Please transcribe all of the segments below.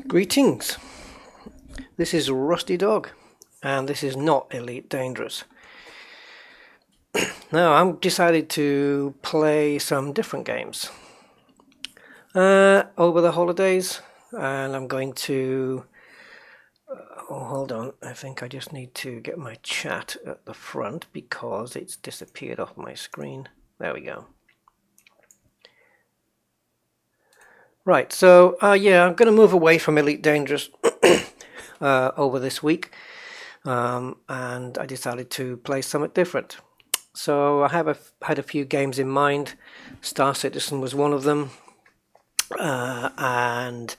Greetings, this is Rusty Dog, and this is not Elite Dangerous. Now, I've decided to play some different games over the holidays, and I'm going to. Oh, hold on, I think I just need to get my chat at the front because it's disappeared off my screen. There we go. Right, so yeah, I'm going to move away from Elite Dangerous over this week, and I decided to play something different. So I have had a few games in mind. Star Citizen was one of them, and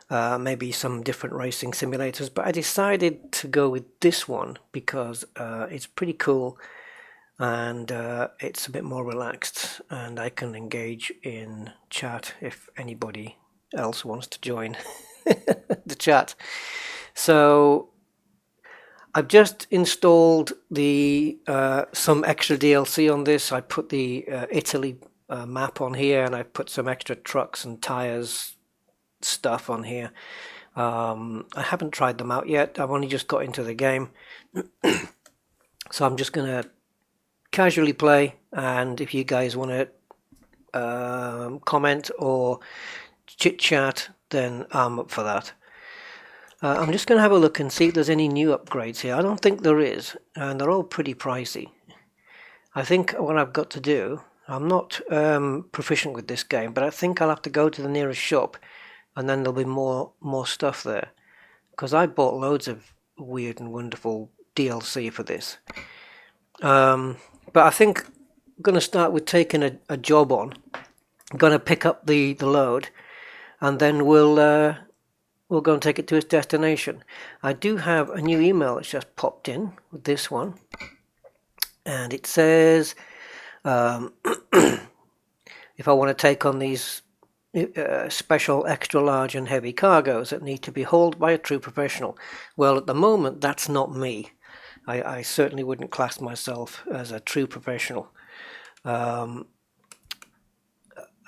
maybe some different racing simulators. But I decided to go with this one because it's pretty cool and it's a bit more relaxed, and I can engage in chat if anybody else wants to join the chat. So I've just installed the some extra DLC on this. I put the Italy map on here, and I put some extra trucks and tires stuff on here. I haven't tried them out yet. I've only just got into the game, so I'm just gonna casually play. And if you guys want to comment or chit chat, then I'm up for that. I'm just going to have a look and see if there's any new upgrades here. I don't think there is, and they're all pretty pricey. I think what I've got to do, I'm not proficient with this game, but I think I'll have to go to the nearest shop, and then there'll be more stuff there. Because I bought loads of weird and wonderful DLC for this. But I think I'm going to start with taking a job on. I'm going to pick up the load, and then we'll go and take it to its destination. I do have a new email that's just popped in with this one, and it says if I want to take on these special extra large and heavy cargoes that need to be hauled by a true professional. Well, at the moment, that's not me. I certainly wouldn't class myself as a true professional. And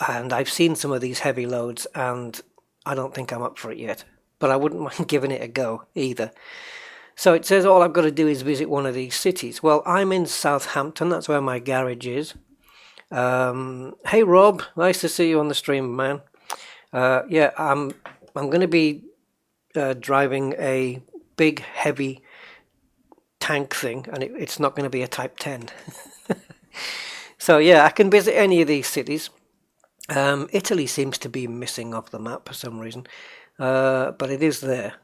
I've seen some of these heavy loads, and I don't think I'm up for it yet. But I wouldn't mind giving it a go either. So it says all I've got to do is visit one of these cities. Well, I'm in Southampton. That's where my garage is. Hey Rob, nice to see you on the stream, man. Yeah, I'm going to be driving a big, heavy tank thing, and it's not going to be a Type 10. So yeah, I can visit any of these cities. Italy seems to be missing off the map for some reason, but it is there.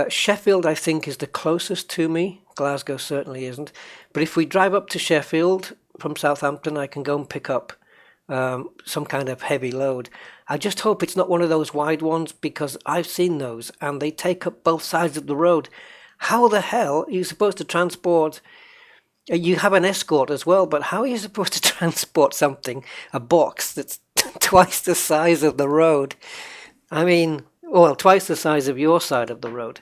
Sheffield, I think, is the closest to me. Glasgow certainly isn't. But if we drive up to Sheffield from Southampton, I can go and pick up some kind of heavy load. I just hope it's not one of those wide ones, because I've seen those and they take up both sides of the road. How the hell are you supposed to transport? You have an escort as well, but how are you supposed to transport something, a box that's twice the size of the road? I mean, well, twice the size of your side of the road.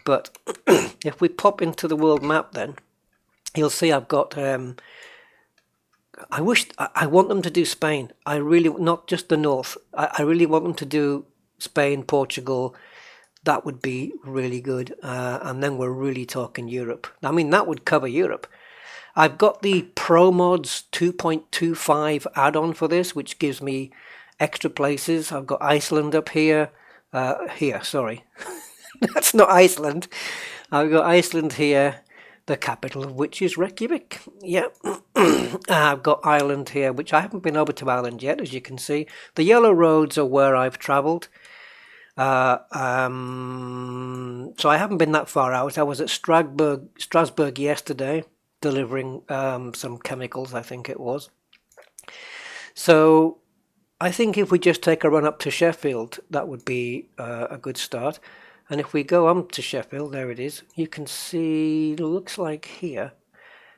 But if we pop into the world map, then you'll see I've got. I want them to do Spain. I really, not just the north. I really want them to do Spain, Portugal. That would be really good. And then we're really talking Europe. I mean, that would cover Europe. I've got the Pro Mods 2.25 add-on for this, which gives me extra places. I've got Iceland up here. Sorry. That's not Iceland. I've got Iceland here, the capital of which is Reykjavik. Yeah. I've got Ireland here, which I haven't been over to Ireland yet, as you can see. The yellow roads are where I've travelled. So I haven't been that far out. I was at Strasbourg yesterday, delivering some chemicals, I think it was. So I think if we just take a run up to Sheffield, that would be a good start. And if we go on to Sheffield, there it is. You can see, it looks like here.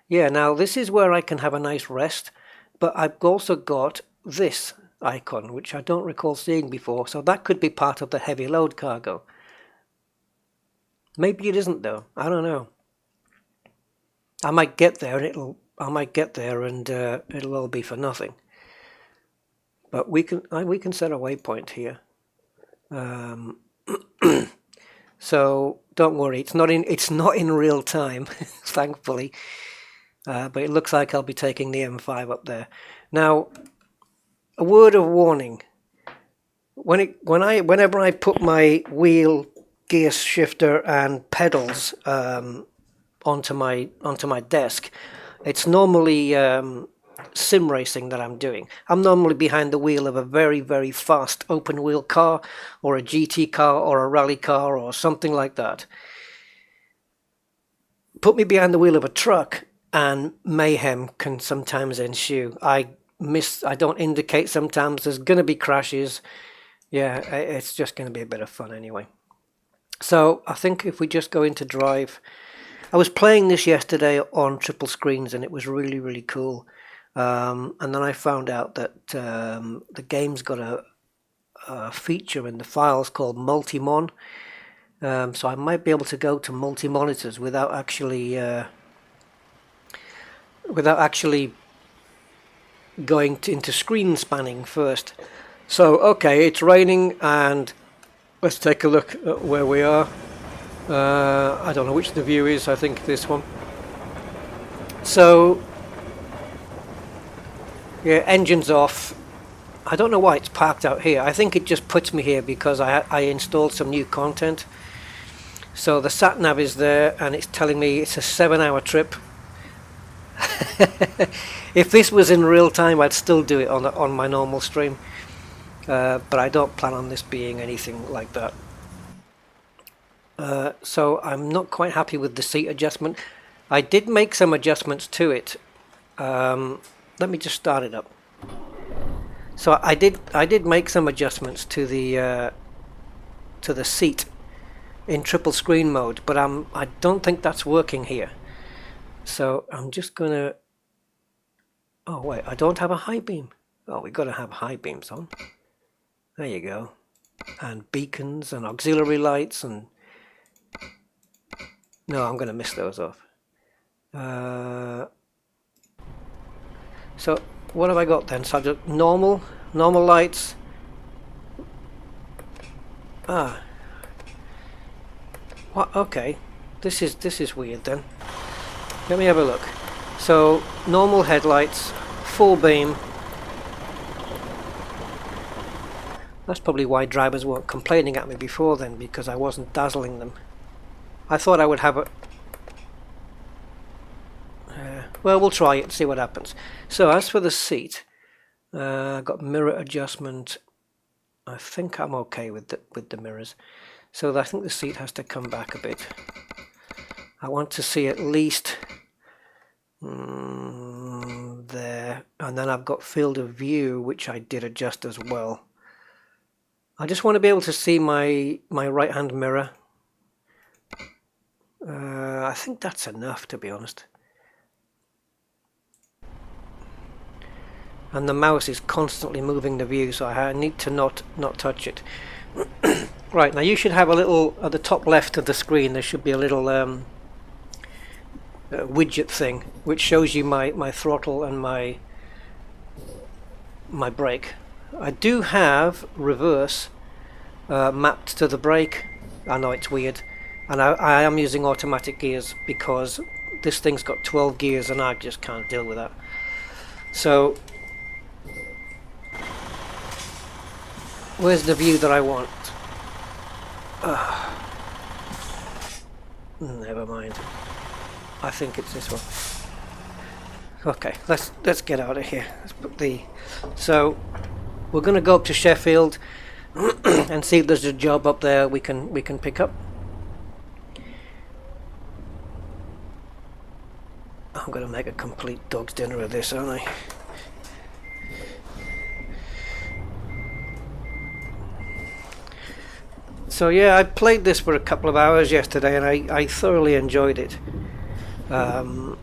Yeah, now this is where I can have a nice rest. But I've also got this icon, which I don't recall seeing before. So that could be part of the heavy load cargo. Maybe it isn't though. I don't know. I might get there and it'll all be for nothing. But we can set a waypoint here. So don't worry, it's not in real time, thankfully. But it looks like I'll be taking the M5 up there. Now, a word of warning: whenever I put my wheel, gear shifter, and pedals onto my desk, it's normally sim racing that I'm doing. I'm normally behind the wheel of a very, very fast open wheel car, or a GT car, or a rally car, or something like that. Put me behind the wheel of a truck and mayhem can sometimes ensue. I don't indicate sometimes. There's going to be crashes. Yeah, it's just going to be a bit of fun anyway. So I think if we just go into drive, I was playing this yesterday on triple screens and it was really, really cool. And then I found out that the game's got a feature in the files called multi-mon. So I might be able to go to multi-monitors without actually going into screen spanning first. So okay, it's raining and let's take a look at where we are. I don't know which the view is. I think this one. So yeah, engine's off. I don't know why it's parked out here. I think it just puts me here because I installed some new content. So the sat nav is there and it's telling me it's a 7-hour trip. If this was in real time, I'd still do it on my normal stream, but I don't plan on this being anything like that. So I'm not quite happy with the seat adjustment. I did make some adjustments to it. Let me just start it up. So I did make some adjustments to the seat in triple screen mode, but I don't think that's working here. So I'm just gonna. Oh wait, I don't have a high beam. Oh, we've got to have high beams on. There you go. And beacons and auxiliary lights and. No, I'm gonna miss those off. So what have I got then? So I've got normal lights. What? Okay, this is weird then. Let me have a look. So normal headlights, full beam. That's probably why drivers weren't complaining at me before then, because I wasn't dazzling them. I thought I would have a. Well, we'll try it and see what happens. So as for the seat, I've got mirror adjustment. I think I'm okay with the mirrors. So I think the seat has to come back a bit. I want to see at least there, and then I've got field of view, which I did adjust as well. I just want to be able to see my right hand mirror. I think that's enough, to be honest. And the mouse is constantly moving the view, so I need to not touch it. Right, now you should have a little, at the top left of the screen, there should be a little widget thing, which shows you my throttle and my brake. I do have reverse mapped to the brake. I know it's weird. And I am using automatic gears because this thing's got 12 gears and I just can't deal with that. So where's the view that I want? Never mind. I think it's this one. Okay, let's get out of here. Let's put the. So we're going to go up to Sheffield and see if there's a job up there we can pick up. I'm going to make a complete dog's dinner of this, aren't I? So yeah, I played this for a couple of hours yesterday and I thoroughly enjoyed it. I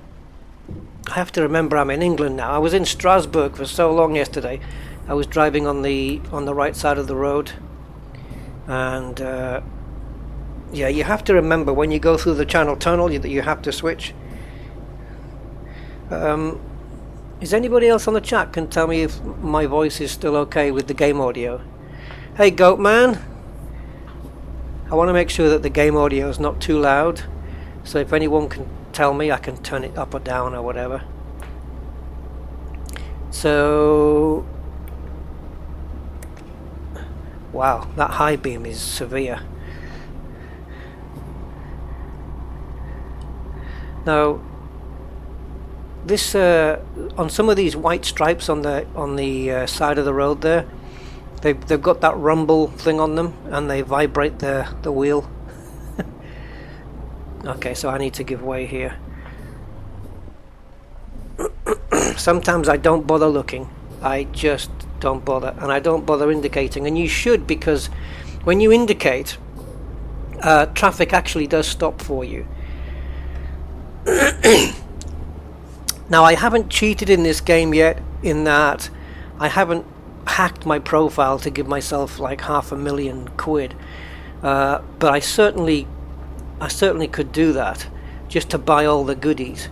have to remember I'm in England now. I was in Strasbourg for so long yesterday. I was driving on the right side of the road, and yeah, you have to remember when you go through the Channel Tunnel that you have to switch. Is anybody else on the chat can tell me if my voice is still okay with the game audio? Hey Goatman, I want to make sure that the game audio is not too loud, so if anyone can tell me, I can turn it up or down or whatever. So wow, that high beam is severe. Now this on some of these white stripes on the side of the road there, they've got that rumble thing on them, and they vibrate the wheel. Okay, so I need to give way here. Sometimes I don't bother looking. I just don't bother, and I don't bother indicating, and you should, because when you indicate, traffic actually does stop for you. Now, I haven't cheated in this game yet, in that I haven't hacked my profile to give myself like £500,000, but I certainly could do that, just to buy all the goodies.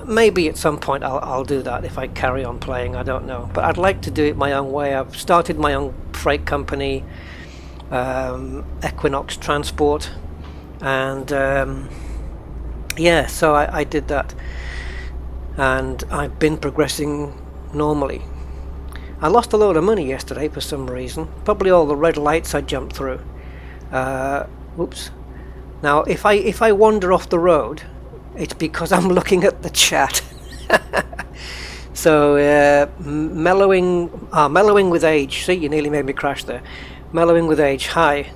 Maybe at some point I'll do that if I carry on playing, I don't know, but I'd like to do it my own way. I've started my own freight company, Equinox Transport, and yeah, so I did that, and I've been progressing normally. I lost a load of money yesterday for some reason, probably all the red lights I jumped through. Whoops. Now if I wander off the road, it's because I'm looking at the chat. So mellowing with age. See, you nearly made me crash there. Mellowing with age. Hi.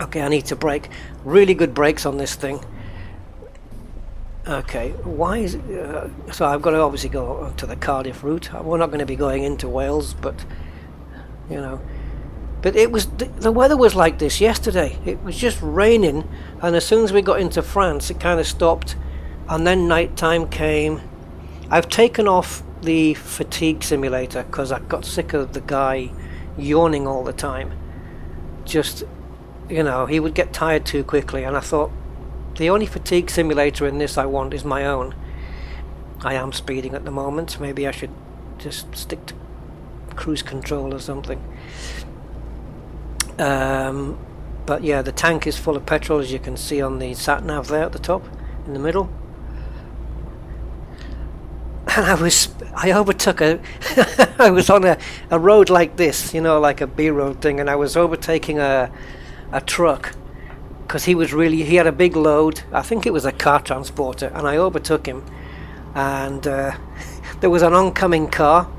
Okay, I need to brake. Really good brakes on this thing. Okay, why is it, so I've got to obviously go to the Cardiff route. We're not going to be going into Wales, but you know. But it was the weather was like this yesterday. It was just raining, and as soon as we got into France, it kind of stopped, and then night time came. I've taken off the fatigue simulator because I got sick of the guy yawning all the time. Just, you know, he would get tired too quickly, and I thought the only fatigue simulator in this I want is my own. I am speeding at the moment. Maybe I should just stick to cruise control or something. But yeah, the tank is full of petrol, as you can see on the sat nav there at the top in the middle. And I overtook I was on a road like this, you know, like a B-road thing, and I was overtaking a truck because he had a big load. I think it was a car transporter, and I overtook him, and there was an oncoming car,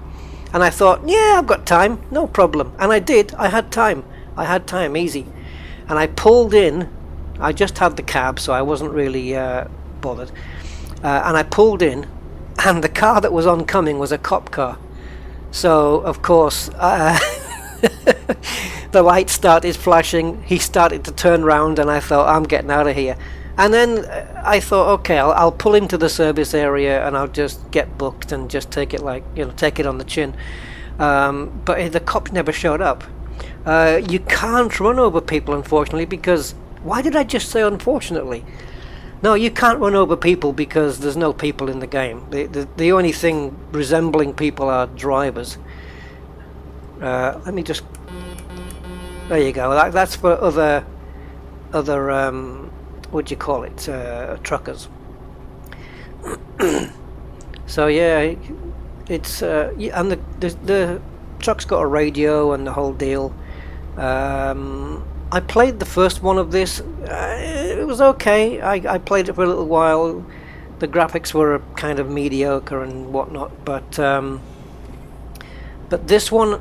and I thought, yeah, I've got time, no problem. And I did. I had time, easy. And I pulled in. I just had the cab, so I wasn't really bothered, and I pulled in, and the car that was oncoming was a cop car. So of course the light started flashing. He started to turn round, and I thought, I'm getting out of here. And then I thought, okay, I'll pull into the service area, and I'll just get booked and just take it, like, you know, take it on the chin. But the cops never showed up. You can't run over people, unfortunately, because why did I just say unfortunately? No, you can't run over people because there's no people in the game. The only thing resembling people are drivers. Let me just. There you go. That's for other what do you call it? Truckers. So yeah, it's and the truck's got a radio and the whole deal. I played the first one of this. It was okay. I played it for a little while. The graphics were kind of mediocre and whatnot, but this one,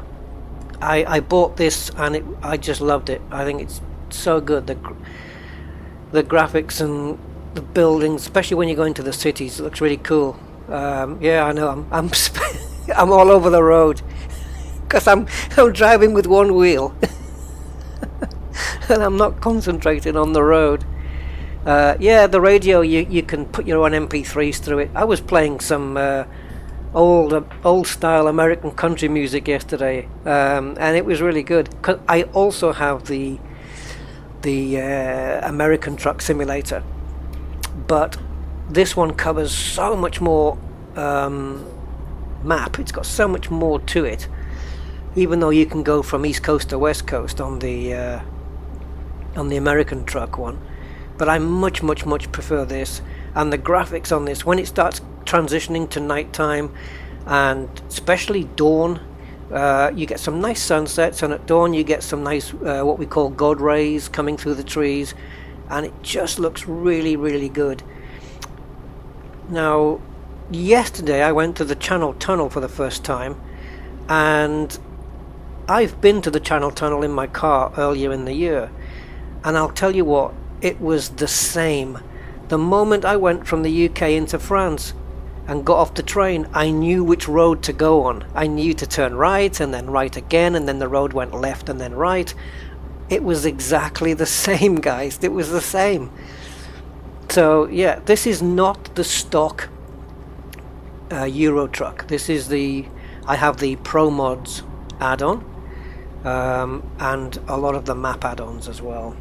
I bought this, and I just loved it. I think it's so good. The graphics and the buildings, especially when you go into the cities, it looks really cool. Yeah, I know. I'm I'm all over the road because I'm driving with one wheel. And I'm not concentrating on the road. Yeah, the radio, you can put your own MP3s through it. I was playing some old style American country music yesterday, and it was really good. 'Cause I also have the American Truck Simulator, but this one covers so much more map. It's got so much more to it. even though you can go from east coast to west coast on the American truck one. But I much prefer this, and the graphics on this when it starts transitioning to nighttime, and especially dawn. You get some nice sunsets, and at dawn you get some nice what we call God rays coming through the trees, and it just looks really good. Now, yesterday I went to the Channel Tunnel for the first time, and I've been to the Channel Tunnel in my car earlier in the year, and I'll tell you what, it was the same. The moment I went from the UK into France and got off the train, I knew which road to go on. I knew to turn right and then right again, and then the road went left and then right. It was exactly the same, guys. It was the same. So yeah, this is not the stock Euro truck. This is I have the Pro Mods add-on, and a lot of the map add-ons as well.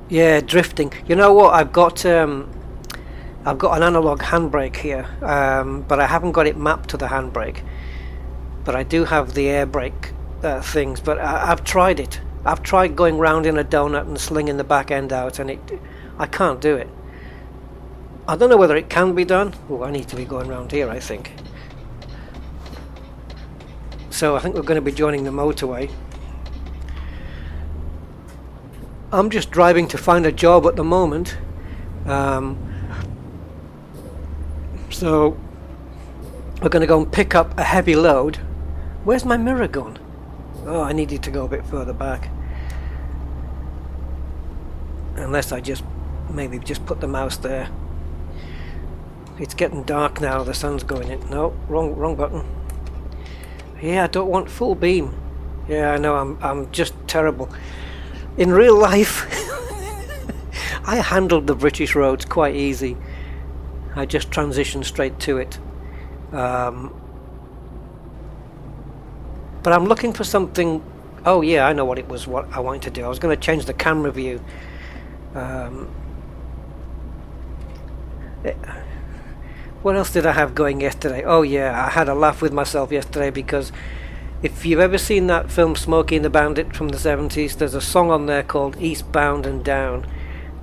Yeah, drifting. You know what? I've got an analog handbrake here, but I haven't got it mapped to the handbrake. But I do have the air brake things. But I've tried it. I've tried going round in a donut and slinging the back end out, and I can't do it. I don't know whether it can be done. Oh, I need to be going round here, I think. So I think we're going to be joining the motorway. I'm just driving to find a job at the moment. So we're going to go and pick up a heavy load. Where's my mirror gone? Oh, I needed to go a bit further back. Unless I maybe just put the mouse there. It's getting dark now, the sun's going in. No, wrong button. Yeah, I don't want full beam. Yeah, I know, I'm just terrible. In real life, I handled the British roads quite easy. I just transitioned straight to it. But I'm looking for something. Oh yeah, I know what I wanted to do. I was going to change the camera view. What else did I have going yesterday? Oh yeah, I had a laugh with myself yesterday, because if you've ever seen that film Smokey and the Bandit from the 70s, there's a song on there called Eastbound and Down,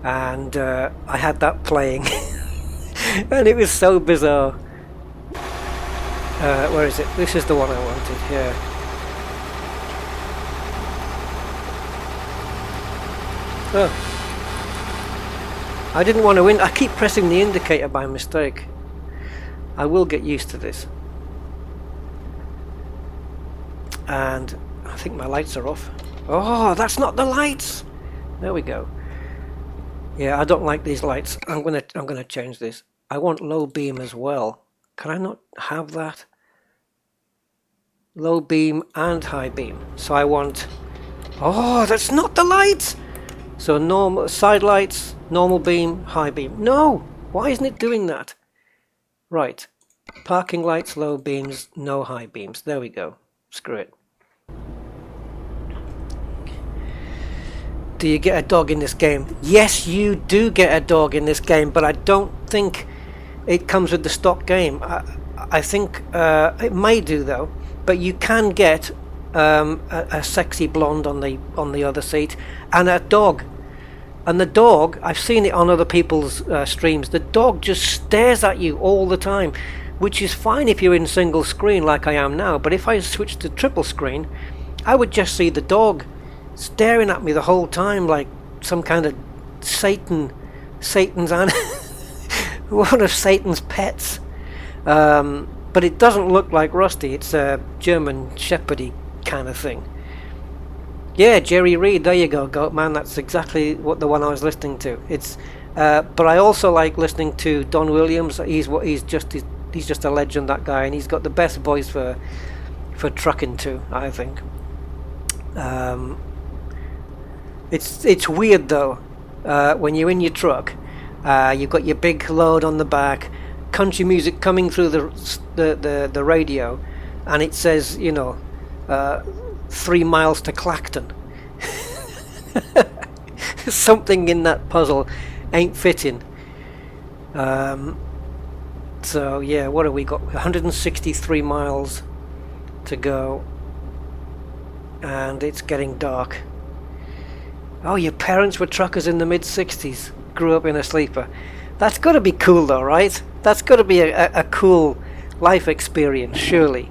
and I had that playing and it was so bizarre. Where is it? This is the one I wanted. Yeah. Oh, I didn't want to win. I keep pressing the indicator by mistake. I will get used to this. And I think my lights are off. Oh, that's not the lights. There we go. Yeah, I don't like these lights. I'm gonna change this. I want low beam as well. Can I not have that? Low beam and high beam. So I want. Oh, that's not the lights. So normal side lights, normal beam, high beam. No, why isn't it doing that? Right, parking lights, low beams, no high beams. There we go. Screw it. Do you get a dog in this game? Yes, you do get a dog in this game, but I don't think it comes with the stock game. I think it may do though, but you can get a sexy blonde on the other seat and a dog. And the dog, I've seen it on other people's streams, the dog just stares at you all the time, which is fine if you're in single screen like I am now, but if I switch to triple screen, I would just see the dog staring at me the whole time like some kind of Satan's one of Satan's pets. But it doesn't look like Rusty. It's a German Shepherdy kind of thing. Yeah, Jerry Reed, there you go, Goat Man. That's exactly what the one I was listening to. It's but I also like listening to Don Williams. He's just a legend, that guy, and he's got the best voice for trucking too, I think. It's weird though, when you're in your truck, you've got your big load on the back, country music coming through the radio, and it says, 3 miles to Clacton. Something in that puzzle ain't fitting. So yeah, what have we got? 163 miles to go, and it's getting dark. Oh, your parents were truckers in the mid-60s, grew up in a sleeper. That's got to be cool though, right? That's got to be a cool life experience, surely.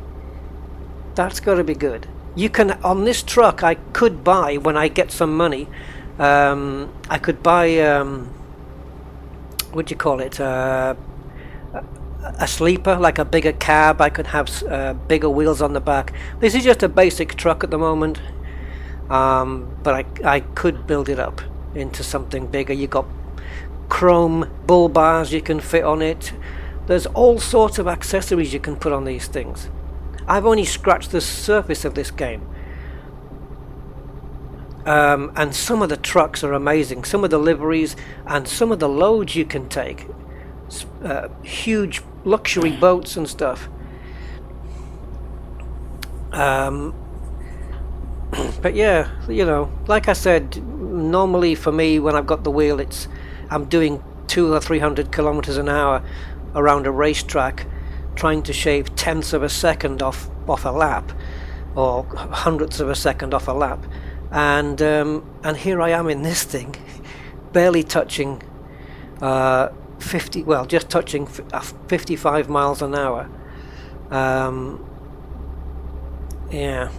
That's got to be good. You can, on this truck, I could buy, when I get some money, I could buy, what do you call it, a sleeper, like a bigger cab. I could have bigger wheels on the back. This is just a basic truck at the moment, but I could build it up into something bigger. You got chrome bull bars you can fit on it. There's all sorts of accessories you can put on these things. I've only scratched the surface of this game. And some of the trucks are amazing. Some of the liveries and some of the loads you can take. Huge luxury boats and stuff. But yeah, you know, like I said, normally for me when I've got the wheel, I'm doing 200 or 300 kilometers an hour around a racetrack, trying to shave tenths of a second off a lap, or hundredths of a second off a lap, and here I am in this thing, barely touching 50, well, just touching 55 miles an hour. Yeah.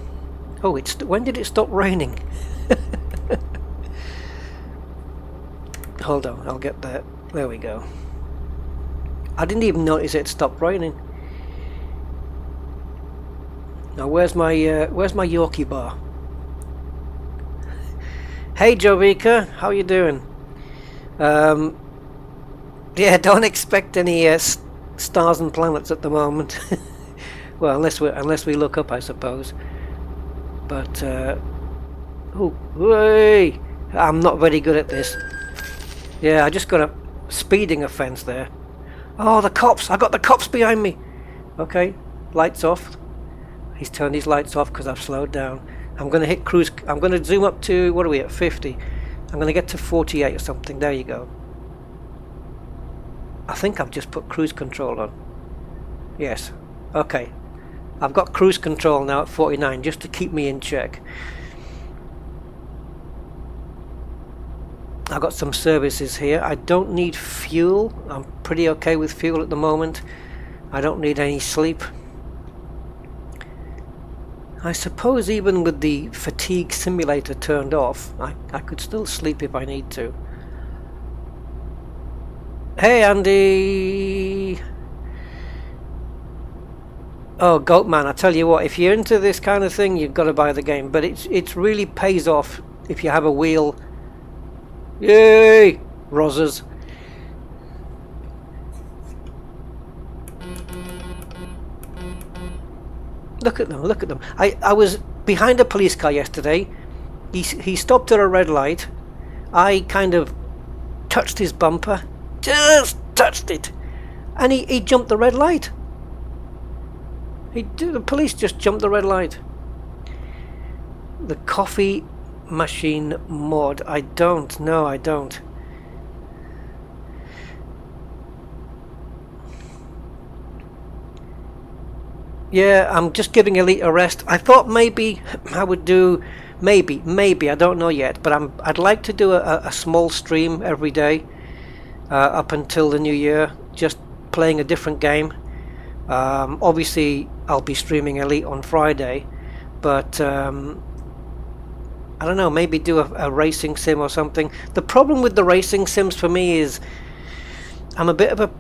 Oh, when did it stop raining? Hold on, I'll get there. There we go. I didn't even notice it stopped raining. Now where's my Yorkie bar? Hey Jovika, how you doing? Yeah, don't expect any stars and planets at the moment. Well, unless we look up, I suppose. But oh, hey, I'm not very good at this. Yeah, I just got a speeding offence there. Oh, the cops! I got the cops behind me. Okay, lights off. He's turned his lights off because I've slowed down. I'm going to hit cruise. I'm going to zoom up to, what are we at, 50. I'm going to get to 48 or something. There you go. I think I've just put cruise control on. Yes. Okay. I've got cruise control now at 49 just to keep me in check. I've got some services here. I don't need fuel. I'm pretty okay with fuel at the moment. I don't need any sleep. I suppose even with the fatigue simulator turned off, I could still sleep if I need to. Hey Andy! Oh, Goatman, I tell you what, if you're into this kind of thing, you've got to buy the game. But it really pays off if you have a wheel. Yay! Rozzers. Look at them, look at them. I was behind a police car yesterday. He stopped at a red light. I kind of touched his bumper. Just touched it. And he jumped the red light. The police just jumped the red light. The coffee machine mod. I don't. No, I don't. Yeah, I'm just giving Elite a rest. I thought maybe I would do, maybe, I don't know yet, but I'd like to do a small stream every day up until the new year, just playing a different game. Obviously, I'll be streaming Elite on Friday, but I don't know, maybe do a racing sim or something. The problem with the racing sims for me is I'm a bit of a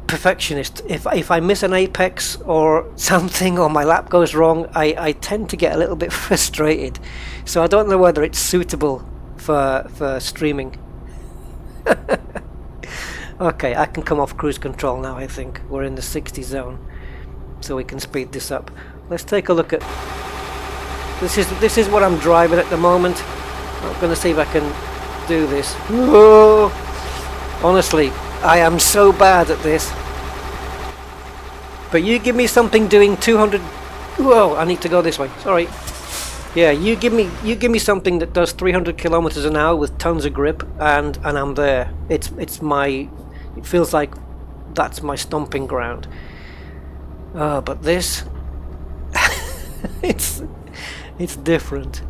perfectionist. If I miss an apex or something, or my lap goes wrong, I tend to get a little bit frustrated. So I don't know whether it's suitable for streaming. Okay, I can come off cruise control now. I think we're in the 60 zone, so we can speed this up. Let's take a look at this is what I'm driving at the moment. I'm going to see if I can do this. Whoa! Honestly, I am so bad at this. But you give me something doing 200. Whoa! I need to go this way. Sorry. Yeah, you give me something that does 300 kilometers an hour with tons of grip, and I'm there. It feels like that's my stomping ground. But this, it's different.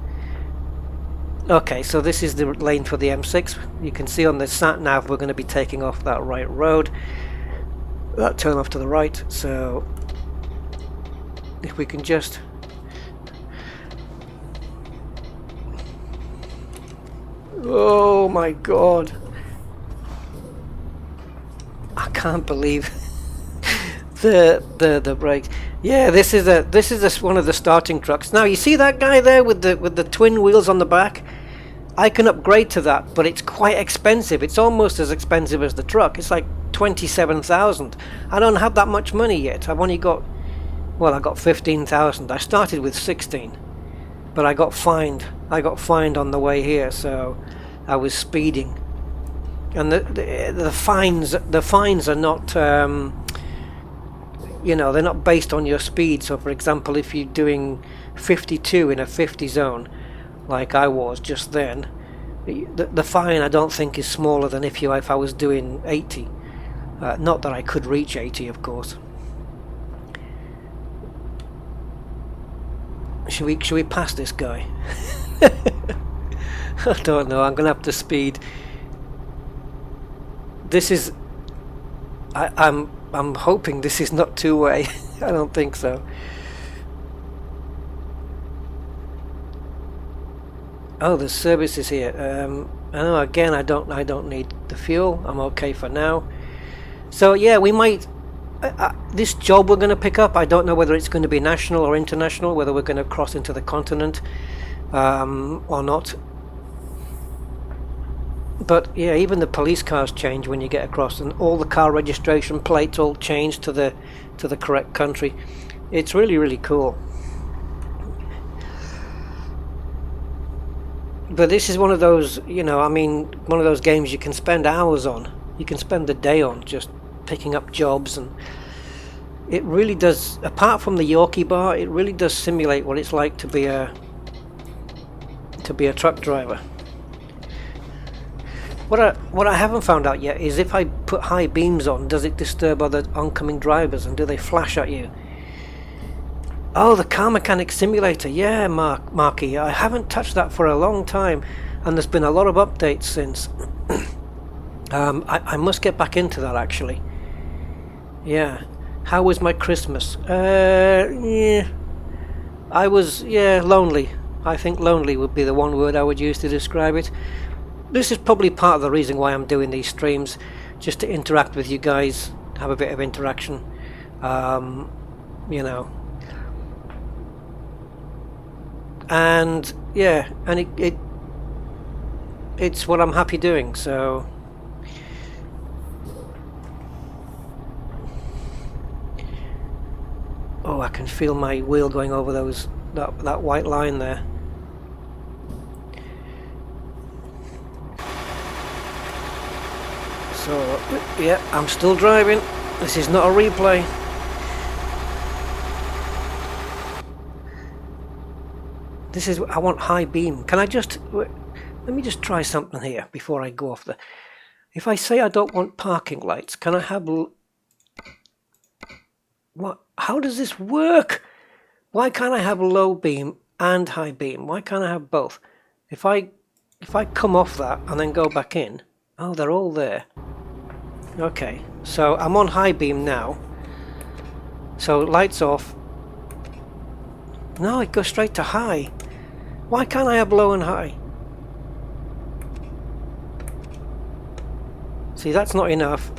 Okay, so this is the lane for the M6. You can see on the sat nav we're going to be taking off that right road. That turn off to the right. So if we can just oh my god, I can't believe the brakes. Yeah, this is one of the starting trucks. Now you see that guy there with the twin wheels on the back? I can upgrade to that, but it's quite expensive. It's almost as expensive as the truck. It's like 27,000. I don't have that much money yet. I've only got, well, I got 15,000. I started with 16, but I got fined. I got fined on the way here, so I was speeding. And the fines are not you know, they're not based on your speed. So for example, if you're doing 52 in a 50 zone like I was just then, the fine I don't think is smaller than if I was doing 80. Not that I could reach 80, of course. Should we pass this guy? I don't know, I'm gonna have to speed. This is I'm hoping this is not two-way. I don't think so. Oh, there's services here. I know, again, I don't need the fuel. I'm okay for now. So yeah, we might this job we're going to pick up, I don't know whether it's going to be national or international, whether we're going to cross into the continent or not. But yeah, even the police cars change when you get across, and all the car registration plates all change to the correct country. It's really, really cool. But this is one of those, you know, I mean, one of those games you can spend hours on. You can spend the day on just picking up jobs, and it really does, apart from the Yorkie bar, it really does simulate what it's like to be a truck driver. What I haven't found out yet is if I put high beams on, does it disturb other oncoming drivers, and do they flash at you? Oh, the car mechanic simulator, yeah, Marky, I haven't touched that for a long time, and there's been a lot of updates since. I must get back into that actually. Yeah. How was my Christmas? Yeah. I was, yeah, lonely. I think lonely would be the one word I would use to describe it. This is probably part of the reason why I'm doing these streams, just to interact with you guys, have a bit of interaction, you know. And yeah, and it's what I'm happy doing, so oh, I can feel my wheel going over that white line there. So yeah, I'm still driving. This is not a replay. This is, I want high beam. Can I just, let me just try something here before I go off the, if I say I don't want parking lights, can I have, what, how does this work? Why can't I have low beam and high beam? Why can't I have both? If I come off that and then go back in, oh, they're all there. Okay, so I'm on high beam now. So lights off. No, it goes straight to high. Why can't I have low and high? See, that's not enough.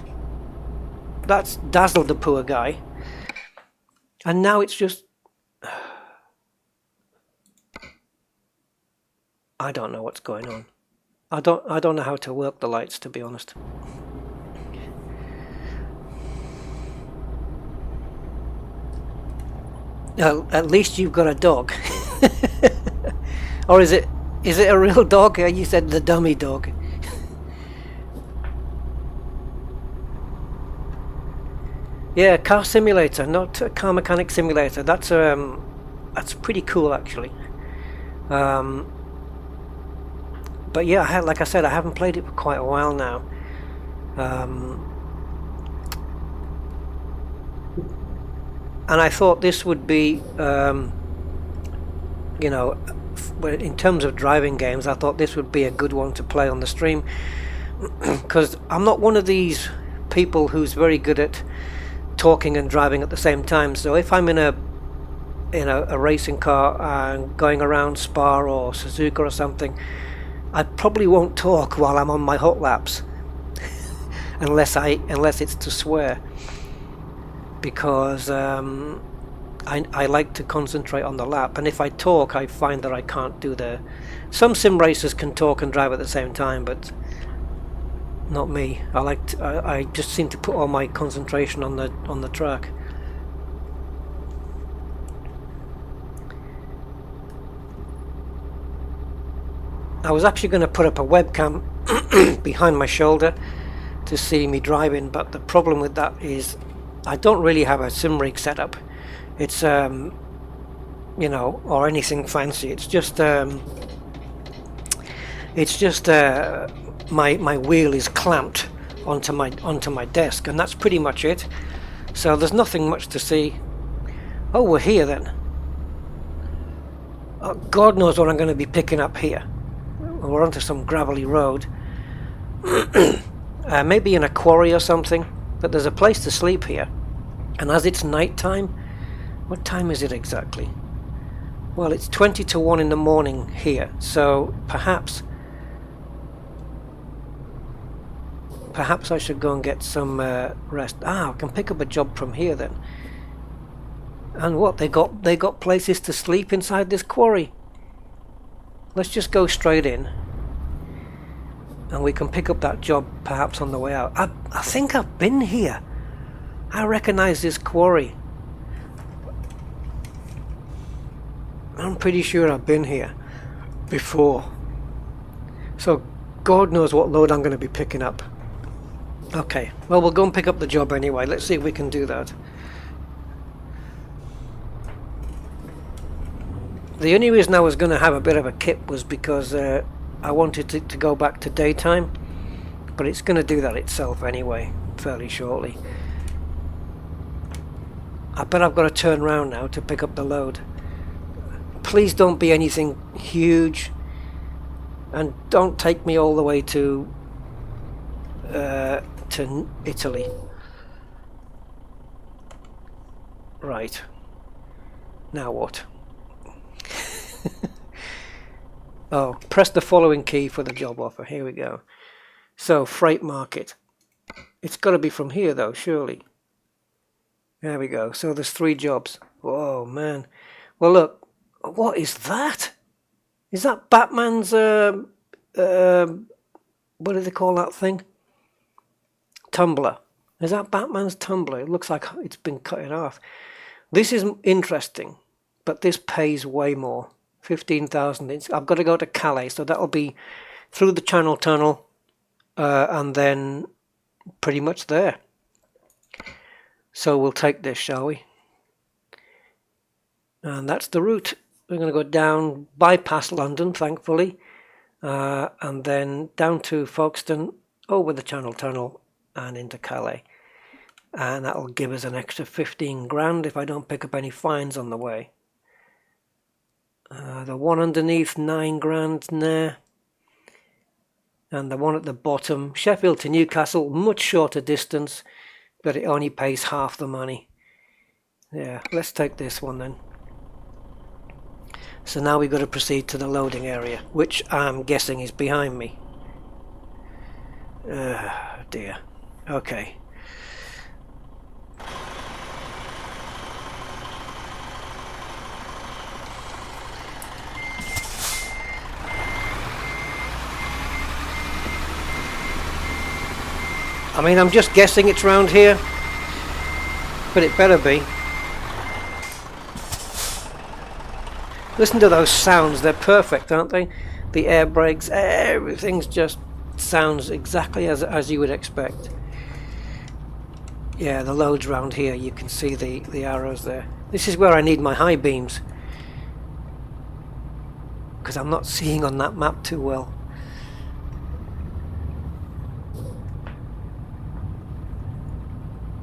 That's dazzled the poor guy. And now it's just, I don't know what's going on. I don't know how to work the lights, to be honest. At least you've got a dog. Or is it a real dog? You said the dummy dog. Yeah, car simulator, not a car mechanic simulator. That's pretty cool actually. But yeah, like I said, I haven't played it for quite a while now. And I thought this would be, you know, in terms of driving games, I thought this would be a good one to play on the stream, because I'm not one of these people who's very good at talking and driving at the same time. So if I'm in a racing car and going around Spa or Suzuka or something, I probably won't talk while I'm on my hot laps, unless it's to swear, because I like to concentrate on the lap, and if I talk, I find that I can't do some sim racers can talk and drive at the same time, but not me. I just seem to put all my concentration on the track. I was actually going to put up a webcam behind my shoulder to see me driving, but the problem with that is I don't really have a sim rig set up. It's or anything fancy. It's just my wheel is clamped onto my desk, and that's pretty much it. So there's nothing much to see. Oh, we're here then. Oh, God knows what I'm going to be picking up here. We're onto some gravelly road. Maybe in a quarry or something, but there's a place to sleep here. And as it's night time, what time is it exactly? Well, it's 20 to 1 in the morning here, so perhaps I should go and get some rest. I can pick up a job from here then. And what, they got places to sleep inside this quarry? Let's just go straight in, and we can pick up that job perhaps on the way out. I think I've been here. I recognize this quarry. I'm pretty sure I've been here before. So God knows what load I'm going to be picking up. Okay, well, we'll go and pick up the job anyway. Let's see if we can do that. The only reason I was going to have a bit of a kip was because I wanted to go back to daytime, but it's going to do that itself anyway, fairly shortly. I bet I've got to turn around now to pick up the load. Please don't be anything huge, and don't take me all the way to Italy. Right. Now what? Oh, press the following key for the job offer. Here we go. So, freight market. It's got to be from here though, surely. There we go. So there's 3 jobs. Whoa, man. Well, look. What is that? Is that Batman's, what do they call that thing? Tumbler. Is that Batman's tumbler? It looks like it's been cut in half. This is interesting, but this pays way more. 15,000. I've got to go to Calais, so that'll be through the Channel Tunnel, and then pretty much there. So we'll take this, shall we? And that's the route. We're going to go down, bypass London, thankfully, and then down to Folkestone, over the Channel Tunnel, and into Calais. And that'll give us an extra 15 grand if I don't pick up any fines on the way. The one underneath, 9 grand there. And the one at the bottom, Sheffield to Newcastle, much shorter distance, but it only pays half the money. Yeah, let's take this one then. So now we've got to proceed to the loading area, which I'm guessing is behind me. Dear. Okay. I mean, I'm just guessing it's round here, but it better be. Listen to those sounds, they're perfect, aren't they? The air brakes, everything's just sounds exactly as you would expect. Yeah, the loads round here, you can see the arrows there. This is where I need my high beams, because I'm not seeing on that map too well.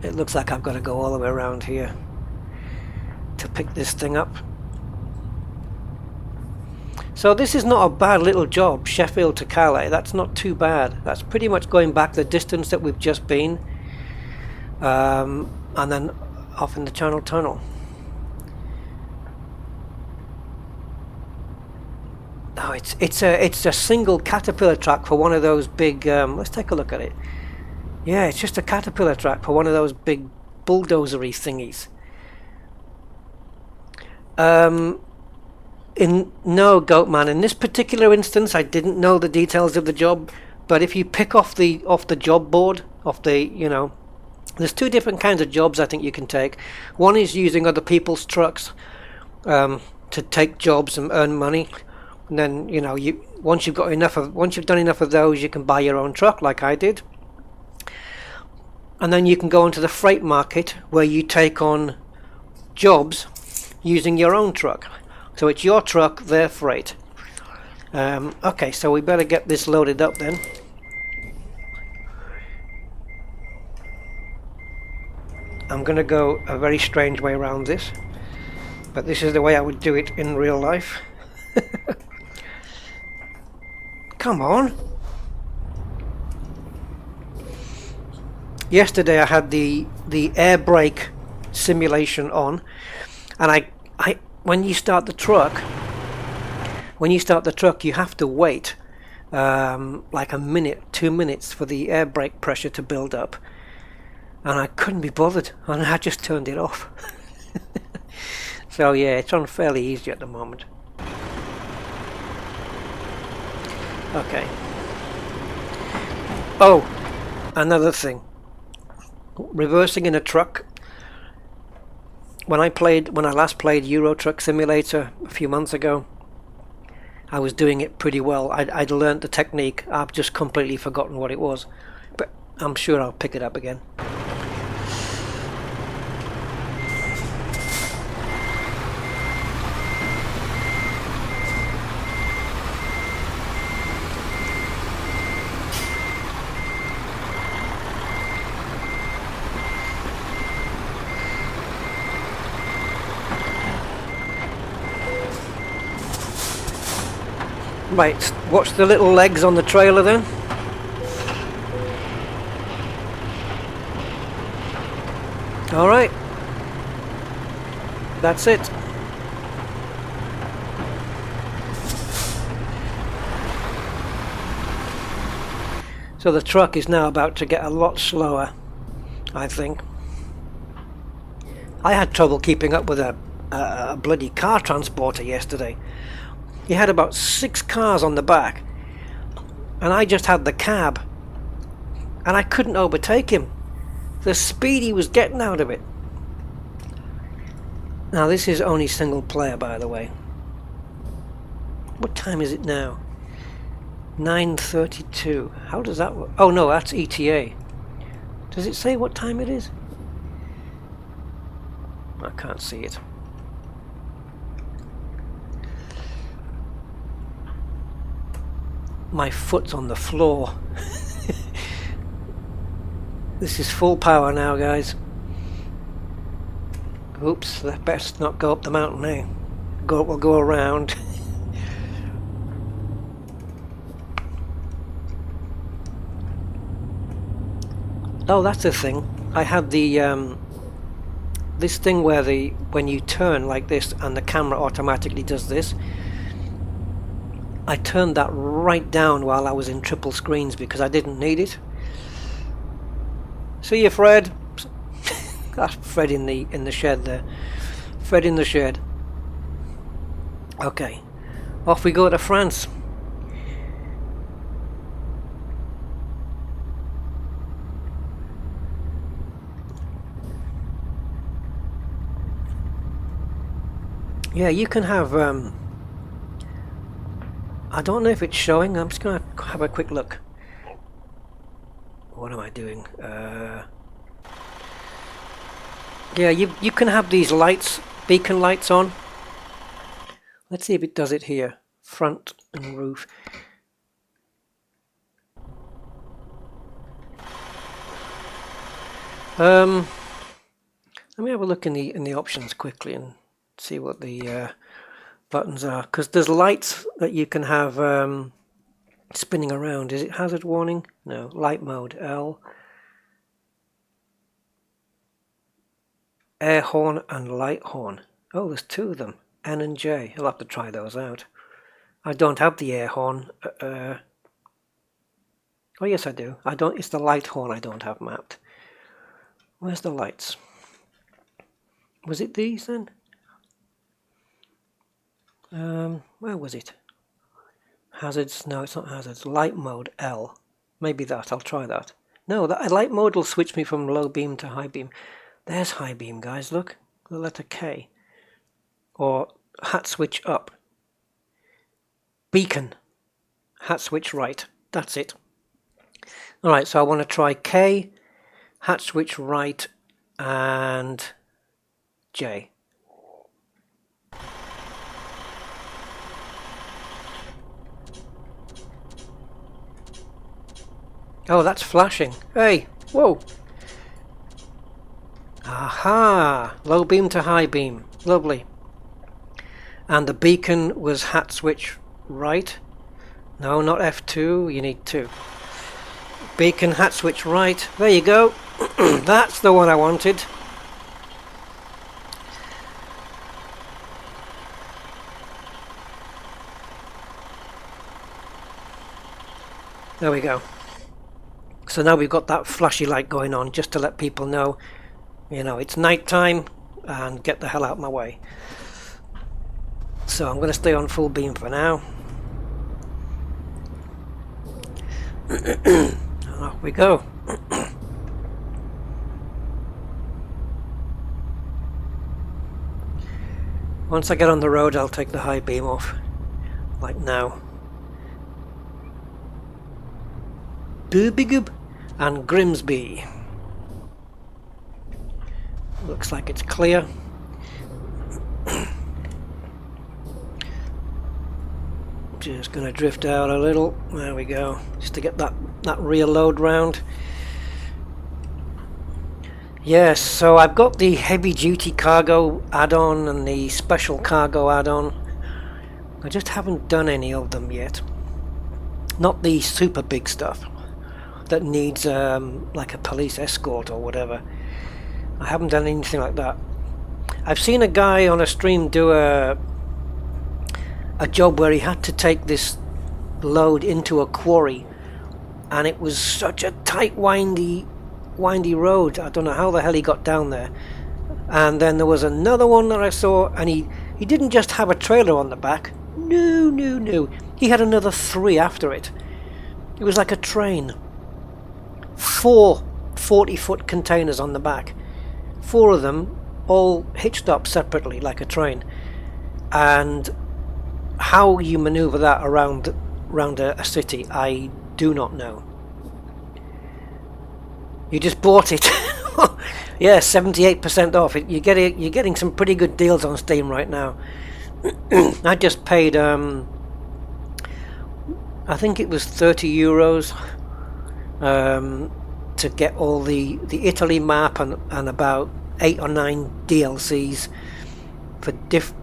It looks like I've got to go all the way around here. to pick this thing up. So this is not a bad little job, Sheffield to Calais. That's not too bad. That's pretty much going back the distance that we've just been, and then off in the Channel Tunnel. Oh, it's a single caterpillar track for one of those big. Let's take a look at it. Yeah, it's just a caterpillar track for one of those big bulldozery thingies. No, Goatman, in this particular instance I didn't know the details of the job, but if you pick off the job board, there's two different kinds of jobs I think you can take. One is using other people's trucks to take jobs and earn money, and then once you've done enough of those, you can buy your own truck like I did. And then you can go into the freight market where you take on jobs using your own truck. So it's your truck, their freight. Okay, so we better get this loaded up then. I'm going to go a very strange way around this, but this is the way I would do it in real life. Come on. Yesterday I had the air brake simulation on, and when you start the truck, you have to wait like a minute, 2 minutes for the air brake pressure to build up, and I couldn't be bothered, and I just turned it off. So yeah, it's on fairly easy at the moment. Okay. Oh, another thing. Reversing in a truck. When I last played Euro Truck Simulator a few months ago, I was doing it pretty well. I'd learnt the technique. I've just completely forgotten what it was, but I'm sure I'll pick it up again. Right, watch the little legs on the trailer then. Alright, that's it. So the truck is now about to get a lot slower, I think. I had trouble keeping up with a bloody car transporter yesterday. He had about 6 cars on the back, and I just had the cab, and I couldn't overtake him. The speed he was getting out of it. Now this is only single player, by the way. What time is it now? 9:32. How does that work? Oh no, that's ETA. Does it say what time it is? I can't see it. My foot's on the floor. This is full power now, guys. Oops, that best not go up the mountain, eh? We'll go around. Oh, that's the thing. I had the this thing where when you turn like this and the camera automatically does this. I turned that right down while I was in triple screens because I didn't need it. See you, Fred. That's Fred in the shed there. Fred in the shed. Okay, off we go to France. Yeah, you can have I don't know if it's showing. I'm just going to have a quick look. What am I doing? Yeah, you can have these lights, beacon lights on. Let's see if it does it here. Front and roof. Let me have a look in the options quickly and See what the buttons are, because there's lights that you can have spinning around. Is it hazard warning? No. Light mode, L. Air horn and light horn. Oh, there's two of them, N and J. I'll have to try those out. I don't have the air horn. Oh yes I do. I don't. It's the light horn I don't have mapped. Where's the lights? Was it these then? Where was it? Hazards? No, it's not hazards. Light mode, L. Maybe that. I'll try that. No, that light mode will switch me from low beam to high beam. There's high beam, guys. Look, the letter K. Or hat switch up. Beacon. Hat switch right. That's it. Alright, so I want to try K, hat switch right, and J. Oh, that's flashing. Hey, whoa. Aha, low beam to high beam. Lovely. And the beacon was hat switch right. No, not F2, you need 2. Beacon, hat switch right. There you go. That's the one I wanted. There we go. So now we've got that flashy light going on just to let people know, you know, it's night time and get the hell out of my way. So I'm going to stay on full beam for now. And off we go. Once I get on the road, I'll take the high beam off, like now. Boobigoob and Grimsby. Looks like it's clear. Just gonna drift out a little. There we go. Just to get that rear load round. Yes, so I've got the heavy duty cargo add-on and the special cargo add-on. I just haven't done any of them yet. Not the super big stuff that needs like a police escort or whatever. I haven't done anything like that. I've seen a guy on a stream do a job where he had to take this load into a quarry, and it was such a tight windy road. I don't know how the hell he got down there. And then there was another one that I saw, and he didn't just have a trailer on the back. No, he had another 3 after it. It was like a train. 4 40-foot containers on the back, 4 of them all hitched up separately like a train. And how you maneuver that around a city, I do not know. You just bought it. Yeah, 78% off. You're getting some pretty good deals on Steam right now. I just paid I think it was €30 to get all the Italy map and about 8 or 9 DLCs for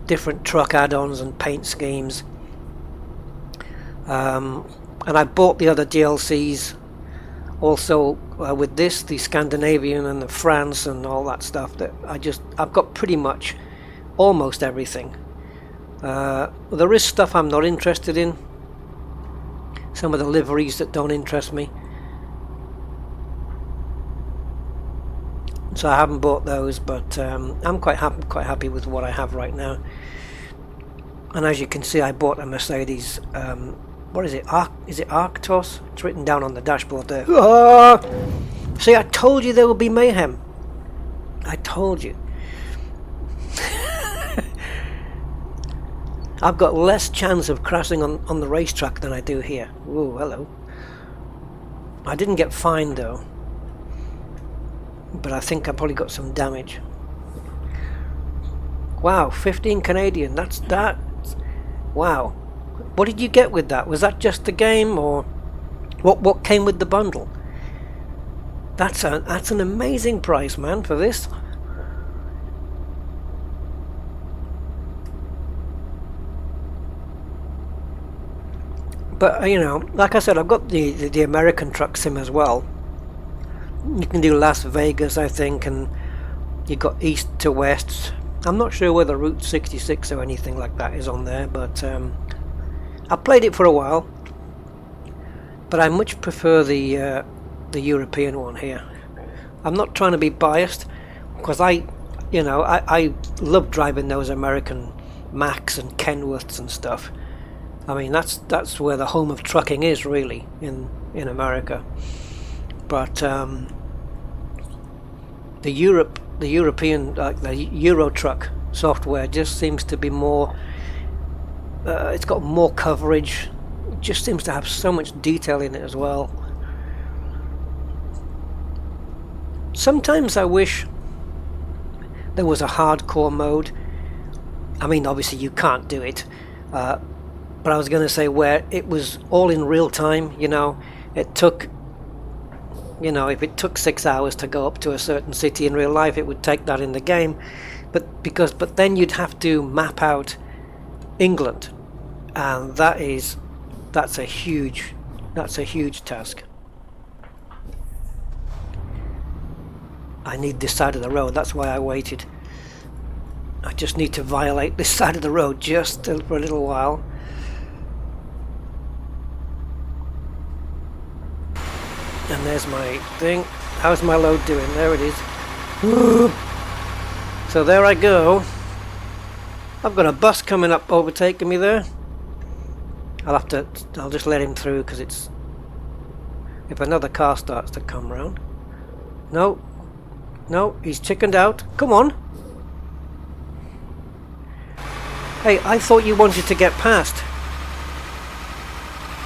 different truck add-ons and paint schemes. And I bought the other DLCs also with this, the Scandinavian and the France and all that stuff. That I've got pretty much almost everything. There is stuff I'm not interested in. Some of the liveries that don't interest me. So I haven't bought those, but I'm quite happy with what I have right now. And as you can see, I bought a Mercedes. What is it? Is it Arctos? It's written down on the dashboard there. Ah! See, I told you there would be mayhem. I told you. I've got less chance of crashing on the racetrack than I do here. Ooh, hello. I didn't get fined though, but I think I probably got some damage. Wow, 15 Canadian. That's that. Wow. What did you get with that? Was that just the game, or what came with the bundle? That's an amazing price, man, for this. But you know, like I said, I've got the American truck sim as well. You can do Las Vegas, I think, and you got east to west. I'm not sure whether Route 66 or anything like that is on there, but I played it for a while. But I much prefer the European one here. I'm not trying to be biased, because I love driving those American Macs and Kenworths and stuff. I mean, that's where the home of trucking is, really, in America. But the European, like the Euro Truck software, just seems to be more. It's got more coverage. It just seems to have so much detail in it as well. Sometimes I wish there was a hardcore mode. I mean, obviously you can't do it, but I was going to say where it was all in real time. You know, it took, if it took 6 hours to go up to a certain city in real life, it would take that in the game. But then you'd have to map out England, and that's a huge task. I need this side of the road, that's why I waited. I just need to violate this side of the road just for a little while. And there's my thing. How's my load doing? There it is. So there I go. I've got a bus coming up overtaking me there. I'll just let him through, because it's, if another car starts to come round. No, he's chickened out. Come on. Hey, I thought you wanted to get past.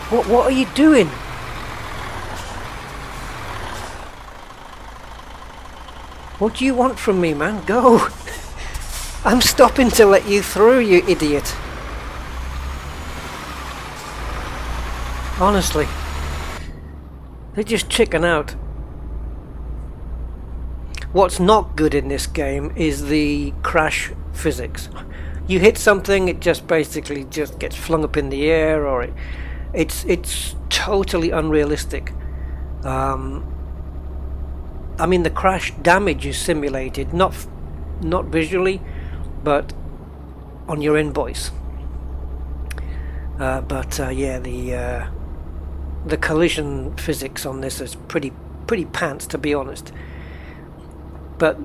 What are you doing? What do you want from me, man? Go. I'm stopping to let you through, you idiot. Honestly. They just chicken out. What's not good in this game is the crash physics. You hit something, it just basically just gets flung up in the air, or it's totally unrealistic. I mean, the crash damage is simulated, not visually, but on your invoice. Yeah, the collision physics on this is pretty pants, to be honest. But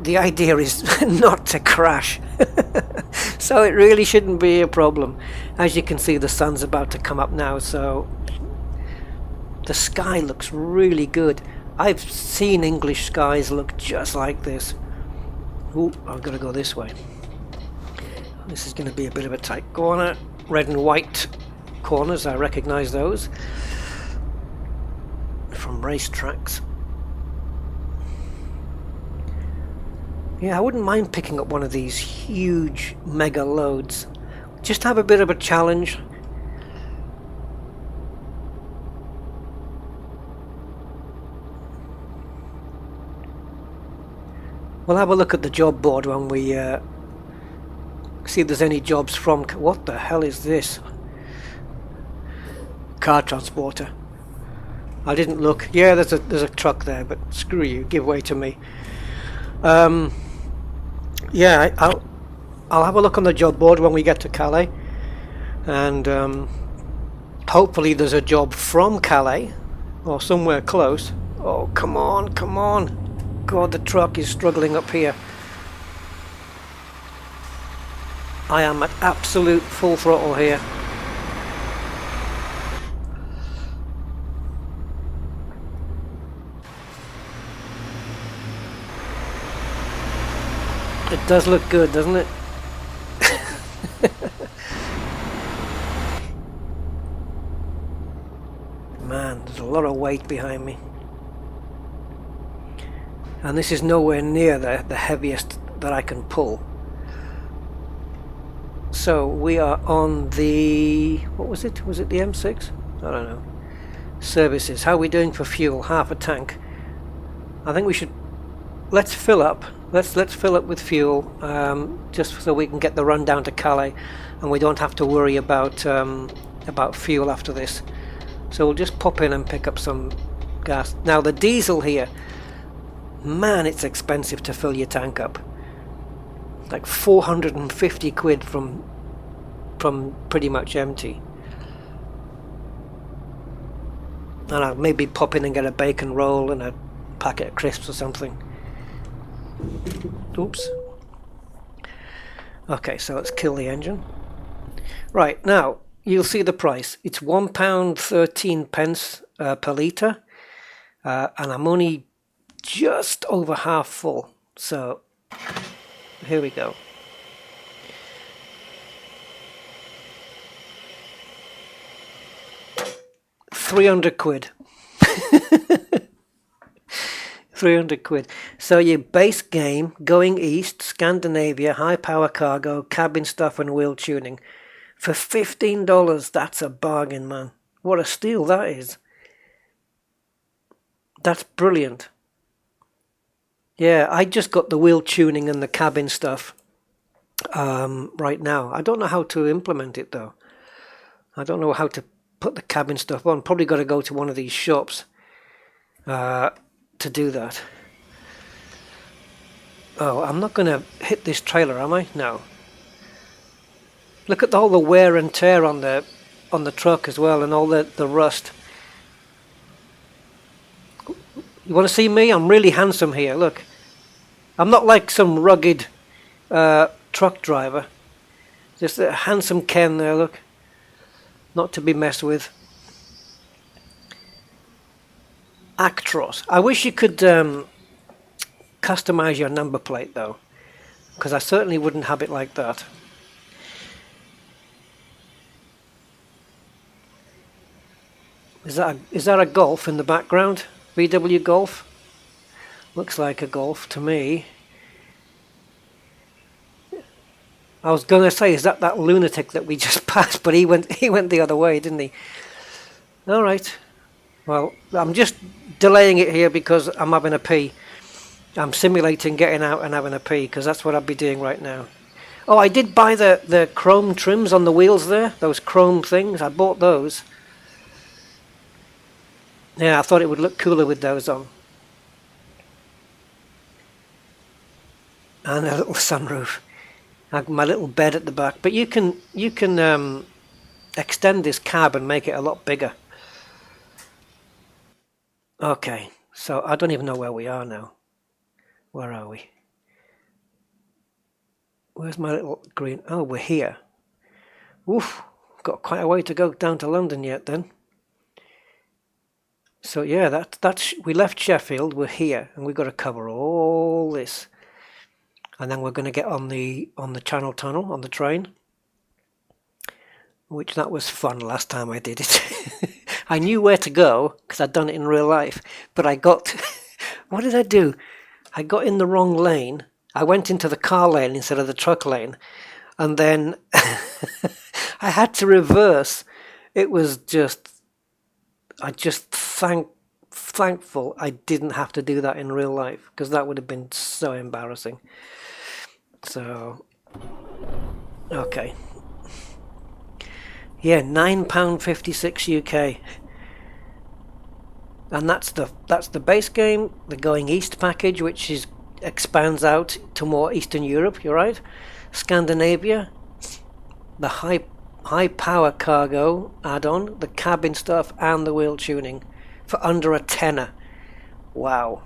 the idea is not to crash, so it really shouldn't be a problem. As you can see, the sun's about to come up now, so the sky looks really good. I've seen English skies look just like this. Ooh, I've got to go this way. This is going to be a bit of a tight corner. Red and white corners, I recognise those from racetracks. Yeah, I wouldn't mind picking up one of these huge mega loads. Just have a bit of a challenge. We'll have a look at the job board when we see if there's any jobs from... What the hell is this? Car transporter. I didn't look. Yeah, there's a truck there, but screw you, give way to me. Yeah, I'll have a look on the job board when we get to Calais, and hopefully there's a job from Calais or somewhere close. Oh, come on, come on. God, the truck is struggling up here. I am at absolute full throttle here. It does look good, doesn't it? Man, there's a lot of weight behind me. And this is nowhere near the heaviest that I can pull. So we are on the... what was it? Was it the M6? I don't know. Services. How are we doing for fuel? Half a tank. I think we should... let's fill up. Let's fill up with fuel, just so we can get the run down to Calais, and we don't have to worry about about fuel after this. So we'll just pop in and pick up some gas. Now the diesel here, man, it's expensive to fill your tank up. Like 450 quid from pretty much empty. And I'll maybe pop in and get a bacon roll and a packet of crisps or something. Oops. Okay, so let's kill the engine. Right, now you'll see the price. It's £1.13 per litre, and I'm only just over half full. So here we go. £300. 300 quid. So your base game, going east, Scandinavia, high power cargo, cabin stuff and wheel tuning. For $15, that's a bargain, man. What a steal that is. That's brilliant. Yeah, I just got the wheel tuning and the cabin stuff right now. I don't know how to implement it though. I don't know how to put the cabin stuff on. Probably got to go to one of these shops to do that. Oh, I'm not going to hit this trailer, am I? No. Look at all the wear and tear on the truck as well, and all the rust. You want to see me? I'm really handsome here, look. I'm not like some rugged truck driver. Just a handsome Ken there, look. Not to be messed with. Actros. I wish you could customize your number plate though, because I certainly wouldn't have it like that. Is that a Golf in the background? VW Golf? Looks like a Golf to me. I was going to say, is that lunatic that we just passed? But he went the other way, didn't he? All right. Well, I'm just delaying it here because I'm having a pee. I'm simulating getting out and having a pee because that's what I'd be doing right now. Oh, I did buy the chrome trims on the wheels there. Those chrome things. I bought those. Yeah, I thought it would look cooler with those on. And a little sunroof. My little bed at the back. But you can extend this cab and make it a lot bigger. Okay, so I don't even know where we are now. Where are we? Where's my little green? Oh, we're here. Oof, got quite a way to go down to London yet then. So yeah, that's we left Sheffield, we're here, and we've got to cover all this. And then we're going to get on the Channel Tunnel on the train. Which that was fun last time I did it. I knew where to go because I'd done it in real life, but I got what did I do? I got in the wrong lane. I went into the car lane instead of the truck lane, and then I had to reverse. It was just thankful I didn't have to do that in real life because that would have been so embarrassing. So okay. Yeah, £9.56 UK, and that's the base game, the going east package, which expands out to more Eastern Europe. You're right, Scandinavia, the high power cargo add-on, the cabin stuff, and the wheel tuning for under a tenner. Wow!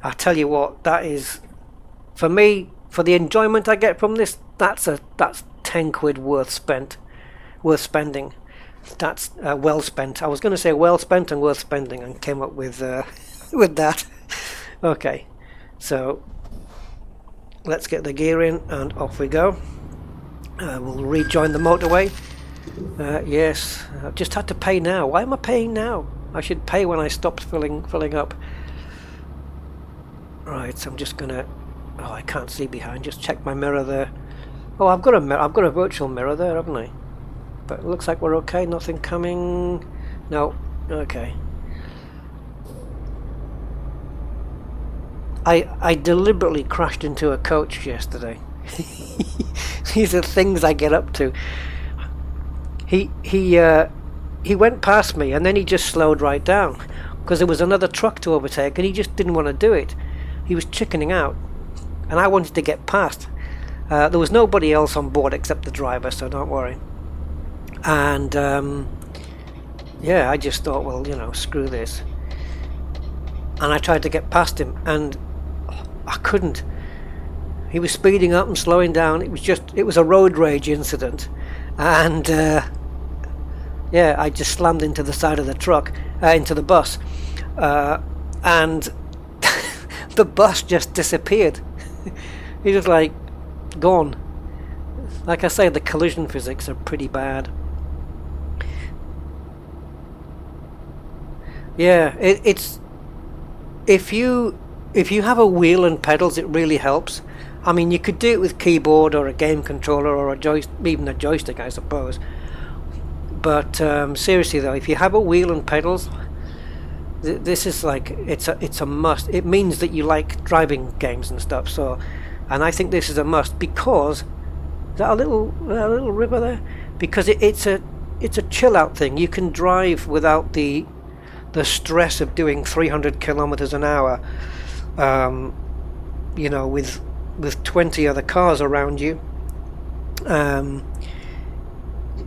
I tell you what, that is for me, for the enjoyment I get from this. That's 10 quid worth spending. That's well spent. I was going to say well spent and worth spending, and came up with that. Okay, so let's get the gear in and off we go. We'll rejoin the motorway. Yes, I've just had to pay now. Why am I paying now? I should pay when I stopped filling up. Right, so I'm just gonna. Oh, I can't see behind. Just check my mirror there. Oh, I've got a mirror. I've got a virtual mirror there, haven't I? But it looks like we're okay. Nothing coming. No. Okay. I deliberately crashed into a coach yesterday. These are things I get up to. He went past me and then he just slowed right down because there was another truck to overtake and he just didn't want to do it. He was chickening out, and I wanted to get past. There was nobody else on board except the driver, so don't worry. And yeah, I just thought, well, you know, screw this. And I tried to get past him, and I couldn't. He was speeding up and slowing down. It was a road rage incident. And yeah, I just slammed into the side of the truck, into the bus. And the bus just disappeared. He was like, gone. Like I say, the collision physics are pretty bad. Yeah, it's if you have a wheel and pedals, it really helps. I mean, you could do it with keyboard or a game controller or even a joystick, I suppose. But seriously though, if you have a wheel and pedals, this is like it's a must. It means that you like driving games and stuff. So, and I think this is a must because is that a little river there? Because it's a chill out thing. You can drive without the stress of doing 300 kilometers an hour. You know, with 20 other cars around you.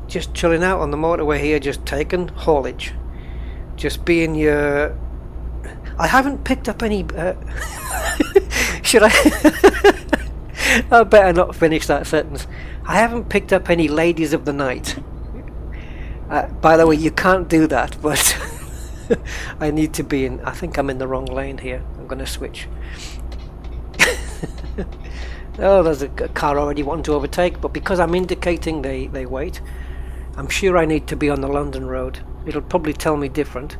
Just chilling out on the motorway here, just taking haulage, just being your. I haven't picked up any. Should I? I better not finish that sentence. I haven't picked up any ladies of the night. By the way, you can't do that, but I need to be in. I think I'm in the wrong lane here. I'm going to switch. Oh, there's a car already wanting to overtake, but because I'm indicating they wait. I'm sure I need to be on the London road. It'll probably tell me different.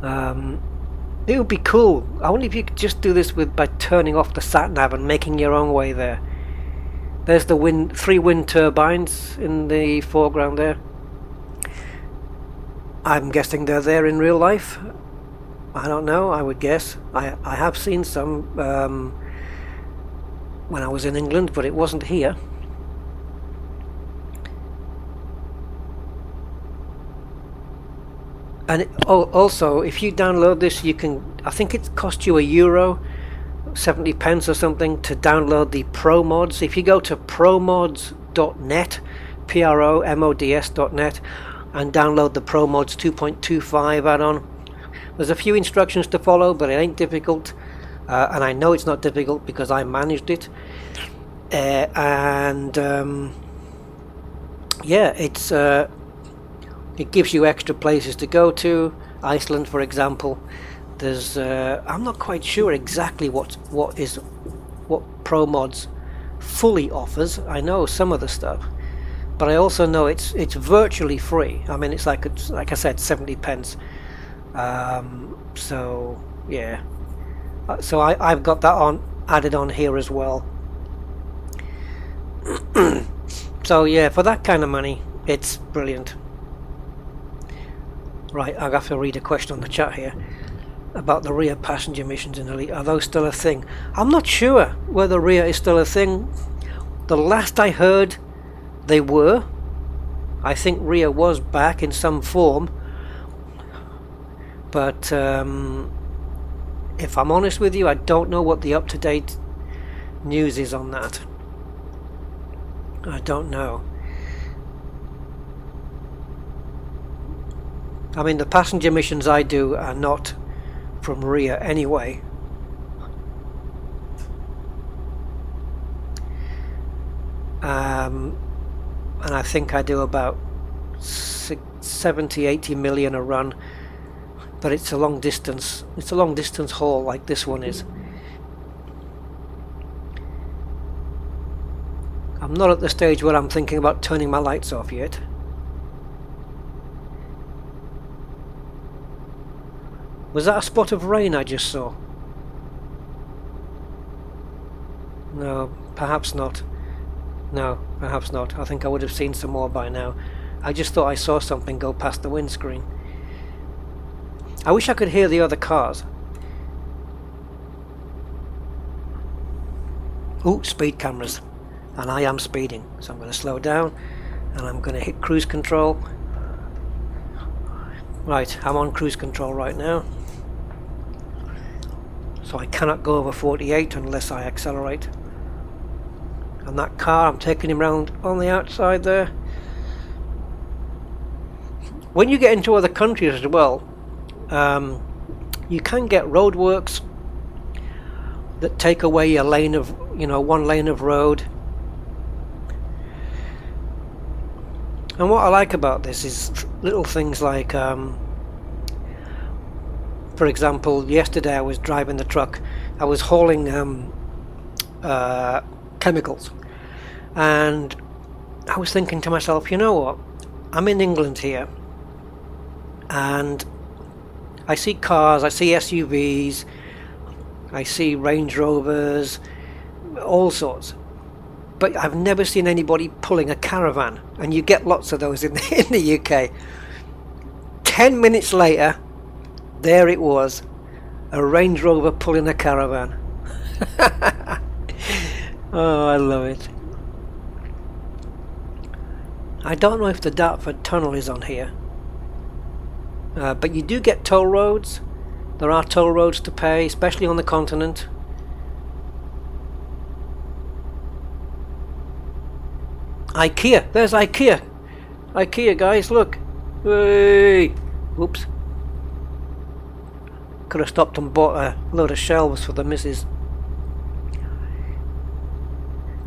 It would be cool. I wonder if you could just do this by turning off the sat-nav and making your own way there. There's the 3 wind turbines in the foreground there. I'm guessing they're there in real life. I don't know, I would guess. I have seen some when I was in England, but it wasn't here. And also, if you download this, you can. I think it costs you €1, 70 pence or something, to download the Pro Mods. If you go to promods.net, promods.net, and download the Pro Mods 2.25 add-on, there's a few instructions to follow, but it ain't difficult. And I know it's not difficult because I managed it. Yeah, it gives you extra places to go to. Iceland, for example. There's I'm not quite sure exactly what Pro Mods fully offers. I know some of the stuff, but I also know it's virtually free. I mean, it's like I said, 70 pence. So yeah. So I've got that added on here as well. So yeah, for that kind of money, it's brilliant. Right, I'll have to read a question on the chat here about the rear passenger missions in Elite. Are those still a thing? I'm not sure whether rear is still a thing. The last I heard, they were. I think rear was back in some form. But if I'm honest with you, I don't know what the up-to-date news is on that. I don't know. I mean, the passenger missions I do are not from rear anyway. And I think I do about 70-80 million a run, but it's a long distance. It's a long distance haul like this one is. I'm not at the stage where I'm thinking about turning my lights off yet. Was that a spot of rain I just saw? No, perhaps not. No, perhaps not. I think I would have seen some more by now. I just thought I saw something go past the windscreen. I wish I could hear the other cars. Ooh, speed cameras. And I am speeding, so I'm going to slow down and I'm going to hit cruise control. Right, I'm on cruise control right now, so I cannot go over 48 unless I accelerate. And that car, I'm taking him round on the outside there. When you get into other countries as well, you can get roadworks that take away a lane of, one lane of road. And what I like about this is little things like, for example, yesterday I was driving the truck. I was hauling chemicals, and I was thinking to myself, you know what? I'm in England here, and I see cars, I see SUVs, I see Range Rovers, all sorts. But I've never seen anybody pulling a caravan, and you get lots of those in the UK. 10 minutes later, there it was, a Range Rover pulling a caravan. Oh, I love it. I don't know if the Dartford Tunnel is on here, but you do get toll roads. There are toll roads to pay, especially on the continent. IKEA, there's IKEA. IKEA, guys, look. Hey. Oops. Could have stopped and bought a load of shelves for the missus.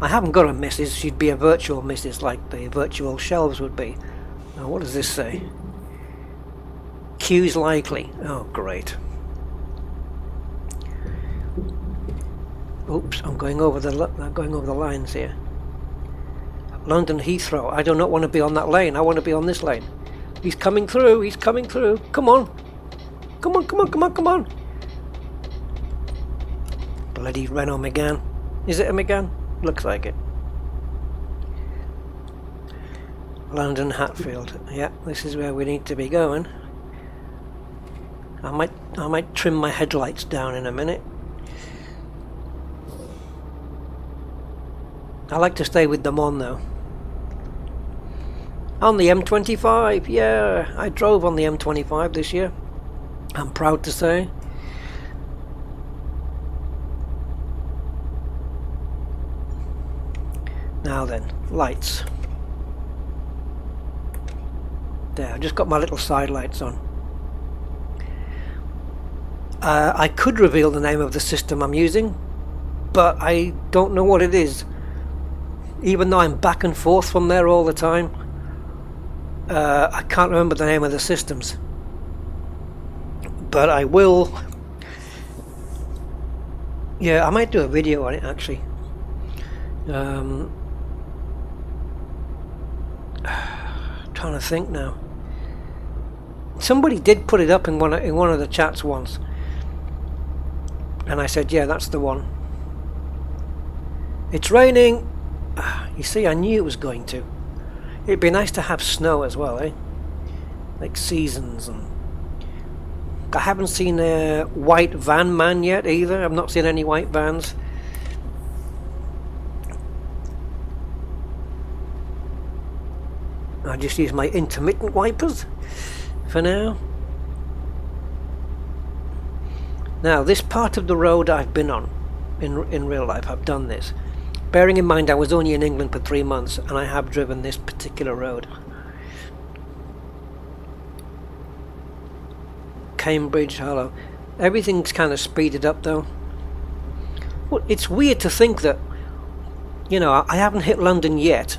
I haven't got a missus, she'd be a virtual missus like the virtual shelves would be. Now, what does this say? Queues likely. Oh, great. Oops, I'm going over the lines here. London Heathrow. I do not want to be on that lane. I want to be on this lane. He's coming through. He's coming through. Come on. Come on, come on, come on, come on. Bloody Renault Megane. Is it a Megane? Looks like it. London Hatfield. Yeah, this is where we need to be going. I might trim my headlights down in a minute. I like to stay with them on though. On the M25, yeah, I drove on the M25 this year. I'm proud to say. Now then, lights. There, I've just got my little side lights on. I could reveal the name of the system I'm using, but I don't know what it is. Even though I'm back and forth from there all the time, I can't remember the name of the systems. But I will. Yeah, I might do a video on it actually. Trying to think now. Somebody did put it up in one of the chats once, and I said, yeah, that's the one. It's raining. You see, I knew it was going to. It'd be nice to have snow as well, eh? Like seasons. And I haven't seen a white van man yet either. I've not seen any white vans. I just use my intermittent wipers for now. Now, this part of the road I've been on in real life, I've done this. Bearing in mind I was only in England for 3 months, and I have driven this particular road. Cambridge, hello. Everything's kind of speeded up though. Well, it's weird to think that, I haven't hit London yet,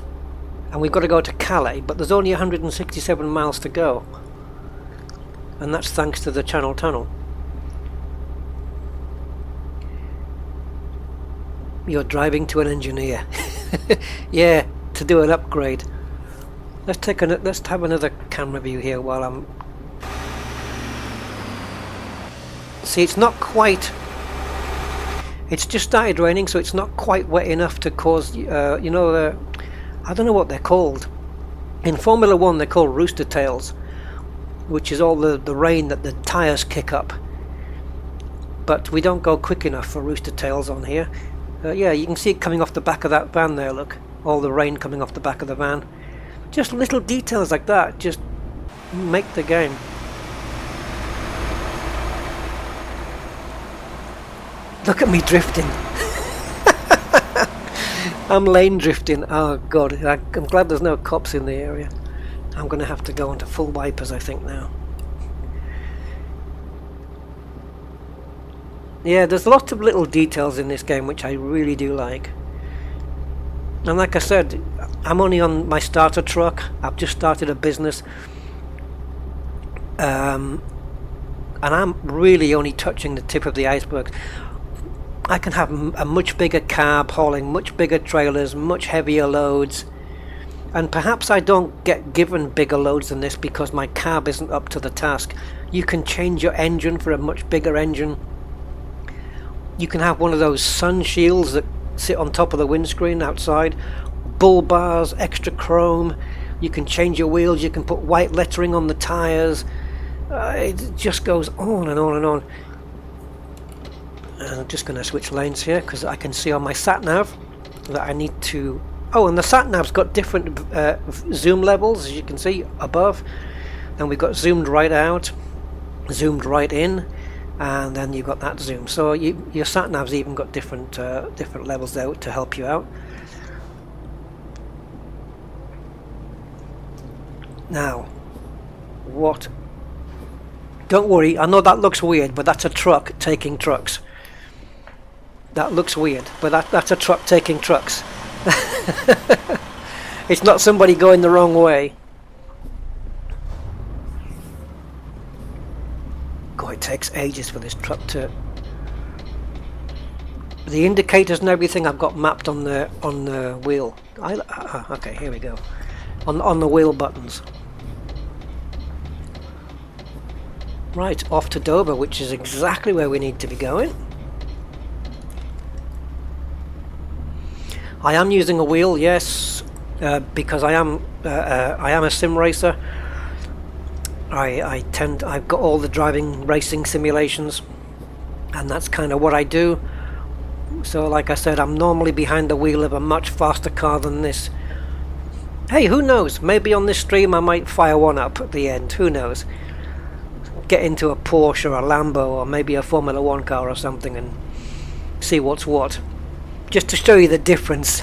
and we've got to go to Calais, but there's only 167 miles to go. And that's thanks to the Channel Tunnel. You're driving to an engineer. Yeah, to do an upgrade. Let's have another camera view here while I'm. See, it's not quite. It's just started raining, so it's not quite wet enough to cause. I don't know what they're called. In Formula 1, they're called rooster tails, which is all the rain that the tyres kick up. But we don't go quick enough for rooster tails on here. Yeah, you can see it coming off the back of that van there, look. All the rain coming off the back of the van. Just little details like that just make the game. Look at me drifting. I'm lane drifting. Oh god, I'm glad there's no cops in the area. I'm gonna have to go onto full wipers I think now. Yeah, there's lots of little details in this game which I really do like. And like I said, I'm only on my starter truck. I've just started a business. And I'm really only touching the tip of the iceberg. I can have a much bigger cab hauling much bigger trailers, much heavier loads. And perhaps I don't get given bigger loads than this because my cab isn't up to the task. You can change your engine for a much bigger engine. You can have one of those sun shields that sit on top of the windscreen outside, bull bars, extra chrome. You can change your wheels, you can put white lettering on the tyres. It just goes on and on and on. And I'm just going to switch lanes here because I can see on my sat nav that I need to... Oh, and the sat nav's got different zoom levels, as you can see above. And we've got zoomed right out, zoomed right in, and then you've got that zoom. So your sat nav's even got different different levels there to help you out. Now, what? Don't worry, I know that looks weird, but that's a truck taking trucks. That looks weird, but that's a truck taking trucks. It's not somebody going the wrong way. God, it takes ages for this truck to... The indicators and everything I've got mapped on the wheel. Okay, here we go. On the wheel buttons. Right, off to Dover, which is exactly where we need to be going. I am using a wheel, yes, because I am a sim racer. I've got all the driving racing simulations, and that's kind of what I do. So like I said, I'm normally behind the wheel of a much faster car than this. Hey, who knows, maybe on this stream I might fire one up at the end, who knows. Get into a Porsche or a Lambo or maybe a Formula 1 car or something and see what's what. Just to show you the difference.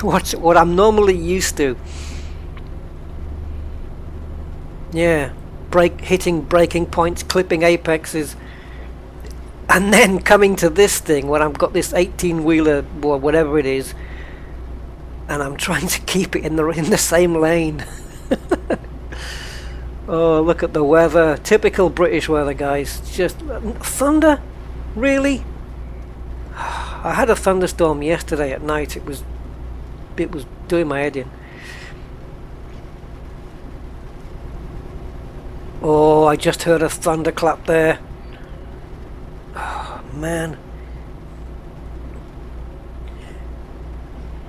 what I'm normally used to. Yeah, hitting braking points, clipping apexes, and then coming to this thing where I've got this 18-wheeler or whatever it is, and I'm trying to keep it in the same lane. Oh, look at the weather. Typical British weather, guys. Just thunder? Really? I had a thunderstorm yesterday at night. It was doing my head in. Oh, I just heard a thunderclap there. Oh, man.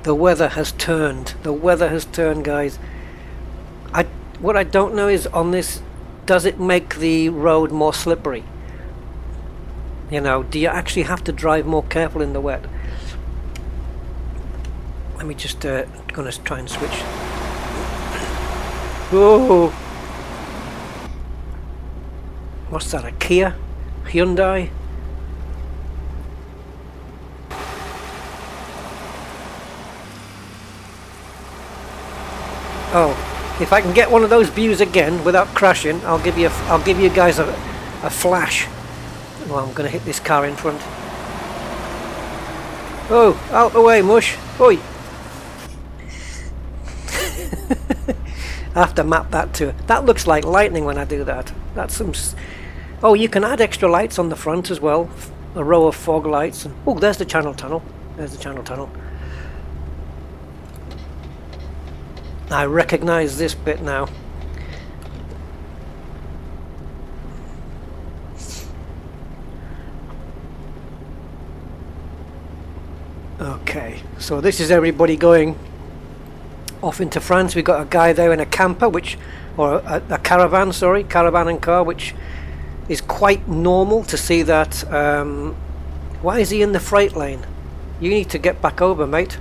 The weather has turned. The weather has turned, guys. What I don't know is on this, does it make the road more slippery? You know, do you actually have to drive more careful in the wet? Let me just gonna try and switch. Oh, what's that? A Kia? Hyundai? Oh. If I can get one of those views again without crashing, I'll give you guys a flash. Well, I'm going to hit this car in front. Oh, out the way, mush! Oi! I have to map that too. That looks like lightning when I do that. That's some. Oh, you can add extra lights on the front as well. A row of fog lights. And, oh, there's the channel tunnel. There's the channel tunnel. I recognise this bit now. Okay, so this is everybody going off into France. We've got a guy there in a camper, or a caravan, sorry, caravan and car, which is quite normal to see that. Why is he in the freight lane? You need to get back over, mate.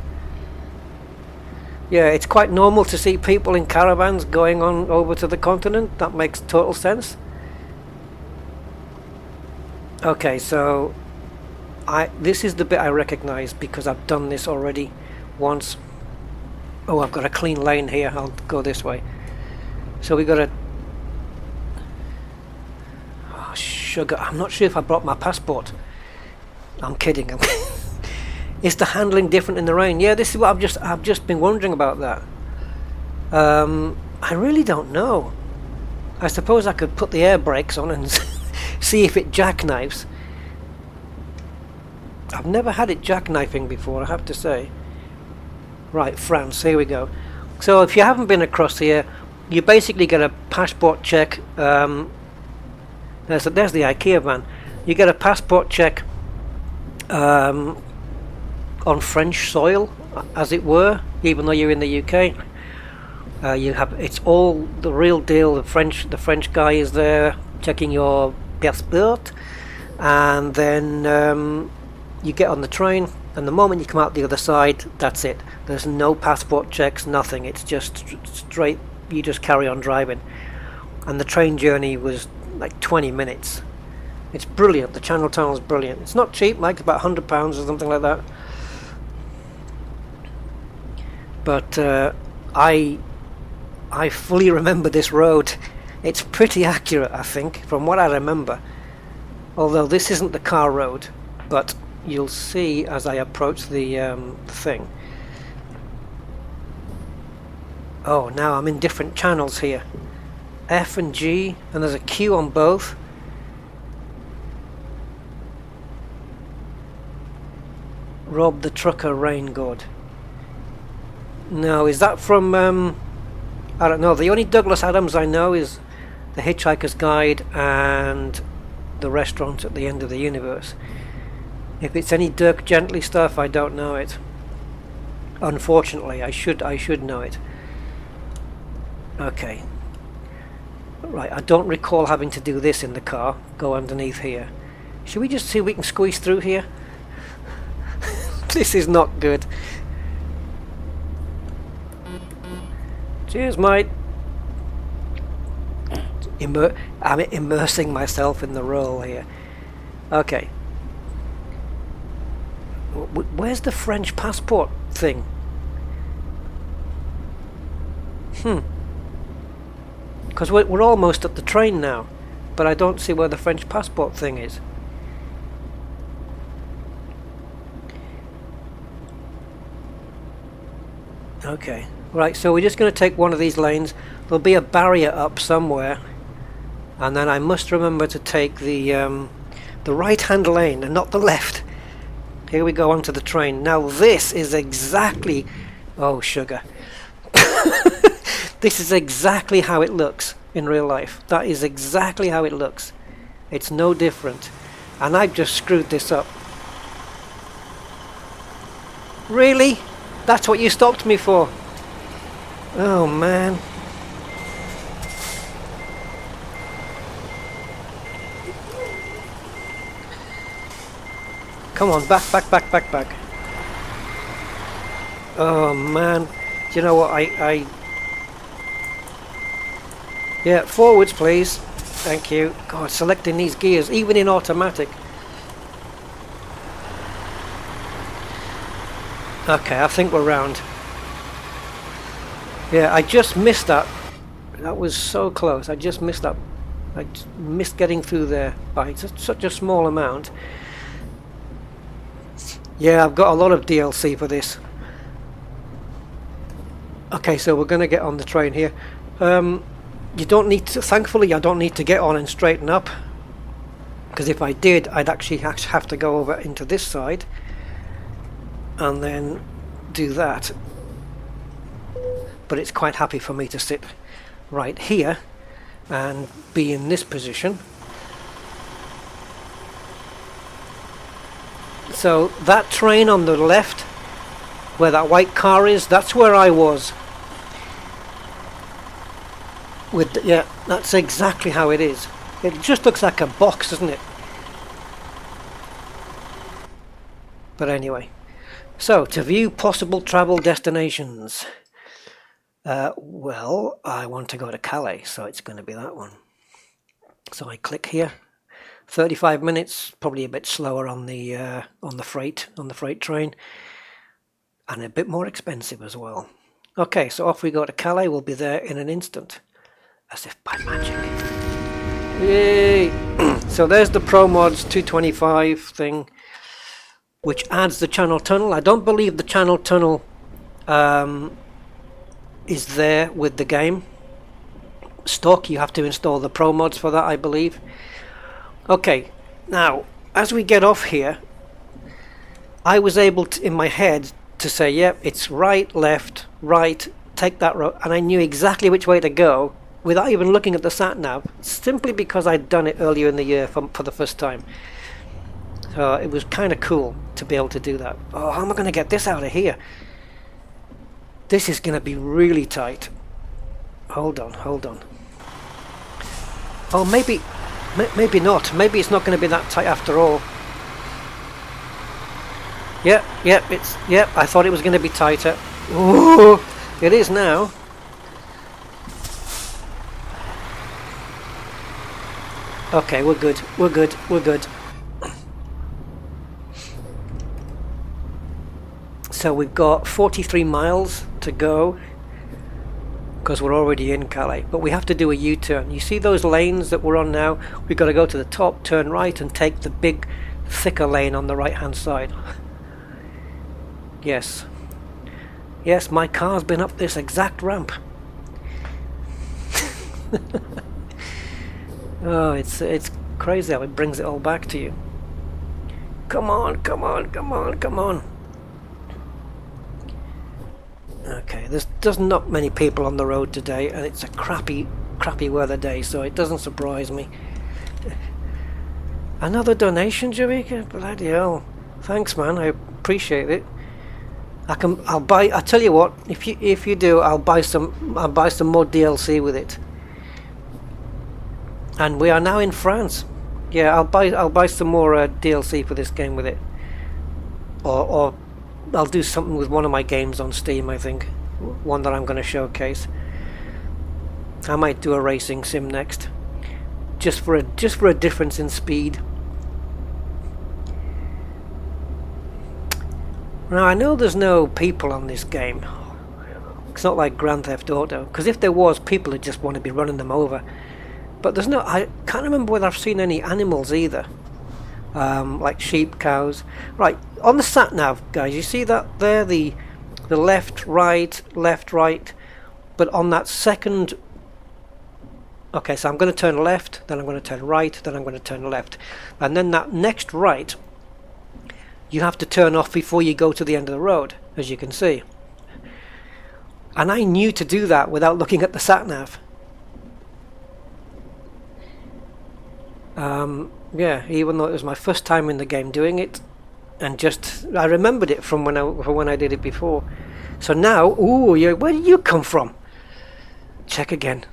Yeah, it's quite normal to see people in caravans going on over to the continent. That makes total sense. Okay, so this is the bit I recognise because I've done this already once. Oh, I've got a clean lane here. I'll go this way. So we got a... Oh, sugar. I'm not sure if I brought my passport. I'm kidding. Is the handling different in the rain? Yeah, this is what I've just been wondering about that. I really don't know. I suppose I could put the air brakes on and see if it jackknifes. I've never had it jackknifing before, I have to say. Right, France, here we go. So if you haven't been across here, you basically get a passport check. There's the IKEA van. You get a passport check on French soil, as it were, even though you're in the UK. It's all the real deal. The French guy is there checking your passport, and then you get on the train, and the moment you come out the other side, that's it. There's no passport checks, nothing. It's just straight, you just carry on driving. And the train journey was like 20 minutes. It's brilliant. The Channel Tunnel is brilliant. It's not cheap, like about £100 or something like that. But I fully remember this road. It's pretty accurate, I think, from what I remember. Although this isn't the car road, but you'll see as I approach the thing. Oh, now I'm in different channels here. F and G, and there's a Q on both. Rob the Trucker Rain God. No, is that from... I don't know. The only Douglas Adams I know is The Hitchhiker's Guide and The Restaurant at the End of the Universe. If it's any Dirk Gently stuff, I don't know it. Unfortunately, I should know it. Okay. Right, I don't recall having to do this in the car. Go underneath here. Should we just see if we can squeeze through here? This is not good. Cheers, mate. I'm immersing myself in the role here. Okay. Where's the French passport thing? Because we're almost at the train now, but I don't see where the French passport thing is. Okay, right, so we're just going to take one of these lanes. There'll be a barrier up somewhere, and then I must remember to take the right-hand lane and not the left. Here we go onto the train. Now this is exactly... Oh, sugar. This is exactly how it looks in real life. That is exactly how it looks. It's no different. And I've just screwed this up. Really? That's what you stopped me for? Oh, man. Come on, back. Oh, man. Do you know what? Yeah, forwards, please. Thank you. God, selecting these gears, even in automatic. Okay, I think we're round. Yeah, I just missed that. That was so close. I just missed that. I just missed getting through there by such a small amount. Yeah, I've got a lot of DLC for this. Okay, so we're going to get on the train here. You don't need to, thankfully I don't need to get on and straighten up, because if I did I'd actually have to go over into this side and then do that. But it's quite happy for me to sit right here and be in this position. So that train on the left, where that white car is, that's where I was. Yeah, that's exactly how it is. It just looks like a box, doesn't it? But anyway, so to view possible travel destinations, Well, I want to go to Calais, so it's going to be that one. So I click here. 35 minutes, probably a bit slower on the freight train, and a bit more expensive as well. Okay, so off we go to Calais. We'll be there in an instant, as if by magic. Yay! So there's the Pro Mods 225 thing, which adds the channel tunnel. I don't believe the channel tunnel is there with the game stock. You have to install the Pro Mods for that, I believe. Okay, now as we get off here, I was able to, in my head, to say, yep, it's right, left, right, take that road, and I knew exactly which way to go without even looking at the sat nav, simply because I'd done it earlier in the year for the first time. So it was kind of cool to be able to do that. Oh, how am I going to get this out of here? This is going to be really tight. Hold on. Oh, maybe not. Maybe it's not going to be that tight after all. Yep, I thought it was going to be tighter. Ooh, it is now. Okay, we're good. So we've got 43 miles to go, because we're already in Calais, but we have to do a U-turn. You see those lanes that we're on now? We've got to go to the top, turn right, and take the big, thicker lane on the right-hand side. Yes, my car's been up this exact ramp. Oh, it's crazy how it brings it all back to you. Come on. Okay, there's not many people on the road today, and it's a crappy weather day, so it doesn't surprise me. Another donation, Jamaica? Bloody hell! Thanks, man. I appreciate it. I tell you what, if you do, I'll buy some more DLC with it. And we are now in France. Yeah, I'll buy some more DLC for this game with it, or I'll do something with one of my games on Steam. I think one that I'm going to showcase. I might do a racing sim next, just for a difference in speed. Now I know there's no people on this game. It's not like Grand Theft Auto, because if there was, people would just want to be running them over. But there's no. I can't remember whether I've seen any animals either, like sheep, cows. Right, on the sat nav, guys, you see that there, the left, right, but on that second. Okay, so I'm going to turn left, then I'm going to turn right, then I'm going to turn left, and then that next right, you have to turn off before you go to the end of the road, as you can see. And I knew to do that without looking at the sat nav. Yeah, even though it was my first time in the game doing it, and I remembered it from when I did it before. So now, ooh, where did you come from? Check again.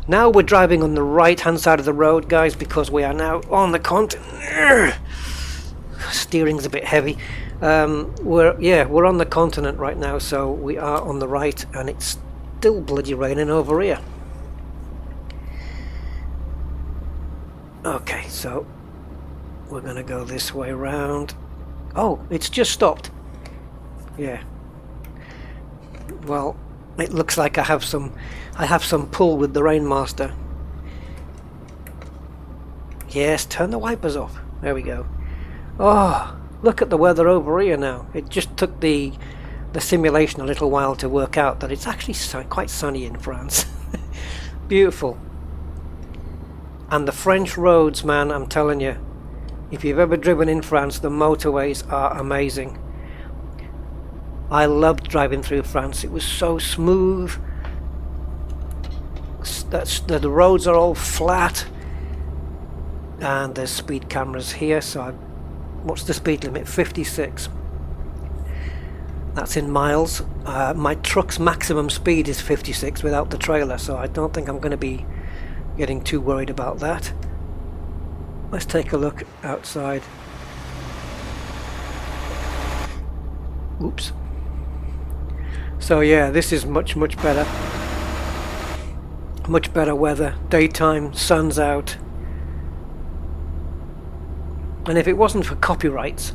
Now we're driving on the right-hand side of the road, guys, because we are now on the continent. Steering's a bit heavy. We're on the continent right now, so we are on the right, and it's still bloody raining over here. Okay, so we're gonna go this way around. Oh, it's just stopped. Yeah. Well, it looks like I have some pull with the Rainmaster. Yes, turn the wipers off. There we go. Oh, look at the weather over here now. It just took the simulation a little while to work out that it's actually quite sunny in France. Beautiful. And the French roads, man, I'm telling you, if you've ever driven in France, the motorways are amazing. I loved driving through France. It was so smooth. The roads are all flat, and there's speed cameras here. So what's the speed limit? 56. That's in miles. My truck's maximum speed is 56 without the trailer, so I don't think I'm going to be getting too worried about that. Let's take a look outside. Oops. So yeah, this is much better. Much better weather, daytime, sun's out. And if it wasn't for copyrights,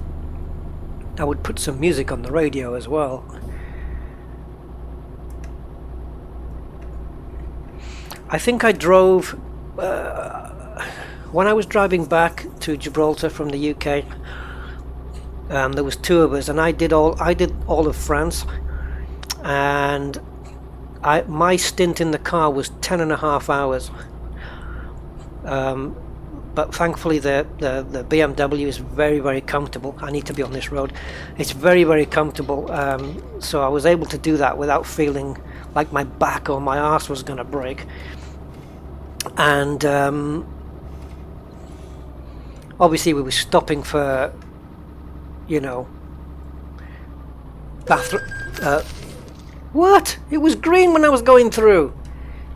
I would put some music on the radio as well. I think I drove, when I was driving back to Gibraltar from the UK, there was two of us, and I did all of France, and my stint in the car was 10.5 hours. But thankfully the BMW is very comfortable. I need to be on this road. It's very comfortable, so I was able to do that without feeling like my back or my arse was going to break. And obviously we were stopping for, you know, bathroom. What? It was green when I was going through.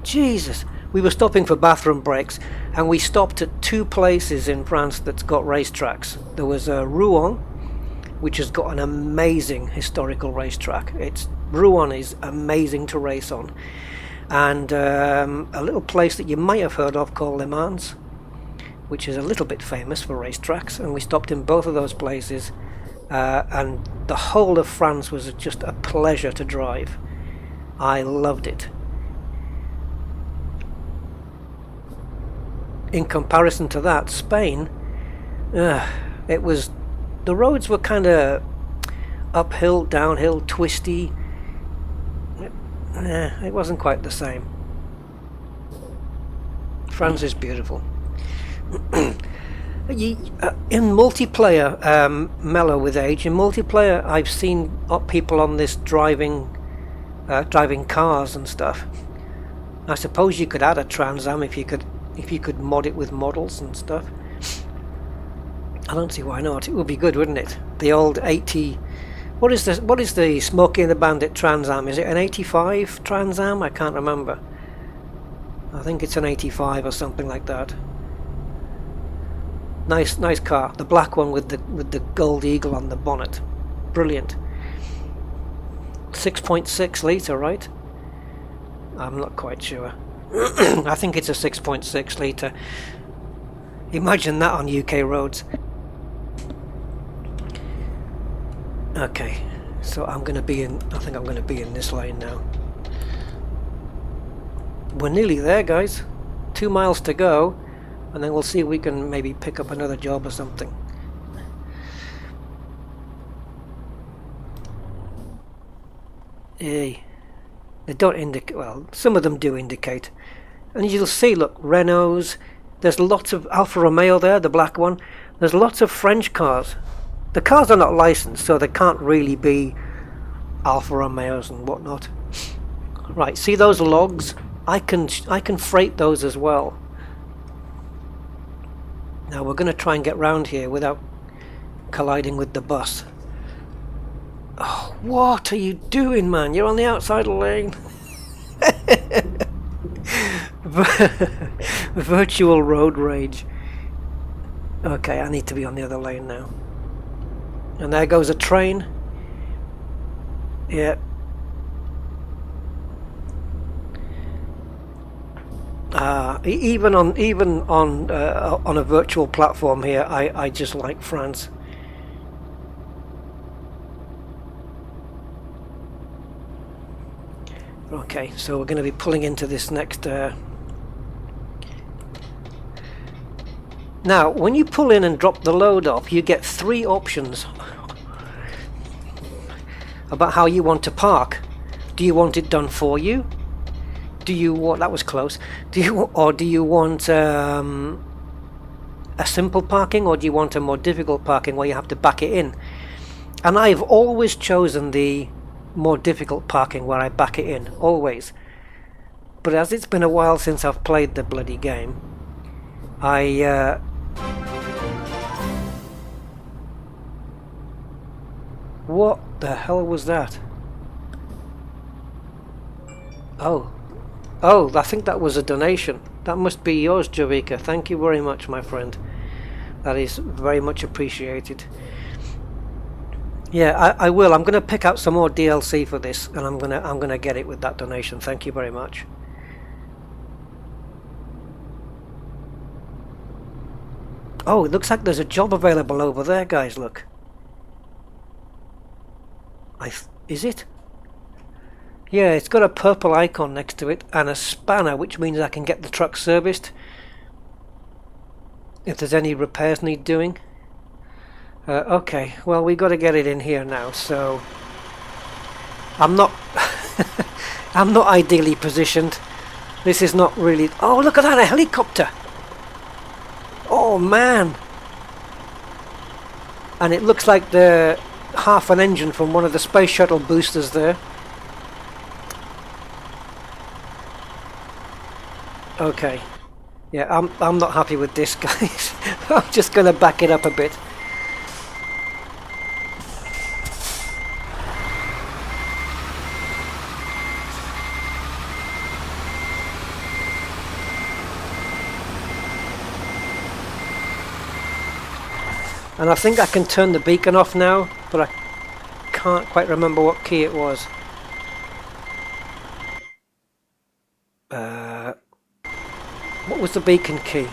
Jesus. We were stopping for bathroom breaks, and we stopped at two places in France that's got racetracks. There was Rouen, which has got an amazing historical racetrack. Rouen is amazing to race on. And a little place that you might have heard of called Le Mans, which is a little bit famous for racetracks. And we stopped in both of those places, and the whole of France was just a pleasure to drive. I loved it. In comparison to that, Spain, it was, the roads were kind of uphill, downhill, twisty. It wasn't quite the same. France is beautiful. In multiplayer, mellow with age, in multiplayer I've seen people on this driving cars and stuff. I suppose you could add a Trans Am if you could mod it with models and stuff. I don't see why not. It would be good, wouldn't it? The old 80... What is the Smokey and the Bandit Trans Am? Is it an 85 Trans Am? I can't remember. I think it's an 85 or something like that. Nice car. The black one with the gold eagle on the bonnet. Brilliant. 6.6 litre, right? I'm not quite sure. I think it's a 6.6 litre. Imagine that on UK roads. Okay, so I think I'm going to be in this lane now. We're nearly there, guys. 2 miles to go, and then we'll see if we can maybe pick up another job or something. They don't indicate, well, some of them do indicate. And you'll see, look, Renaults, there's lots of Alfa Romeo there, the black one. There's lots of French cars. The cars are not licensed, so they can't really be Alfa Romeos and whatnot. Right, see those logs? I can freight those as well. Now we're going to try and get round here without colliding with the bus. Oh, what are you doing, man? You're on the outside lane. Virtual road rage. Okay, I need to be on the other lane now. And there goes a train. Yeah. Even on a virtual platform here, I just like France. Okay, so we're going to be pulling into this next. Now, when you pull in and drop the load off, you get 3 options about how you want to park. Do you want it done for you? Do you want, that was close. Do you want a simple parking, or do you want a more difficult parking where you have to back it in? And I've always chosen the more difficult parking where I back it in, always. But as it's been a while since I've played the bloody game, what the hell was that? Oh, I think that was a donation. That must be yours, Javika. Thank you very much, my friend. That is very much appreciated. Yeah, I will. I'm gonna pick out some more DLC for this, and I'm gonna get it with that donation. Thank you very much. Oh, it looks like there's a job available over there, guys. Look. Is it? Yeah, it's got a purple icon next to it and a spanner, which means I can get the truck serviced if there's any repairs need doing. Okay, well, we got to get it in here now, so I'm not I'm not ideally positioned. This is not really. Oh, look at that, a helicopter. Oh man. And it looks like the half an engine from one of the space shuttle boosters there. Okay. Yeah, I'm not happy with this, guys. I'm just gonna back it up a bit. And I think I can turn the beacon off now, but I can't quite remember what key it was. What was the beacon key?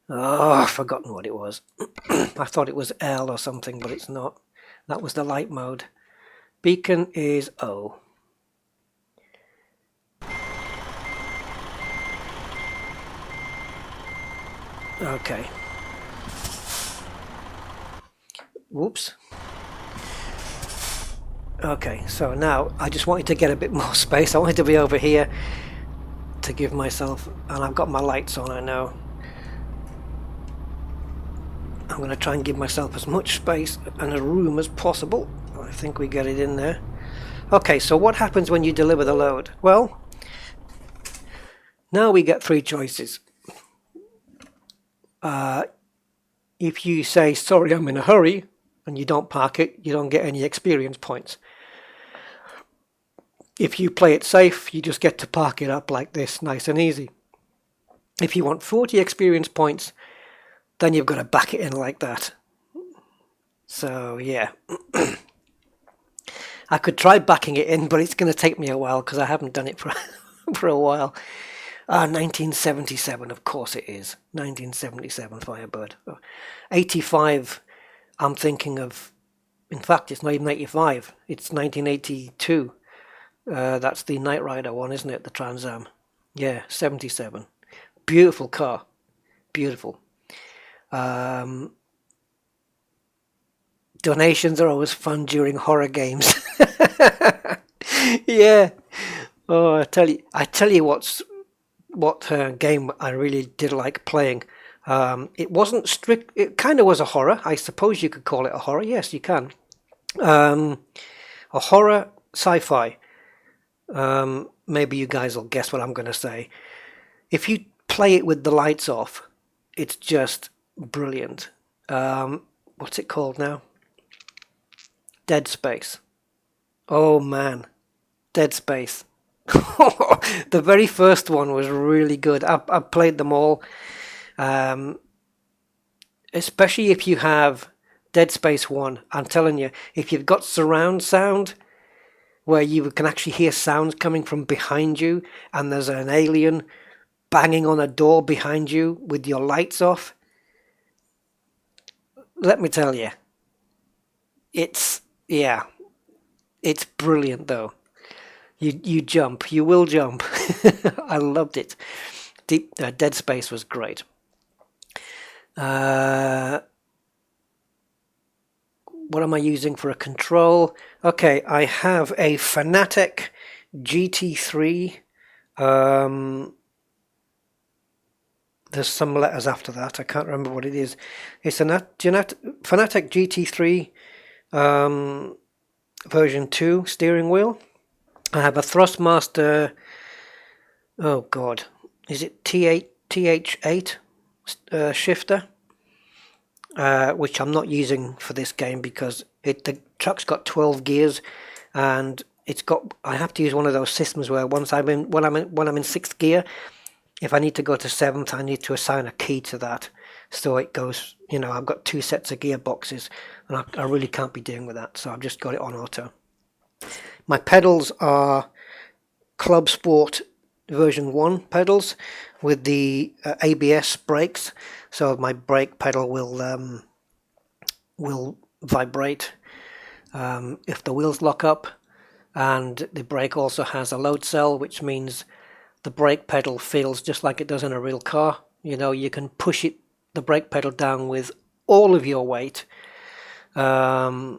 Oh, I've forgotten what it was. I thought it was L or something, but it's not. That was the light mode. Beacon is O. Okay. Whoops. Okay, so now I just wanted to get a bit more space. I wanted to be over here to give myself, and I've got my lights on, I know. I'm going to try and give myself as much space and a room as possible. I think we get it in there. Okay, so what happens when you deliver the load? Well, now we get three choices. If you say, sorry, I'm in a hurry, and you don't park it, you don't get any experience points. If you play it safe, you just get to park it up like this, nice and easy. If you want 40 experience points, then you've got to back it in like that. So, yeah. I could try backing it in, but it's going to take me a while because I haven't done it for, for a while. 1977, of course it is. 1977 Firebird. 85, I'm thinking of... In fact, it's not even 85. It's 1982. That's the Knight Rider one, isn't it? The Trans Am. Yeah, 77. Beautiful car. Beautiful. Donations are always fun during horror games. Yeah. Oh, I tell you what game I really did like playing. It wasn't strict. It kind of was a horror. I suppose you could call it a horror. Yes, you can. A horror sci-fi. Maybe you guys will guess what I'm going to say. If you play it with the lights off, it's just brilliant. What's it called now? Dead Space. Oh man, Dead Space. The very first one was really good. I've played them all. Especially if you have Dead Space 1. I'm telling you, if you've got surround sound, where you can actually hear sounds coming from behind you, and there's an alien banging on a door behind you with your lights off. Let me tell you, it's brilliant though. You jump, you will jump. I loved it. Dead Space was great. What am I using for a control? Okay, I have a Fanatec GT3. There's some letters after that. I can't remember what it is. It's a Fanatec GT3 version 2 steering wheel. I have a Thrustmaster. Oh God, is it TH8 shifter? Which I'm not using for this game because the truck's got 12 gears, and I have to use one of those systems where when I'm in sixth gear, if I need to go to seventh, I need to assign a key to that. So it goes, you know, I've got 2 sets of gearboxes, and I really can't be doing with that, so I've just got it on auto. My pedals are Club Sport version 1 pedals with the ABS brakes, so my brake pedal will vibrate if the wheels lock up, and the brake also has a load cell, which means the brake pedal feels just like it does in a real car. You know, you can push the brake pedal down with all of your weight, yeah,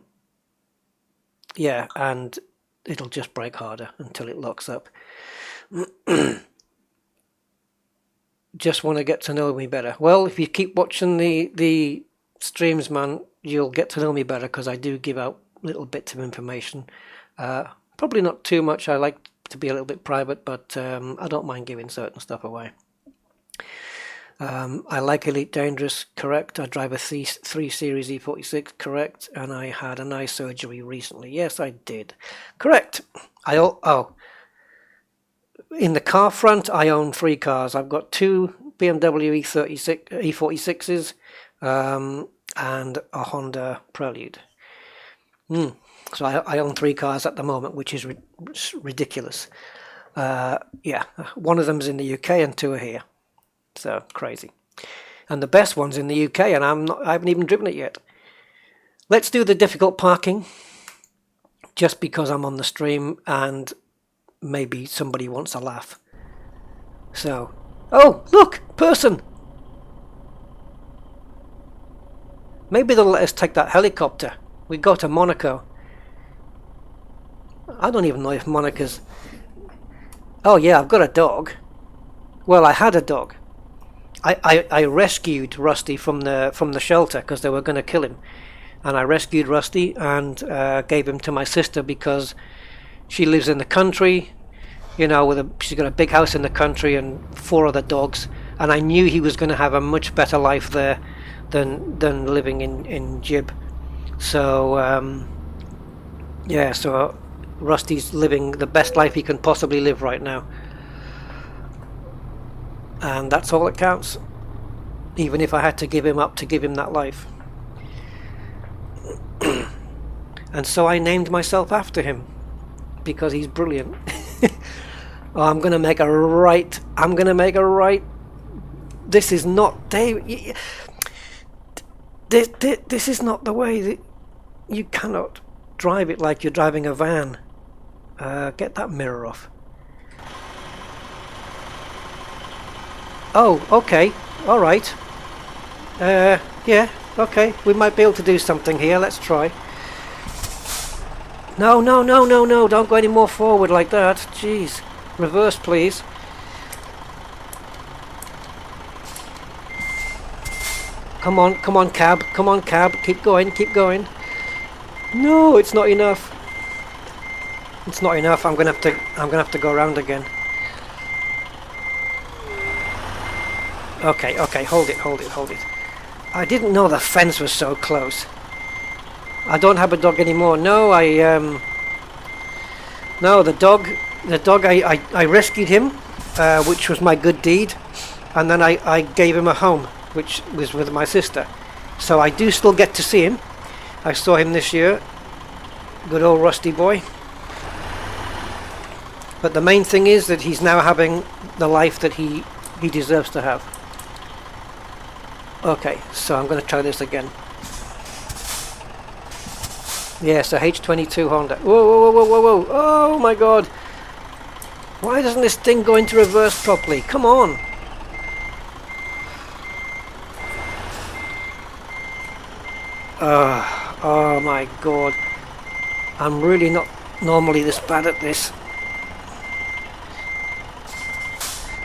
and it'll just brake harder until it locks up. Just want to get to know me better. Well, if you keep watching the streams, man, you'll get to know me better, because I do give out little bits of information. Probably not too much. I like to be a little bit private, but I don't mind giving certain stuff away. I like Elite Dangerous, correct. I drive a 3 Series E46, correct. And I had an eye surgery recently. Yes, I did. Correct. In the car front, I own 3 cars. I've got 2 BMW E46s and a Honda Prelude. So I own 3 cars at the moment, which is ridiculous. Yeah, one of them's in the UK and 2 are here. So crazy. And the best one's in the UK, and I haven't even driven it yet. Let's do the difficult parking, just because I'm on the stream and maybe somebody wants a laugh. So, oh, look, person. Maybe they'll let us take that helicopter. We go to Monaco. I don't even know if Monaco's... Oh yeah, I've got a dog. Well, I had a dog. I rescued Rusty from the shelter because they were going to kill him, and I rescued Rusty and gave him to my sister because she lives in the country, you know, she's got a big house in the country and 4 other dogs, and I knew he was going to have a much better life there than living in Jib. So yeah, so Rusty's living the best life he can possibly live right now. And that's all that counts, even if I had to give him up to give him that life. And so I named myself after him, because he's brilliant. Oh, I'm going to make a right. This is not... This is not the way that... You cannot drive it like you're driving a van. Get that mirror off. Oh, okay, alright. Yeah, okay, we might be able to do something here, let's try. No, don't go any more forward like that, jeez. Reverse, please. Come on, cab, keep going. No, it's not enough. It's not enough, I'm gonna have to go around again. Okay, hold it. I didn't know the fence was so close. I don't have a dog anymore. No, no, the dog, I rescued him, which was my good deed, and then I gave him a home, which was with my sister. So I do still get to see him. I saw him this year. Good old Rusty boy. But the main thing is that he's now having the life that he deserves to have. Okay, so I'm going to try this again. Yeah, so H22 Honda. Whoa. Oh my god. Why doesn't this thing go into reverse properly? Come on. Oh my god. I'm really not normally this bad at this.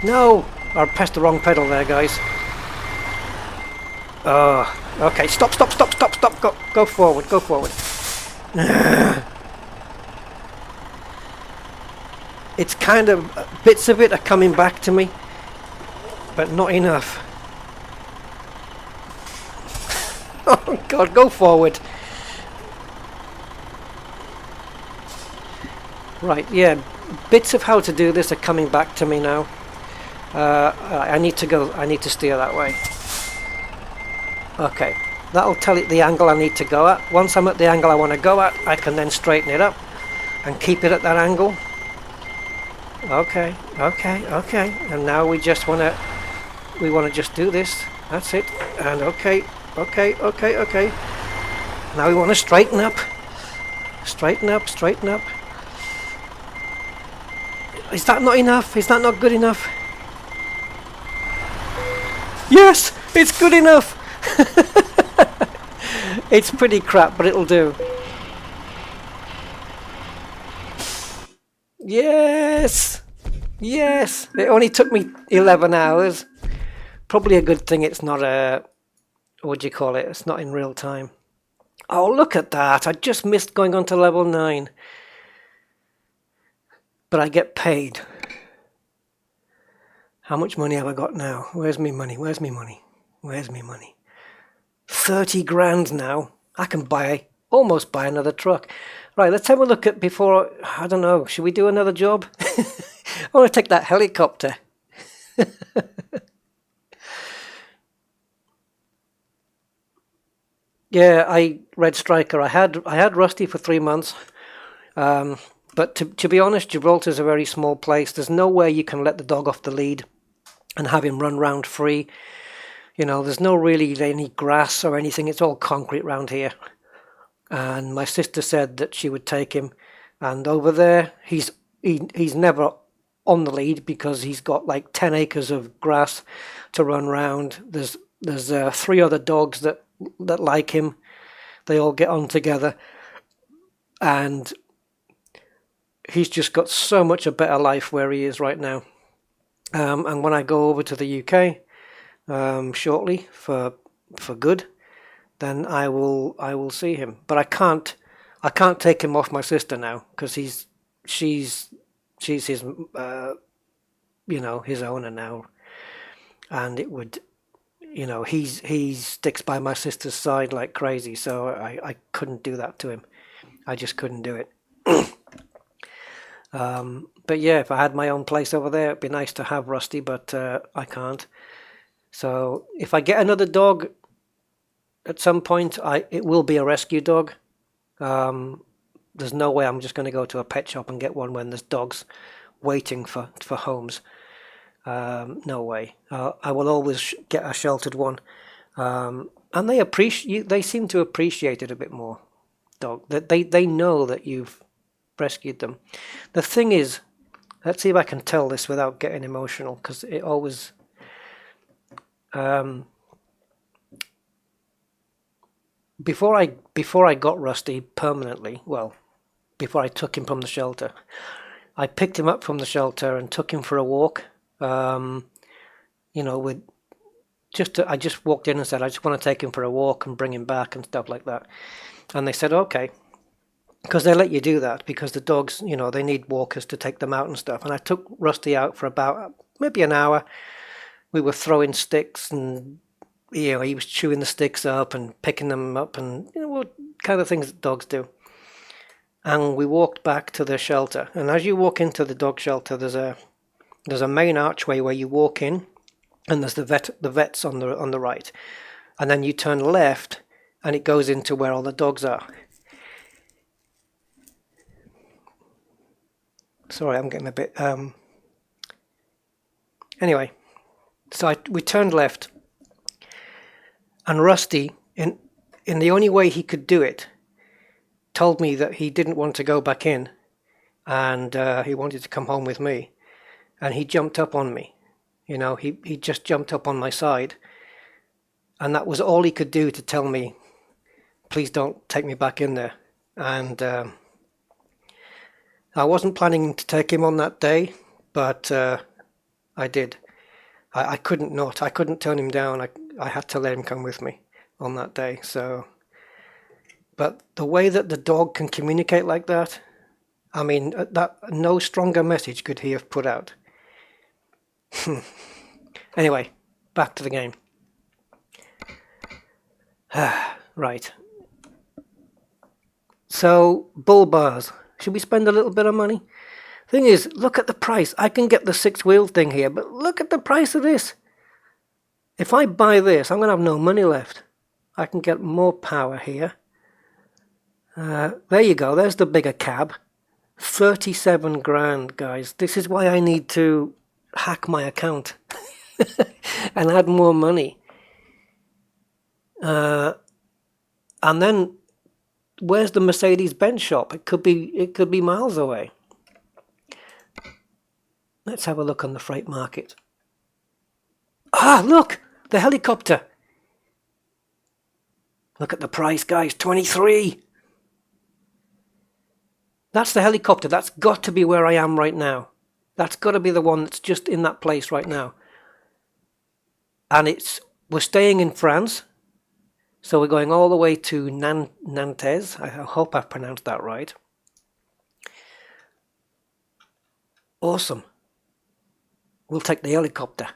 No! I pressed the wrong pedal there, guys. Okay, stop. Go forward. It's kind of, bits of it are coming back to me, but not enough. Oh god, go forward. Right, yeah, bits of how to do this are coming back to me now. I need to steer that way. Okay, that'll tell it the angle I need to go at. Once I'm at the angle I want to go at, I can then straighten it up and keep it at that angle. Okay, okay, okay. And now we want to just do this. That's it. And okay, okay, okay, okay. Now we want to straighten up. Straighten up, straighten up. Is that not enough? Is that not good enough? Yes, it's good enough. It's pretty crap, but it'll do. Yes! Yes! It only took me 11 hours. Probably a good thing it's not what do you call it? It's not in real time. Oh, look at that. I just missed going on to level 9. But I get paid. How much money have I got now? Where's me money? Where's me money? Where's me money? 30 grand now. I can almost buy another truck. Right, let's have a look at before, I don't know, should we do another job? I want to take that helicopter. Yeah, Red Striker. I had Rusty for 3 months. But to be honest, Gibraltar's a very small place. There's no way you can let the dog off the lead and have him run round free. You know, there's no really any grass or anything. It's all concrete round here. And my sister said that she would take him. And over there, he's never on the lead because he's got like 10 acres of grass to run round. There's 3 other dogs that like him. They all get on together. And he's just got so much a better life where he is right now. And when I go over to the UK shortly for good, then I will see him. But I can't take him off my sister now because she's his his owner now, and it would, he sticks by my sister's side like crazy. So I couldn't do that to him. I just couldn't do it. But yeah, if I had my own place over there, it'd be nice to have Rusty, but I can't. So if I get another dog at some point, it will be a rescue dog. There's no way I'm just going to go to a pet shop and get one when there's dogs waiting for homes. No way. I will always get a sheltered one. And they seem to appreciate it a bit more. Dog. They know that you've rescued them. The thing is, let's see if I can tell this without getting emotional, because it always before I got Rusty permanently, well, before I took him from the shelter, I picked him up from the shelter and took him for a walk. I just walked in and said, I just want to take him for a walk and bring him back and stuff like that. And they said, okay. Because they let you do that, because the dogs, they need walkers to take them out and stuff. And I took Rusty out for about maybe an hour. We were throwing sticks and, he was chewing the sticks up and picking them up and, what kind of things that dogs do. And we walked back to the shelter. And as you walk into the dog shelter, there's a main archway where you walk in, and there's the vets on the right. And then you turn left, and it goes into where all the dogs are. Sorry, I'm getting a bit... Anyway, so we turned left, and Rusty, in the only way he could do it, told me that he didn't want to go back in, and he wanted to come home with me, and he jumped up on me. He just jumped up on my side, and that was all he could do to tell me, please don't take me back in there. And I wasn't planning to take him on that day, but I did. I couldn't not. I couldn't turn him down. I had to let him come with me on that day. So, but the way that the dog can communicate like that, I mean, that no stronger message could he have put out. Anyway, back to the game. Right. So, bull bars. Should we spend a little bit of money? Thing is, look at the price. I can get the 6-wheel thing here, but look at the price of this. If I buy this, I'm going to have no money left. I can get more power here. There you go, there's the bigger cab. 37 grand, guys. This is why I need to hack my account and add more money. And then where's the Mercedes-Benz shop? It could be miles away. Let's have a look on the freight market. Ah, look! The helicopter! Look at the price, guys. 23! That's the helicopter. That's got to be where I am right now. That's got to be the one that's just in that place right now. And we're staying in France. So we're going all the way to Nantes. I hope I've pronounced that right. Awesome. We'll take the helicopter.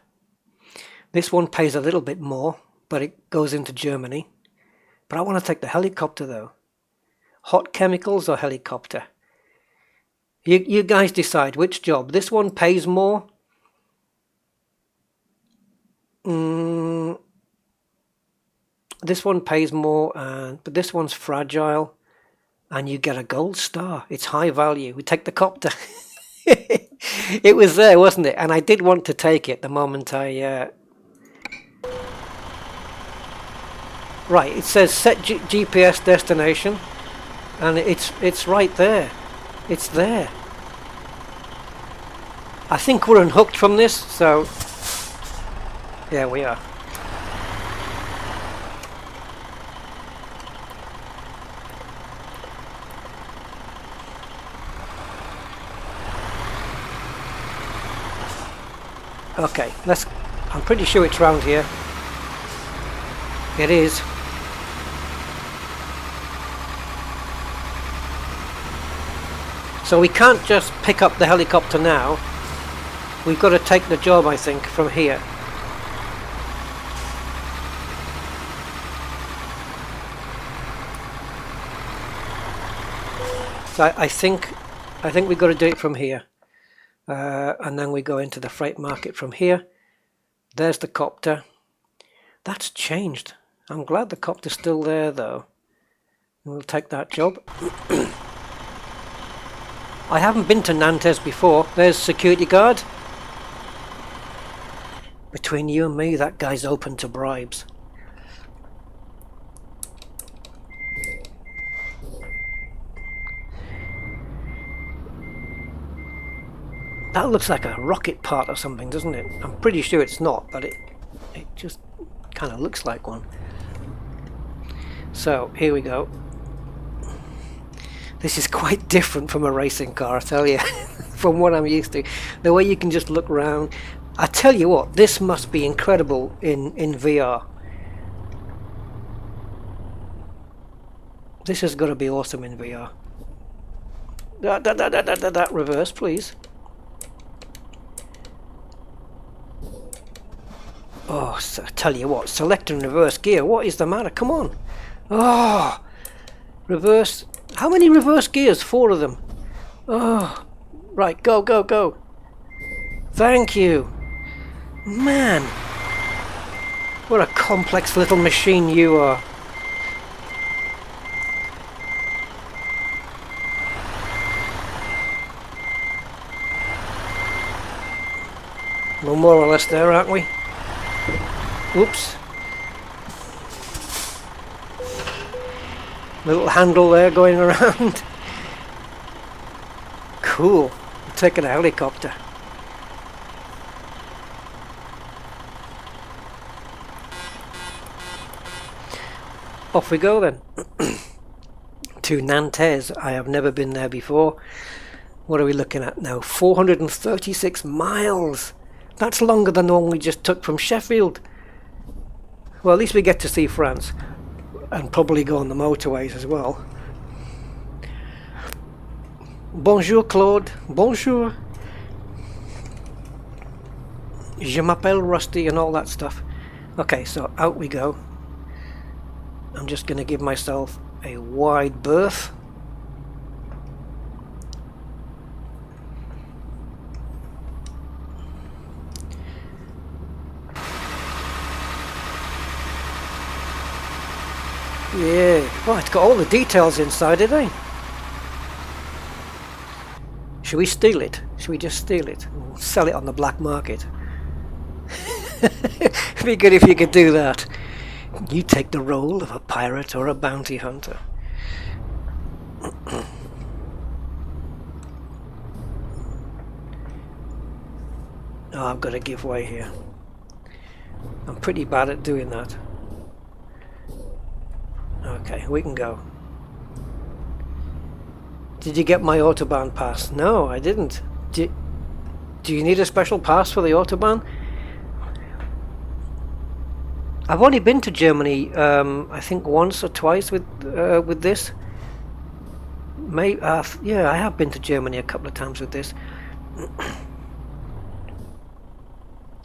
This one pays a little bit more, but it goes into Germany. But I want to take the helicopter though. Hot chemicals or helicopter? You guys decide which job. This one pays more. This one pays more, but this one's fragile. And you get a gold star. It's high value. We take the copter. It was there, wasn't it? And I did want to take it the moment I... Right, it says set GPS destination. And it's right there. It's there. I think we're unhooked from this, so... Yeah, we are. Okay, I'm pretty sure it's round here. It is. So we can't just pick up the helicopter now. We've got to take the job, I think, from here. So I think we've got to do it from here. And then we go into the freight market from here. There's the copter. That's changed. I'm glad the copter's still there though. We'll take that job. I haven't been to Nantes before. There's security guard. Between you and me, that guy's open to bribes. That looks like a rocket part or something, doesn't it? I'm pretty sure it's not, but it just kind of looks like one. So, here we go. This is quite different from a racing car, I tell you, from what I'm used to. The way you can just look around. I tell you what, this must be incredible in VR. This has got to be awesome in VR. That reverse, please. Oh, I tell you what, select and reverse gear. What is the matter? Come on. Oh, reverse. How many reverse gears? 4 of them. Oh, right, go, go, go. Thank you. Man, what a complex little machine you are. We're more or less there, aren't we? Oops. Little handle there going around. Cool. I'm taking a helicopter. Off we go then. To Nantes. I have never been there before. What are we looking at now? 436 miles. That's longer than the one we just took from Sheffield. Well, at least we get to see France. And probably go on the motorways as well. Bonjour Claude. Bonjour. Je m'appelle Rusty and all that stuff. Okay, so out we go. I'm just going to give myself a wide berth. Yeah. Oh, it's got all the details inside it, eh? Should we steal it? Should we just steal it? Or sell it on the black market? It'd be good if you could do that. You take the role of a pirate or a bounty hunter. Oh, I've got to give way here. I'm pretty bad at doing that. Okay, we can go. Did you get my Autobahn pass? No, I didn't. Do you need a special pass for the Autobahn? I've only been to Germany, I think once or twice with this. Yeah, I have been to Germany a couple of times with this.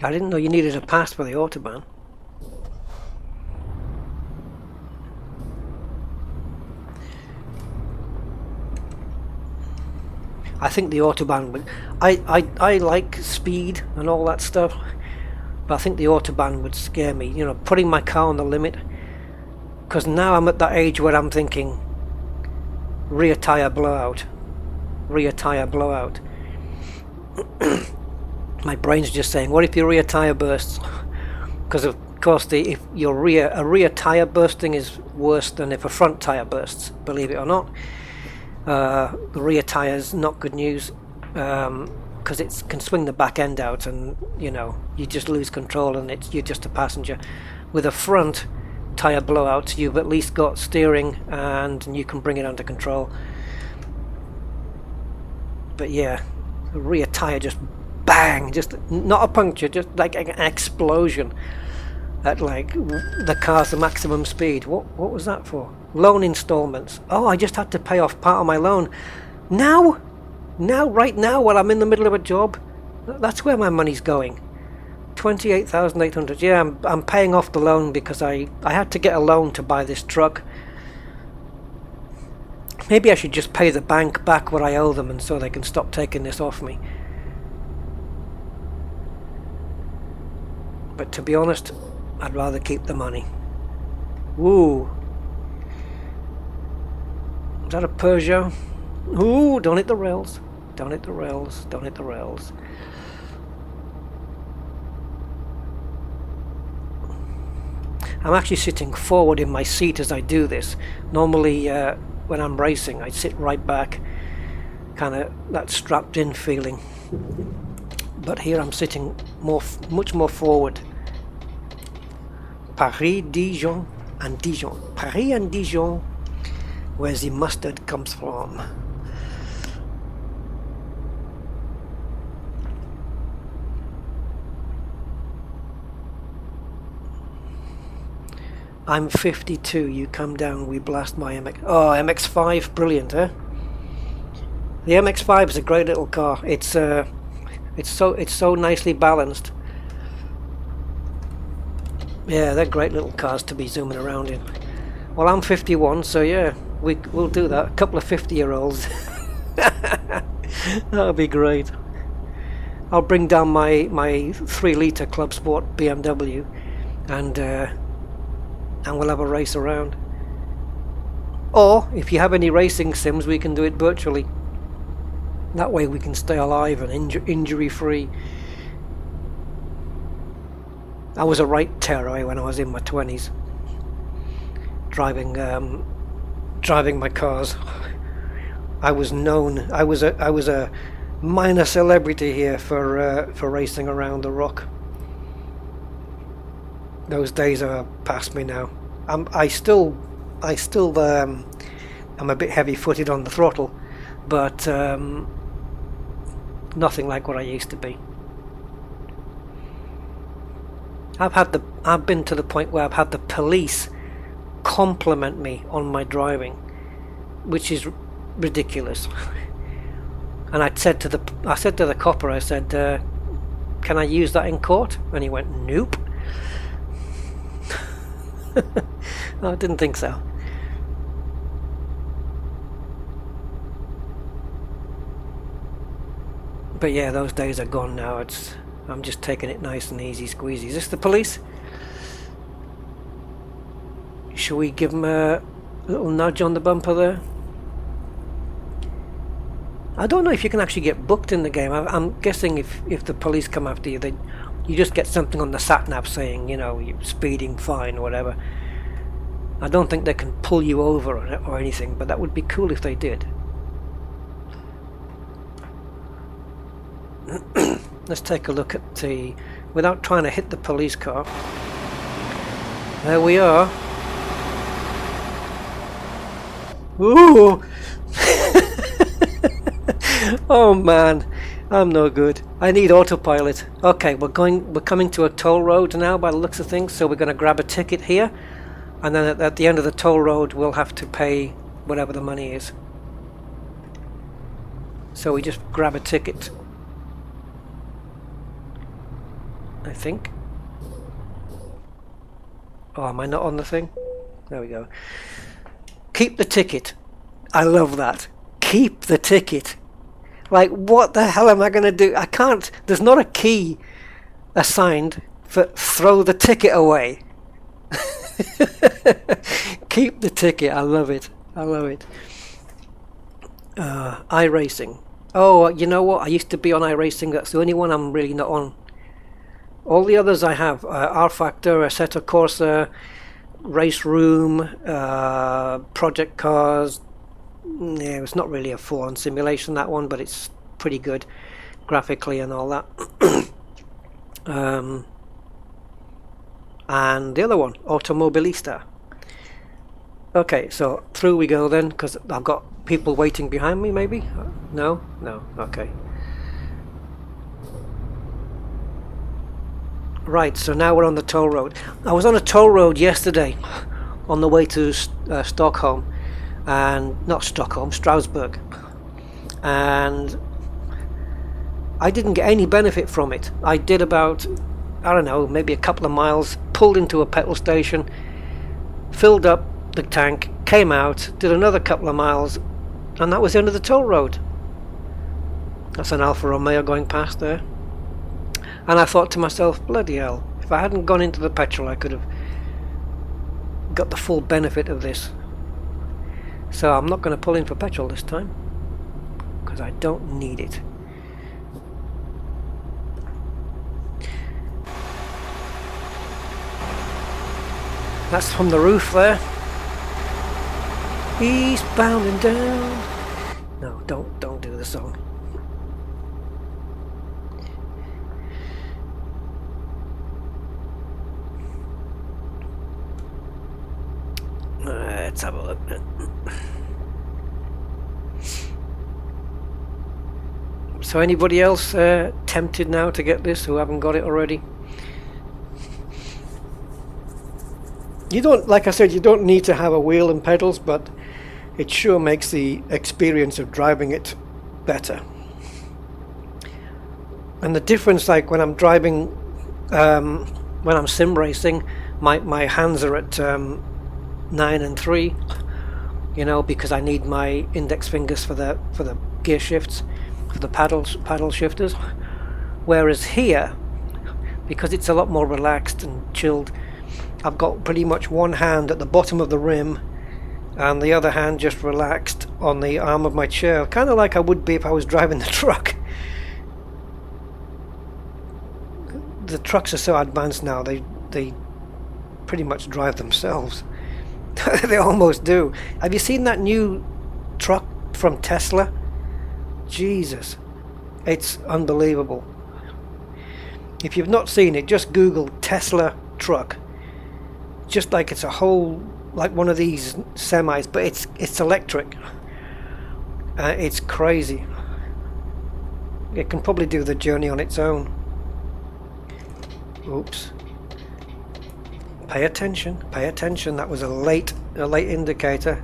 I didn't know you needed a pass for the Autobahn. I think the Autobahn would... I like speed and all that stuff, but I think the Autobahn would scare me, you know, putting my car on the limit. Because now I'm at that age where I'm thinking, rear tyre blowout. Rear tyre blowout. My brain's just saying, what if your rear tyre bursts? Because of course, if a rear tyre bursting is worse than if a front tyre bursts, believe it or not. The rear tyre's not good news, because it can swing the back end out, and you know, you just lose control, and you're just a passenger. With a front tyre blowout, you've at least got steering, and you can bring it under control. But yeah, the rear tyre just bang, just not a puncture, just like an explosion at like the car's the maximum speed. What was that for? Loan installments. Oh, I just had to pay off part of my loan. Now, right now, while I'm in the middle of a job, that's where my money's going. 28,800. Yeah, I'm paying off the loan because I had to get a loan to buy this truck. Maybe I should just pay the bank back what I owe them, and so they can stop taking this off me. But to be honest, I'd rather keep the money. Woo! Is that a Peugeot? Ooh, don't hit the rails. Don't hit the rails. Don't hit the rails. I'm actually sitting forward in my seat as I do this. Normally, when I'm racing, I sit right back. Kind of that strapped in feeling. But here I'm sitting much more forward. Paris, Dijon, and Dijon. Paris and Dijon, where the mustard comes from. I'm 52, you come down, we blast my MX... Oh, MX-5, brilliant, eh? The MX-5 is a great little car. It's so nicely balanced. Yeah, they're great little cars to be zooming around in. Well, I'm 51, so yeah, we'll do that. A couple of 50-year-olds. That'll be great. I'll bring down my 3-litre Club Sport BMW, and we'll have a race around. Or if you have any racing sims, we can do it virtually. That way we can stay alive and injury-free. I was a right terror when I was in my 20s, driving my cars. I was known. I was a minor celebrity here for racing around the rock. Those days are past me now. I still am a bit heavy-footed on the throttle, but nothing like what I used to be. I've been to the point where I've had the police compliment me on my driving, which is ridiculous. And I said to the copper, I said, "Can I use that in court?" And he went, "Nope." I didn't think so. But yeah, those days are gone now. I'm just taking it nice and easy squeezy. Is this the police? Shall we give him a little nudge on the bumper there? I don't know if you can actually get booked in the game. I'm guessing if the police come after you, you just get something on the sat-nav saying, you know, you're speeding, fine, whatever. I don't think they can pull you over or anything, but that would be cool if they did. Let's take a look at the... without trying to hit the police car. There we are. Ooh! Oh man, I'm no good. I need autopilot. Okay, we're coming to a toll road now by the looks of things, so we're going to grab a ticket here, and then at the end of the toll road we'll have to pay whatever the money is. So we just grab a ticket, I think. Oh, am I not on the thing? There we go. Keep the ticket. I love that. Keep the ticket. Like, what the hell am I going to do? I can't. There's not a key assigned for throw the ticket away. Keep the ticket. I love it. I love it. iRacing. Oh, you know what? I used to be on iRacing. That's the only one I'm really not on. All the others I have. R-Factor, Assetto Corsa, Race Room, Project Cars. Yeah, it's not really a full-on simulation, that one, but it's pretty good graphically and all that. And the other one, Automobilista. Okay, so through we go then, because I've got people waiting behind me, maybe? No? No, okay. Right, so now we're on the toll road. I was on a toll road yesterday on the way to Stockholm. And not Stockholm, Strasbourg, and I didn't get any benefit from it. I did about, I don't know, maybe a couple of miles, pulled into a petrol station, filled up the tank, came out, did another couple of miles, and that was the end of the toll road. That's an Alfa Romeo going past there. And I thought to myself, bloody hell, if I hadn't gone into the petrol I could have got the full benefit of this. So I'm not going to pull in for petrol this time, because I don't need it. That's from the roof there. Eastbound and down. No, don't do the song. Let's have a look. So anybody else tempted now to get this who haven't got it already? You don't, like I said, you don't need to have a wheel and pedals, but it sure makes the experience of driving it better. And the difference, like when I'm driving, when I'm sim racing, my hands are at 9 and 3, you know, because I need my index fingers for the gear shifts, for the paddle shifters. Whereas here, because it's a lot more relaxed and chilled, I've got pretty much one hand at the bottom of the rim and the other hand just relaxed on the arm of my chair, kind of like I would be if I was driving the truck. The trucks are so advanced now, they pretty much drive themselves. They almost do. Have you seen that new truck from Tesla? Jesus, it's unbelievable. If you've not seen it, just Google Tesla truck. Just like it's a whole, like one of these semis, but it's electric. It's crazy. It can probably do the journey on its own. Oops. Pay attention, pay attention. That was a late indicator.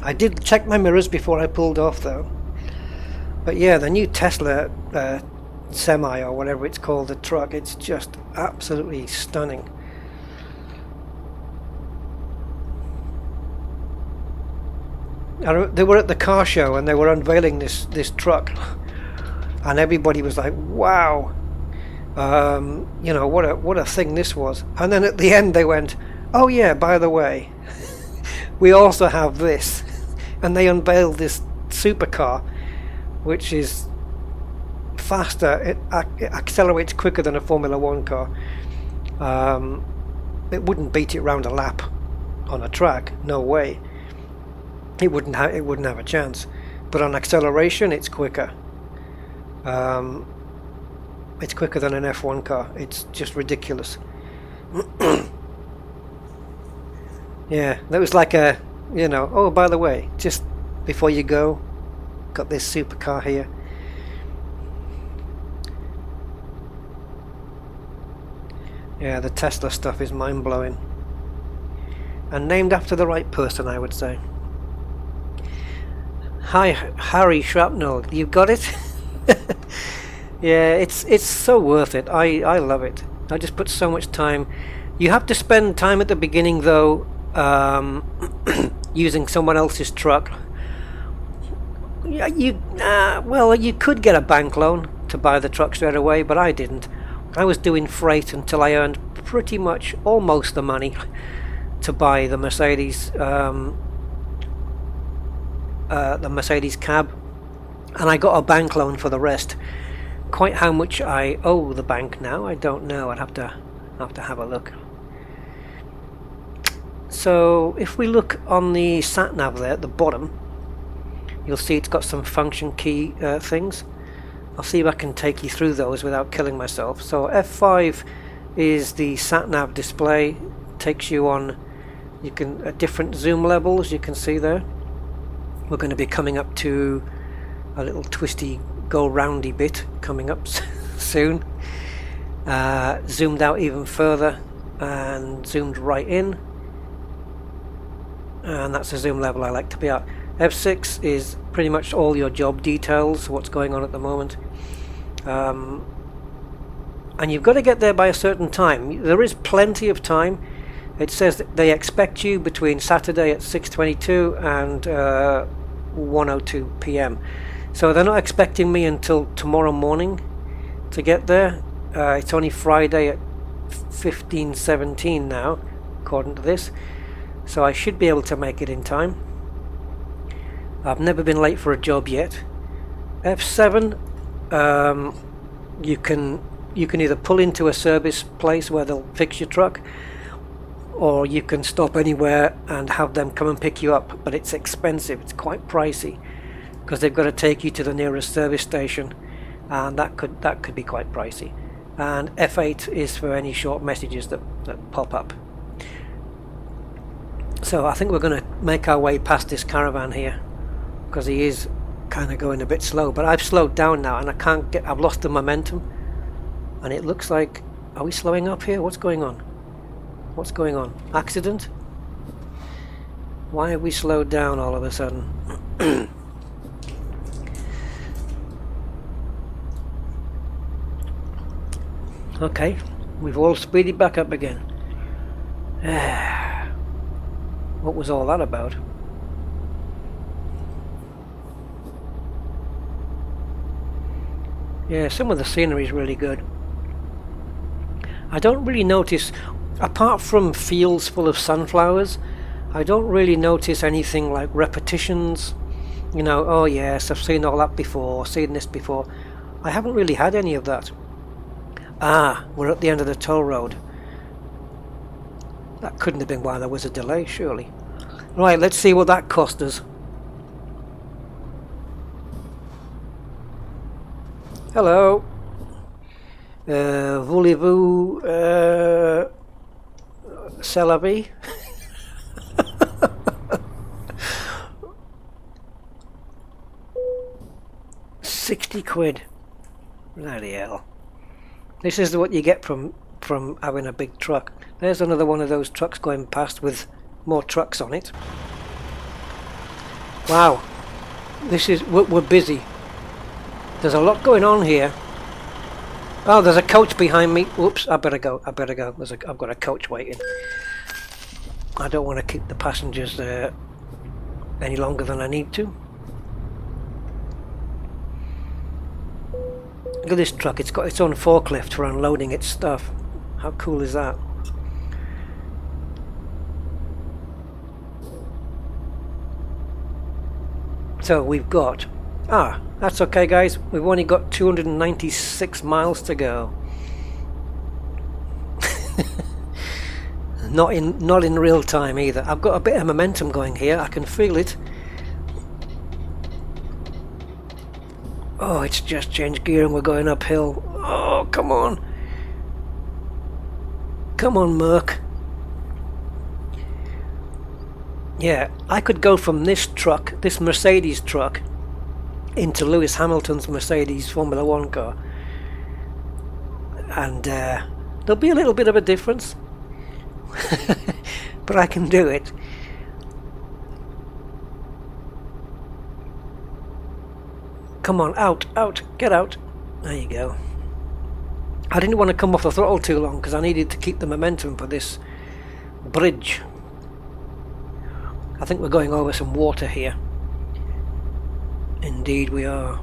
I did check my mirrors before I pulled off though. But yeah, the new Tesla semi, or whatever it's called, the truck, it's just absolutely stunning. They were at the car show and they were unveiling this truck, and everybody was like, wow, you know, what a thing this was. And then at the end they went, oh yeah, by the way. we also have this, and they unveiled this supercar, which is faster. It accelerates quicker than a Formula One car. It wouldn't beat it round a lap on a track, no way. It wouldn't have a chance. But on acceleration, it's quicker. It's quicker than an F1 car. It's just ridiculous. Yeah, that was like a, oh, by the way, just before you go, got this supercar here. Yeah, the Tesla stuff is mind-blowing. And named after the right person, I would say. Hi, Harry Shrapnel, you got it? Yeah, it's so worth it. I love it. I just put so much time. You have to spend time at the beginning, though, using someone else's truck. Well, you could get a bank loan to buy the truck straight away, but I didn't. I was doing freight until I earned pretty much almost the money to buy the Mercedes cab, and I got a bank loan for the rest. Quite how much I owe the bank now, I don't know. I'd have to have a look. So if we look on the sat nav there at the bottom, you'll see it's got some function key things. I'll see if I can take you through those without killing myself. So F5 is the sat nav display. Takes you on different zoom levels. You can see there. We're going to be coming up to a little twisty go roundy bit coming up soon. Zoomed out even further and zoomed right in, and that's the zoom level I like to be at. F6 is pretty much all your job details, what's going on at the moment, and you've got to get there by a certain time. There is plenty of time. It says that they expect you between Saturday at 6:22 and 1:02 p.m. So they're not expecting me until tomorrow morning to get there. It's only Friday at 15:17 now, according to this. So I should be able to make it in time. I've never been late for a job yet. F7, you can either pull into a service place where they'll fix your truck, or you can stop anywhere and have them come and pick you up. But it's expensive. It's quite pricey, because they've got to take you to the nearest service station, and that could be quite pricey. And F8 is for any short messages that pop up. So I think we're going to make our way past this caravan here, because he is kind of going a bit slow. But I've slowed down now, and I've lost the momentum, and it looks like, are we slowing up here? What's going on? What's going on? Accident? Why have we slowed down all of a sudden? Okay, we've all speeded back up again. What was all that about? Yeah, some of the scenery is really good. I don't really notice, apart from fields full of sunflowers, I don't really notice anything like repetitions. Oh yes, I've seen all that before, seen this before. I haven't really had any of that. We're at the end of the toll road. That couldn't have been why there was a delay, surely. Right, let's see what that cost us. Hello. Voulez-vous c'est la vie? 60 quid. Bloody hell. This is what you get from having a big truck. There's another one of those trucks going past with more trucks on it. Wow. We're busy. There's a lot going on here. Oh, there's a coach behind me. Whoops, I better go. I've got a coach waiting. I don't want to keep the passengers there any longer than I need to. Look at this truck. It's got its own forklift for unloading its stuff. How cool is that? So we've got... that's okay, guys. We've only got 296 miles to go. Not in real time either. I've got a bit of momentum going here. I can feel it. Oh, it's just changed gear and we're going uphill. Oh, come on. Come on, Merc. Yeah, I could go from this truck, this Mercedes truck, into Lewis Hamilton's Mercedes Formula 1 car. And there'll be a little bit of a difference. But I can do it. Come on, out, get out. There you go. I didn't want to come off the throttle too long because I needed to keep the momentum for this bridge. I think we're going over some water here. Indeed we are.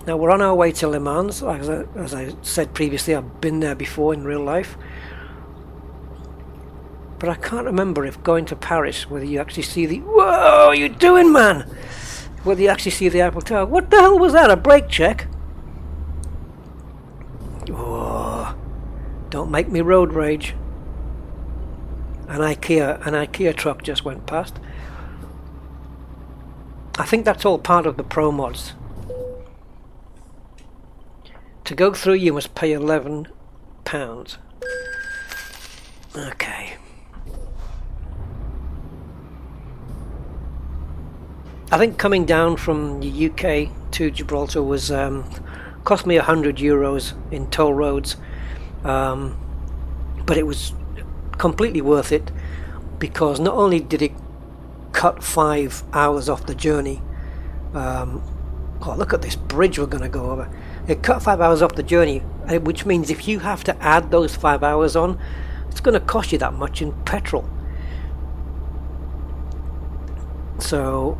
Now we're on our way to Le Mans. As I said previously, I've been there before in real life. But I can't remember if going to Paris, whether you actually see the... Whoa, what are you doing, man? Whether you actually see the Eiffel Tower. What the hell was that? A brake check? Oh, don't make me road rage. An IKEA truck just went past. I think that's all part of the pro mods. To go through you must pay £11. Okay. I think coming down from the UK to Gibraltar was cost me €100 in toll roads, but it was completely worth it because not only did it cut 5 hours off the journey. Oh, look at this bridge we're going to go over. It cut 5 hours off the journey, which means if you have to add those 5 hours on, it's going to cost you that much in petrol. So,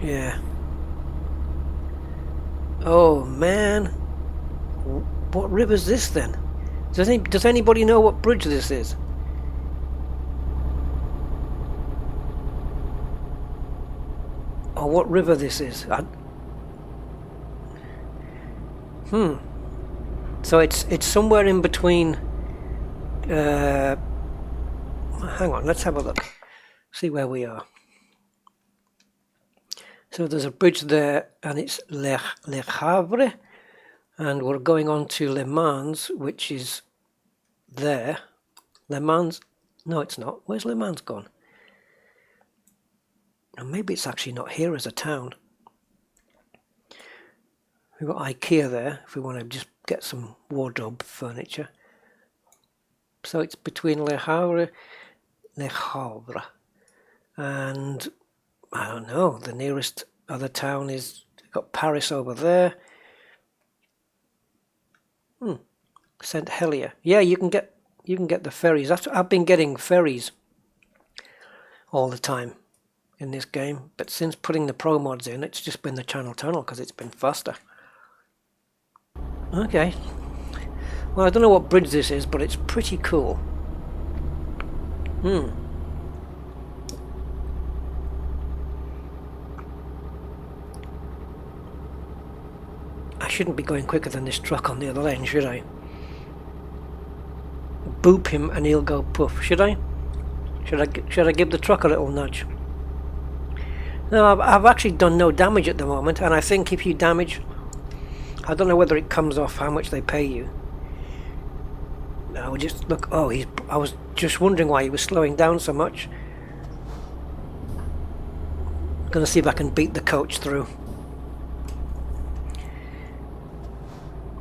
yeah. Oh man, what river's this then? Does anybody know what bridge this is? Or what river this is? So it's somewhere in between. Hang on, let's have a look. See where we are. So there's a bridge there, and it's Le Havre, and we're going on to Le Mans, which is there. Le Mans? No, it's not. Where's Le Mans gone? And maybe it's actually not here as a town. We've got IKEA there, if we want to just get some wardrobe furniture. So it's between Le Havre, and I don't know, the nearest other town is, got Paris over there. Saint Helier. Yeah, you can get the ferries. I've been getting ferries all the time in this game, but since putting the pro mods in, it's just been the Channel Tunnel because it's been faster. Okay. Well, I don't know what bridge this is, but it's pretty cool. I shouldn't be going quicker than this truck on the other lane, should I? Boop him and he'll go poof. Should I? Should I give the truck a little nudge? No, I've actually done no damage at the moment, and I think if you damage, I don't know whether it comes off how much they pay you. No, just look. Oh, I was just wondering why he was slowing down so much. I'm gonna see if I can beat the coach through.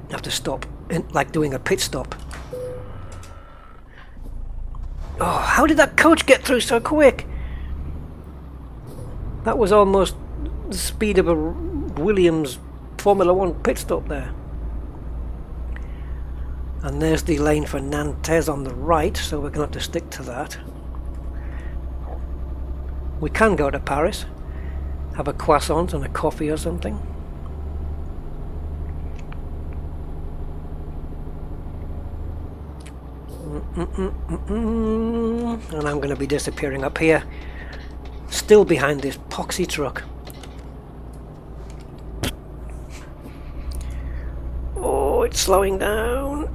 I have to stop, like doing a pit stop. Oh, how did that coach get through so quick? That was almost the speed of a Williams Formula 1 pit stop there. And there's the lane for Nantes on the right, so we're going to have to stick to that. We can go to Paris, have a croissant and a coffee or something. And I'm going to be disappearing up here, still behind this poxy truck. Oh, it's slowing down.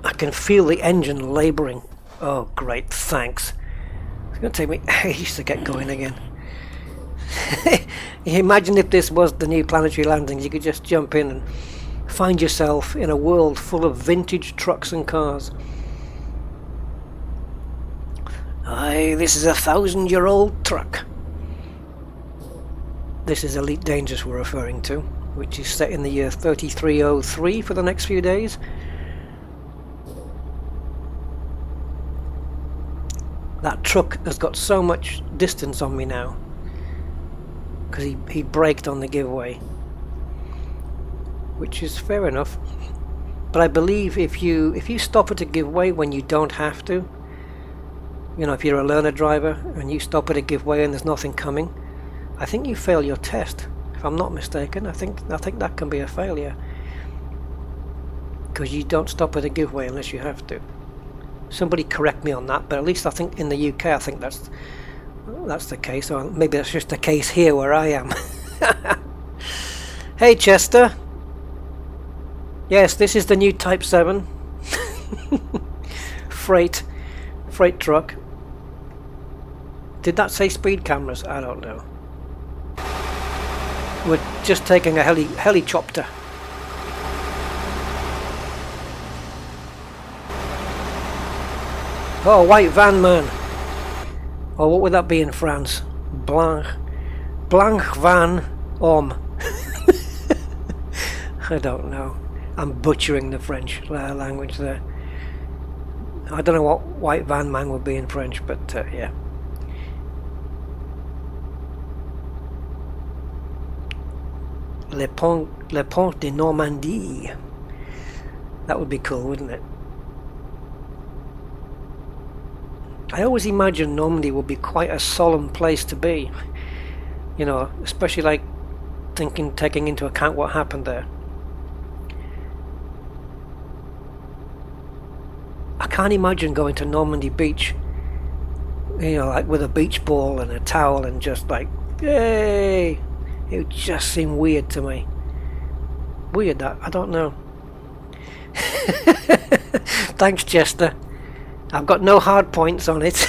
I can feel the engine labouring. Oh great, thanks. It's going to take me ages to get going again. Imagine if this was the new planetary landings, you could just jump in and find yourself in a world full of vintage trucks and cars. Aye, this is a 1,000-year-old truck. This is Elite Dangerous we're referring to, which is set in the year 3303 for the next few days. That truck has got so much distance on me now, because he braked on the giveaway, which is fair enough. But I believe if you stop at a giveaway when you don't have to, you know, if you're a learner driver and you stop at a giveaway and there's nothing coming, I think you fail your test. If I'm not mistaken, I think that can be a failure, because you don't stop at a giveaway unless you have to. Somebody correct me on that, but at least I think in the UK I think that's the case, or maybe that's just the case here where I am. Hey Chester. Yes, this is the new Type 7 freight truck. Did that say speed cameras? I don't know. We're just taking a helicopter. Oh, white van man. Or what would that be in France? Blanc van homme. I don't know. I'm butchering the French language there. I don't know what white van man would be in French, but yeah. Le pont de Normandie. That would be cool, wouldn't it? I always imagine Normandy would be quite a solemn place to be. You know, especially like taking into account what happened there. I can't imagine going to Normandy Beach, you know, like with a beach ball and a towel and just like, yay! It would just seem weird to me. Weird, that, I don't know. Thanks, Chester. I've got no hard points on it.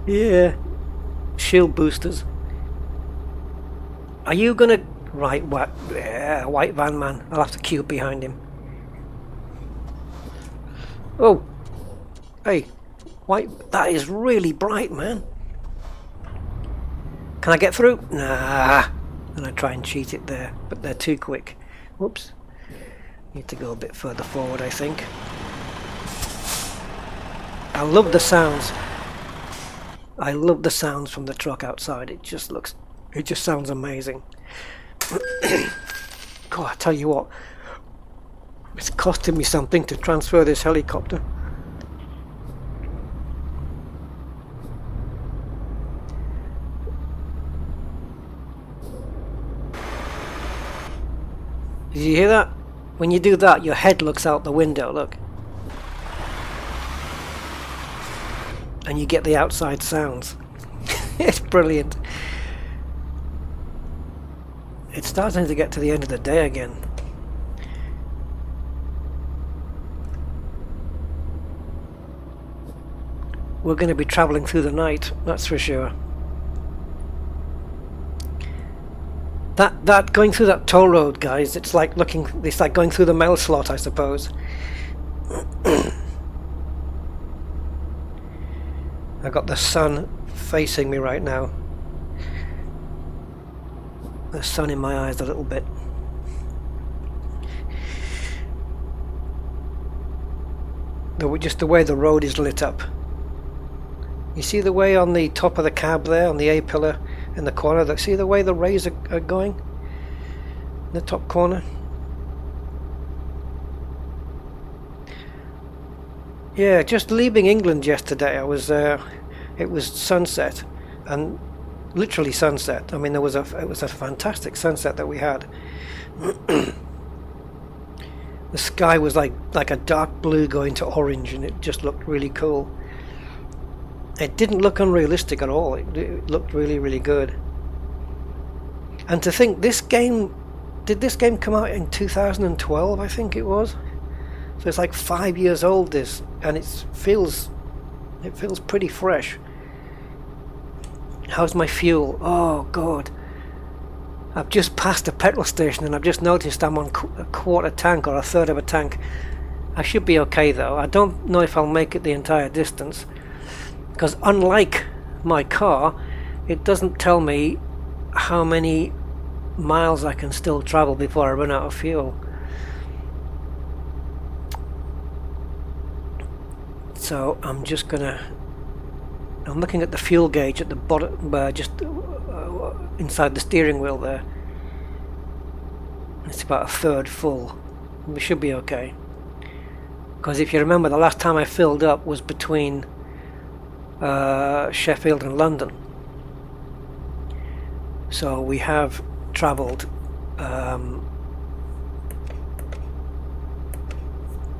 Yeah. Shield boosters. Are you gonna... Right, what? Yeah, white van man. I'll have to queue up behind him. Oh. Hey. White... That is really bright, man. Can I get through? Nah. And I try and cheat it there, but they're too quick. Whoops. Need to go a bit further forward, I think. I love the sounds. I love the sounds from the truck outside. It just sounds amazing. God, I tell you what, it's costing me something to transfer this helicopter. Did you hear that? When you do that, your head looks out the window, look. And you get the outside sounds. It's brilliant. It's starting to get to the end of the day again. We're going to be travelling through the night, that's for sure. That going through that toll road, guys, it's like going through the mail slot, I suppose. I've got the sun facing me right now. The sun in my eyes a little bit. Just the way the road is lit up. You see the way on the top of the cab there, on the A-pillar in the corner? See the way the rays are going? In the top corner? Yeah, just leaving England yesterday, I was it was sunset, and literally sunset. I mean, it was a fantastic sunset that we had. The sky was like a dark blue going to orange, and it just looked really cool. It didn't look unrealistic at all. It looked really, really good. And to think this game, did this game come out in 2012? I think it was. So it's like 5 years old, this, and it feels pretty fresh. How's my fuel? Oh god. I've just passed a petrol station and I've just noticed I'm on a quarter tank or a third of a tank. I should be okay though. I don't know if I'll make it the entire distance, because unlike my car, it doesn't tell me how many miles I can still travel before I run out of fuel. So I'm looking at the fuel gauge at the bottom, just inside the steering wheel there. It's about a third full. We should be okay. Because if you remember, the last time I filled up was between Sheffield and London. So we have travelled.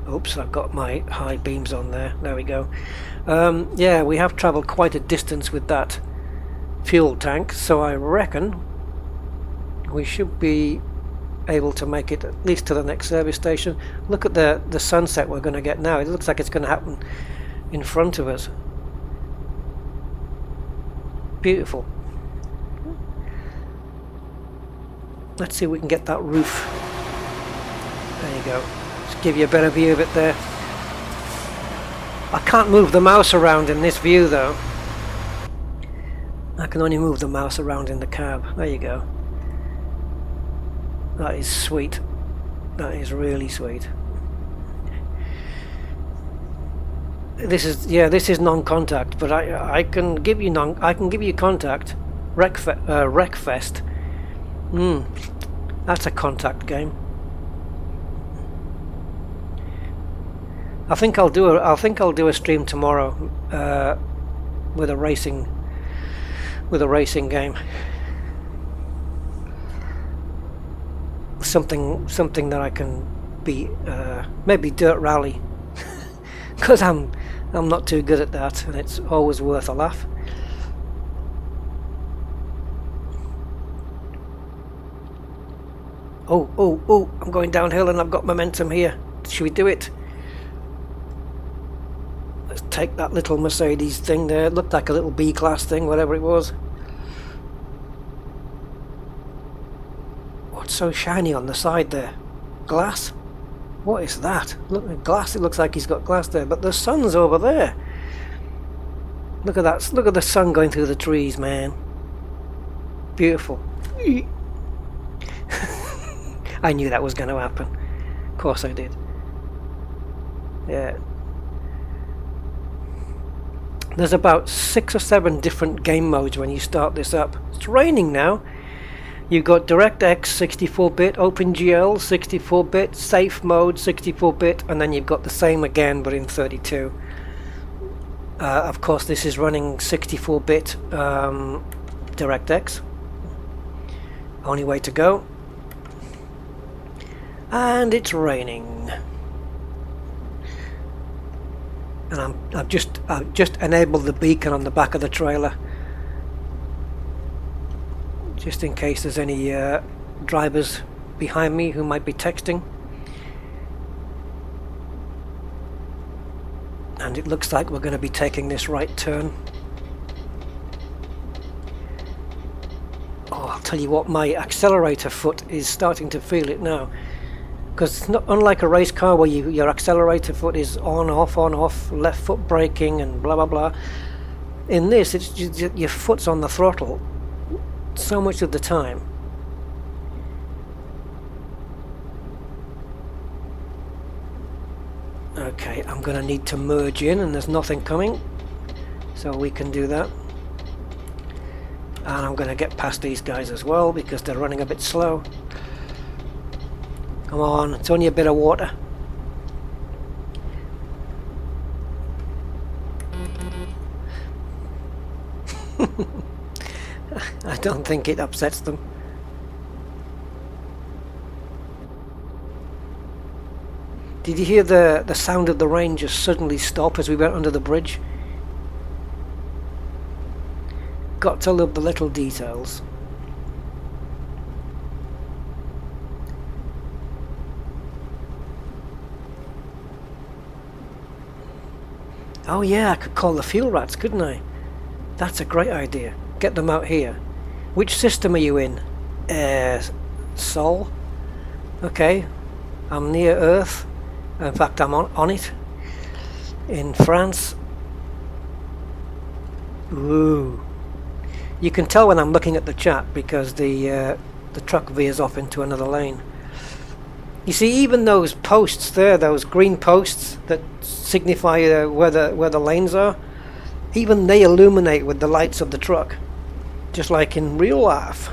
Oops, I've got my high beams on there. There we go. Yeah, we have travelled quite a distance with that fuel tank, so I reckon we should be able to make it at least to the next service station. Look at the sunset we're going to get now. It looks like it's going to happen in front of us. Beautiful. Let's see if we can get that roof. There you go. Just give you a better view of it there. I can't move the mouse around in this view though. I can only move the mouse around in the cab. There you go. That is sweet. That is really sweet. This is non-contact, but I can give you contact. Wreckfest. That's a contact game. I think I'll do a stream tomorrow with a racing game. Something that I can beat. Maybe Dirt Rally, because I'm not too good at that, and it's always worth a laugh. Oh! I'm going downhill and I've got momentum here. Should we do it? Let's take that little Mercedes thing there. It looked like a little B-class thing, whatever it was. What's so shiny on the side there? Glass? What is that? Look at glass. It looks like he's got glass there, but the sun's over there. Look at that. Look at the sun going through the trees, man. Beautiful. I knew that was going to happen. Of course I did. Yeah. There's about 6 or 7 different game modes when you start this up. It's raining now. You've got DirectX 64-bit, OpenGL 64-bit, Safe Mode 64-bit, and then you've got the same again but in 32. Of course this is running 64-bit DirectX. Only way to go. And it's raining. And I've just enabled the beacon on the back of the trailer, just in case there's any drivers behind me who might be texting. And it looks like we're going to be taking this right turn. Oh, I'll tell you what, my accelerator foot is starting to feel it now. Because it's not unlike a race car where your accelerator foot is on, off, left foot braking and blah blah blah. In this, it's just, your foot's on the throttle so much of the time. Okay, I'm going to need to merge in, and there's nothing coming, so we can do that. And I'm going to get past these guys as well because they're running a bit slow. Come on, it's only a bit of water. I don't think it upsets them. Did you hear the sound of the rain just suddenly stop as we went under the bridge? Got to love the little details. Oh yeah, I could call the fuel rats, couldn't I? That's a great idea. Get them out here. Which system are you in? Sol? Okay. I'm near Earth. In fact, I'm on it. In France. Ooh. You can tell when I'm looking at the chat because the truck veers off into another lane. You see, even those posts there, those green posts that signify where the lanes are, even they illuminate with the lights of the truck, just like in real life.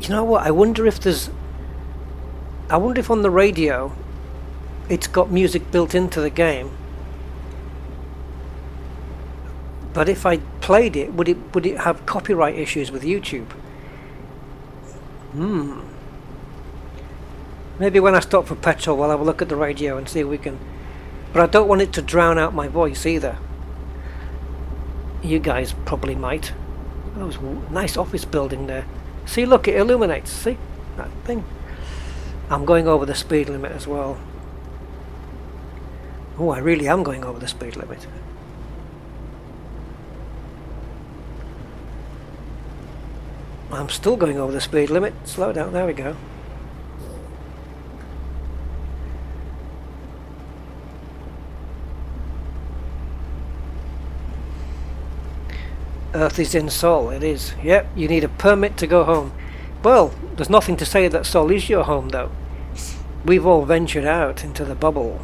You know what? I wonder if on the radio it's got music built into the game. But if I played it, would it have copyright issues with YouTube? Maybe when I stop for petrol, we'll have a look at the radio and see if we can. But I don't want it to drown out my voice either. You guys probably might. That was a nice office building there. See, look, it illuminates. See that thing? I'm going over the speed limit as well. Oh, I really am going over the speed limit. I'm still going over the speed limit. Slow down. There we go. Earth is in Seoul. It is. Yep, you need a permit to go home. Well, there's nothing to say that Seoul is your home, though. We've all ventured out into the bubble.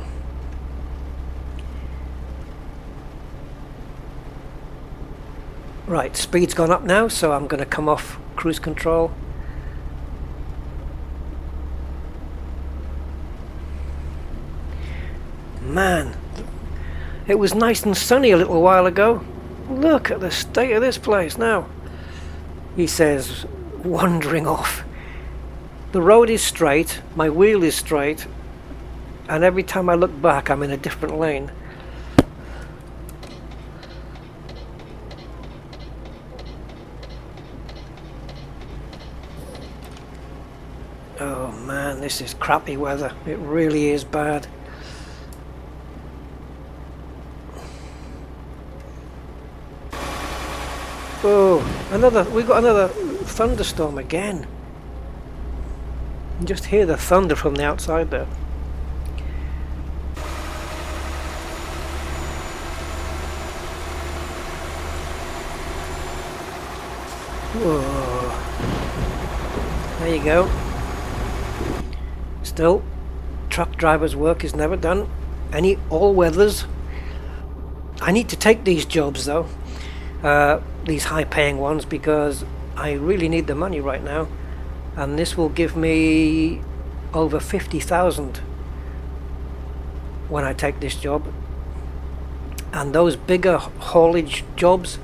Right, speed's gone up now, so I'm going to come off cruise control. Man, it was nice and sunny a little while ago. Look at the state of this place now, he says, wandering off. The road is straight, my wheel is straight, and every time I look back I'm in a different lane. Oh man, this is crappy weather. It really is bad. Oh, we got another thunderstorm again. You can just hear the thunder from the outside there. Whoa. There you go. Still, truck driver's work is never done. Any all-weathers. I need to take these jobs though. These high-paying ones, because I really need the money right now, and this will give me over 50,000 when I take this job. And those bigger haulage jobs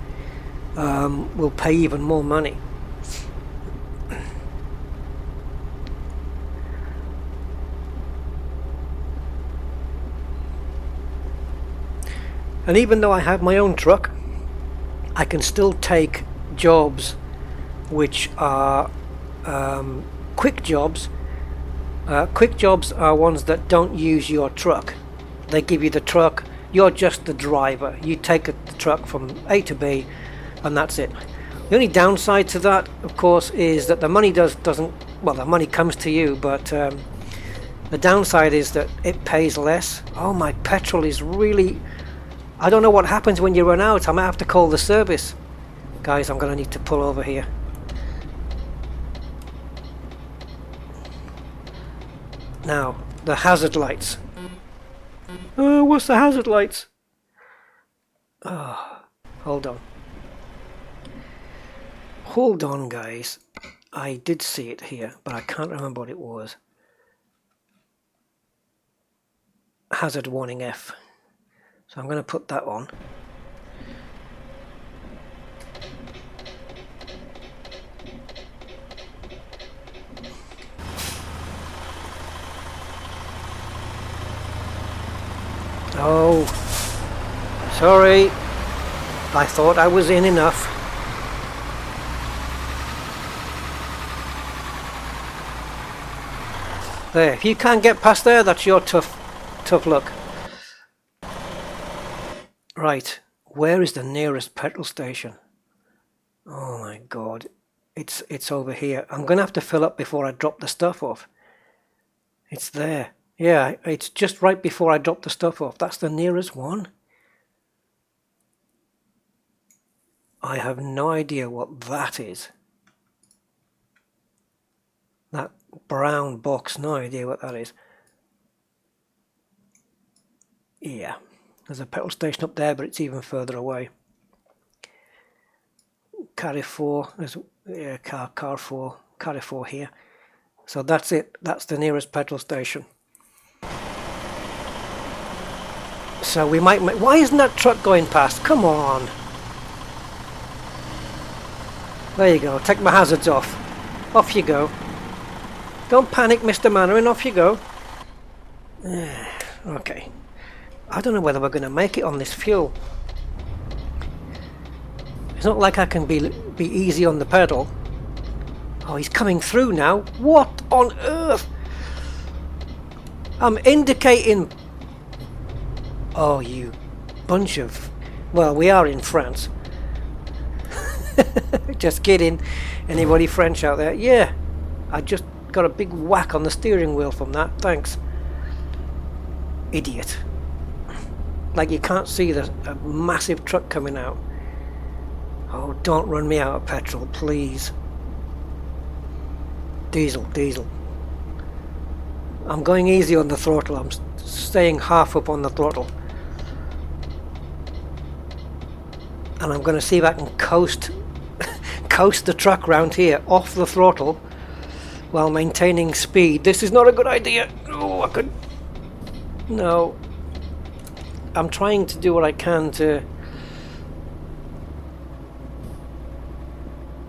will pay even more money. And even though I have my own truck, I can still take jobs which are quick jobs. Quick jobs are ones that don't use your truck. They give you the truck, you're just the driver. You take the truck from A to B and that's it. The only downside to that, of course, is that the money doesn't, well, the money comes to you, but the downside is that it pays less. Oh, my petrol is really... I don't know what happens when you run out. I might have to call the service. Guys, I'm going to need to pull over here. Now, the hazard lights. Oh, what's the hazard lights? Oh, hold on. Hold on, guys. I did see it here, but I can't remember what it was. Hazard warning F. So I'm going to put that on. Oh, sorry. I thought I was in enough. There, if you can't get past there, that's your tough luck. Right, where is the nearest petrol station? Oh my god, it's over here. I'm gonna have to fill up before I drop the stuff off. It's there. Yeah, it's just right before I drop the stuff off. That's the nearest one. I have no idea what that is. That brown box, no idea what that is. Yeah, there's a petrol station up there, but it's even further away. Carrefour, there's Carrefour here. So that's it. That's the nearest petrol station. So we might make... Why isn't that truck going past? Come on. There you go. Take my hazards off. Off you go. Don't panic, Mr. Mannering. Off you go. Okay. I don't know whether we're going to make it on this fuel. It's not like I can be easy on the pedal. Oh, he's coming through now. What on earth? I'm indicating... Oh, you bunch of... Well, we are in France. Just kidding. Anybody French out there? Yeah. I just got a big whack on the steering wheel from that. Thanks. Idiot. Like you can't see a massive truck coming out. Oh, don't run me out of petrol, please. Diesel. I'm going easy on the throttle. I'm staying half up on the throttle. And I'm going to see if I can coast the truck round here off the throttle while maintaining speed. This is not a good idea. Oh, I could... No. I'm trying to do what I can to...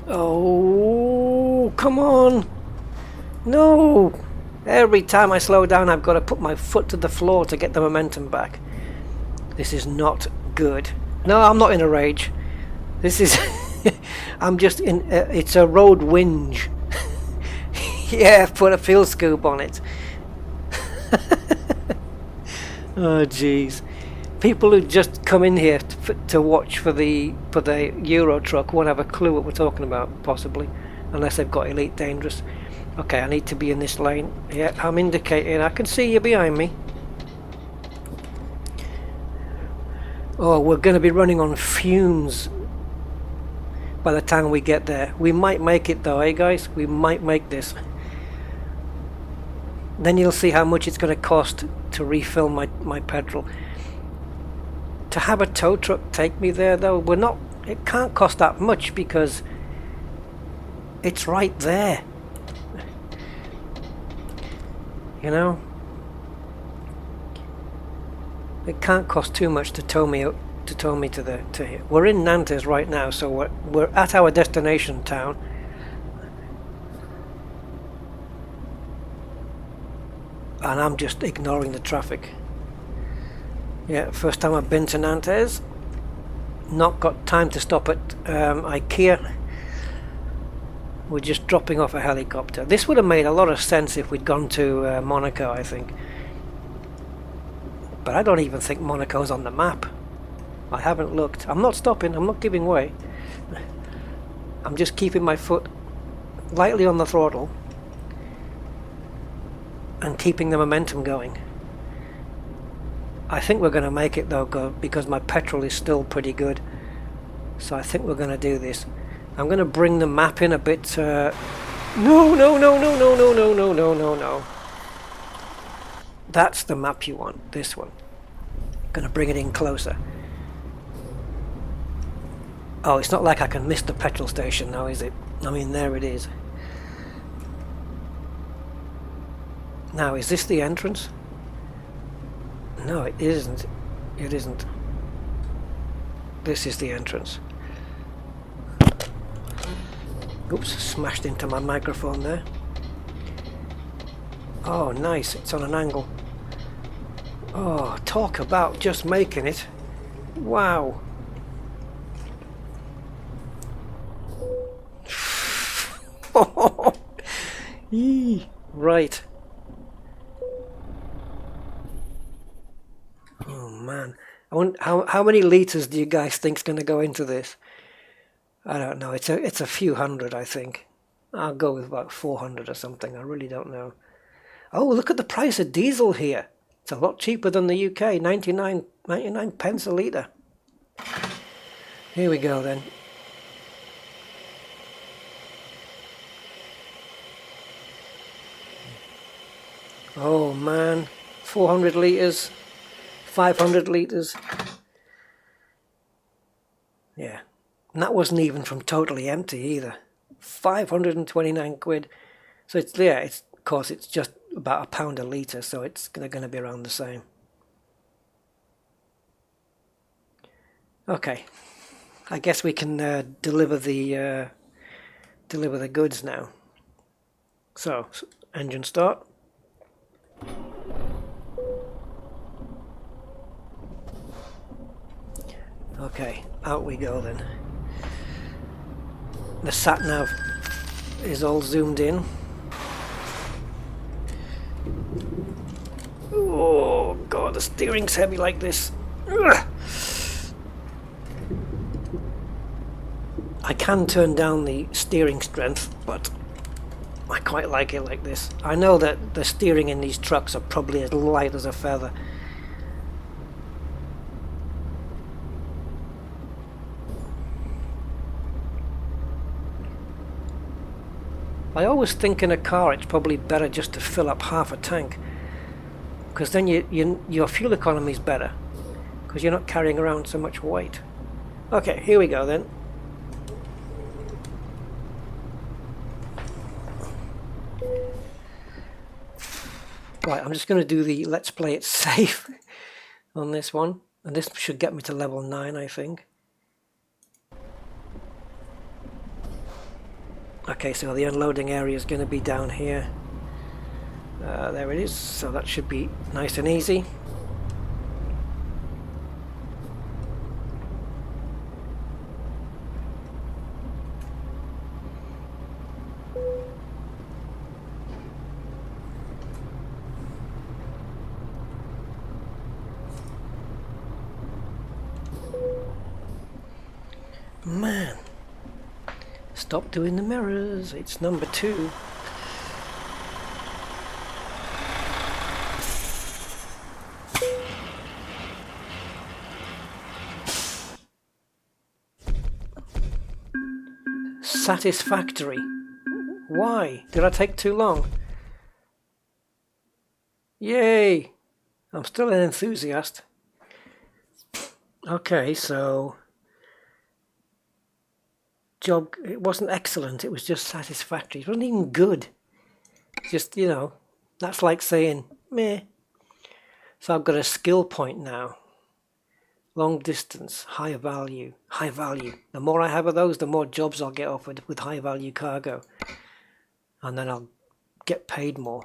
Oh, come on. No. Every time I slow down, I've got to put my foot to the floor to get the momentum back. This is not good. No, I'm not in a rage. This is... I'm just in... it's a road whinge. Yeah, put a fuel scoop on it. Oh, jeez. People who just come in here to watch for the Euro truck won't have a clue what we're talking about, possibly, unless they've got Elite Dangerous. Okay, I need to be in this lane. Yeah, I'm indicating. I can see you behind me. Oh, we're going to be running on fumes by the time we get there. We might make it though, eh guys? We might make this. Then you'll see how much it's going to cost to refill my petrol. To have a tow truck take me there though, it can't cost that much because it's right there. You know? It can't cost too much to tow me to here. We're in Nantes right now, so we're at our destination town. And I'm just ignoring the traffic. Yeah, first time I've been to Nantes. Not got time to stop at IKEA. We're just dropping off a helicopter. This would have made a lot of sense if we'd gone to Monaco, I think. But I don't even think Monaco's on the map. I haven't looked. I'm not stopping. I'm not giving way. I'm just keeping my foot lightly on the throttle and keeping the momentum going. I think we're going to make it though, because my petrol is still pretty good. So I think we're going to do this. I'm going to bring the map in a bit. No. That's the map you want, this one. Going to bring it in closer. Oh, it's not like I can miss the petrol station now, is it? I mean, there it is. Now, is this the entrance? No, it isn't. It isn't. This is the entrance. Oops, smashed into my microphone there. Oh, nice. It's on an angle. Oh, talk about just making it. Wow. Yee. Right. Oh man. I wonder, how many liters do you guys think's going to go into this? I don't know. It's a few hundred, I think. I'll go with about 400 or something. I really don't know. Oh, look at the price of diesel here. It's a lot cheaper than the UK. 99 pence a litre. Here we go then. Oh man. 400 litres. 500 litres. Yeah. And that wasn't even from totally empty either. 529 quid. So it's, yeah, it's, of course it's just about £1 a litre, so it's going to be around the same. Okay, I guess we can deliver the goods now. So, engine start. Okay, out we go then. The sat nav is all zoomed in. Oh god, the steering's heavy like this. Ugh. I can turn down the steering strength, but I quite like it like this. I know that the steering in these trucks are probably as light as a feather. I always think in a car it's probably better just to fill up half a tank, because then your fuel economy is better, because you're not carrying around so much weight. Okay, here we go then. Right, I'm just going to do the let's play it safe on this one, and this should get me to level 9, I think. Okay, so the unloading area is going to be down here. There it is, so that should be nice and easy. Man, stop doing the mirrors, it's number 2. Satisfactory. Why? Did I take too long? Yay! I'm still an enthusiast. Okay, so job, it wasn't excellent, it was just satisfactory. It wasn't even good. Just, that's like saying meh. So I've got a skill point now. Long distance, high value, high value. The more I have of those, the more jobs I'll get offered with high value cargo. And then I'll get paid more.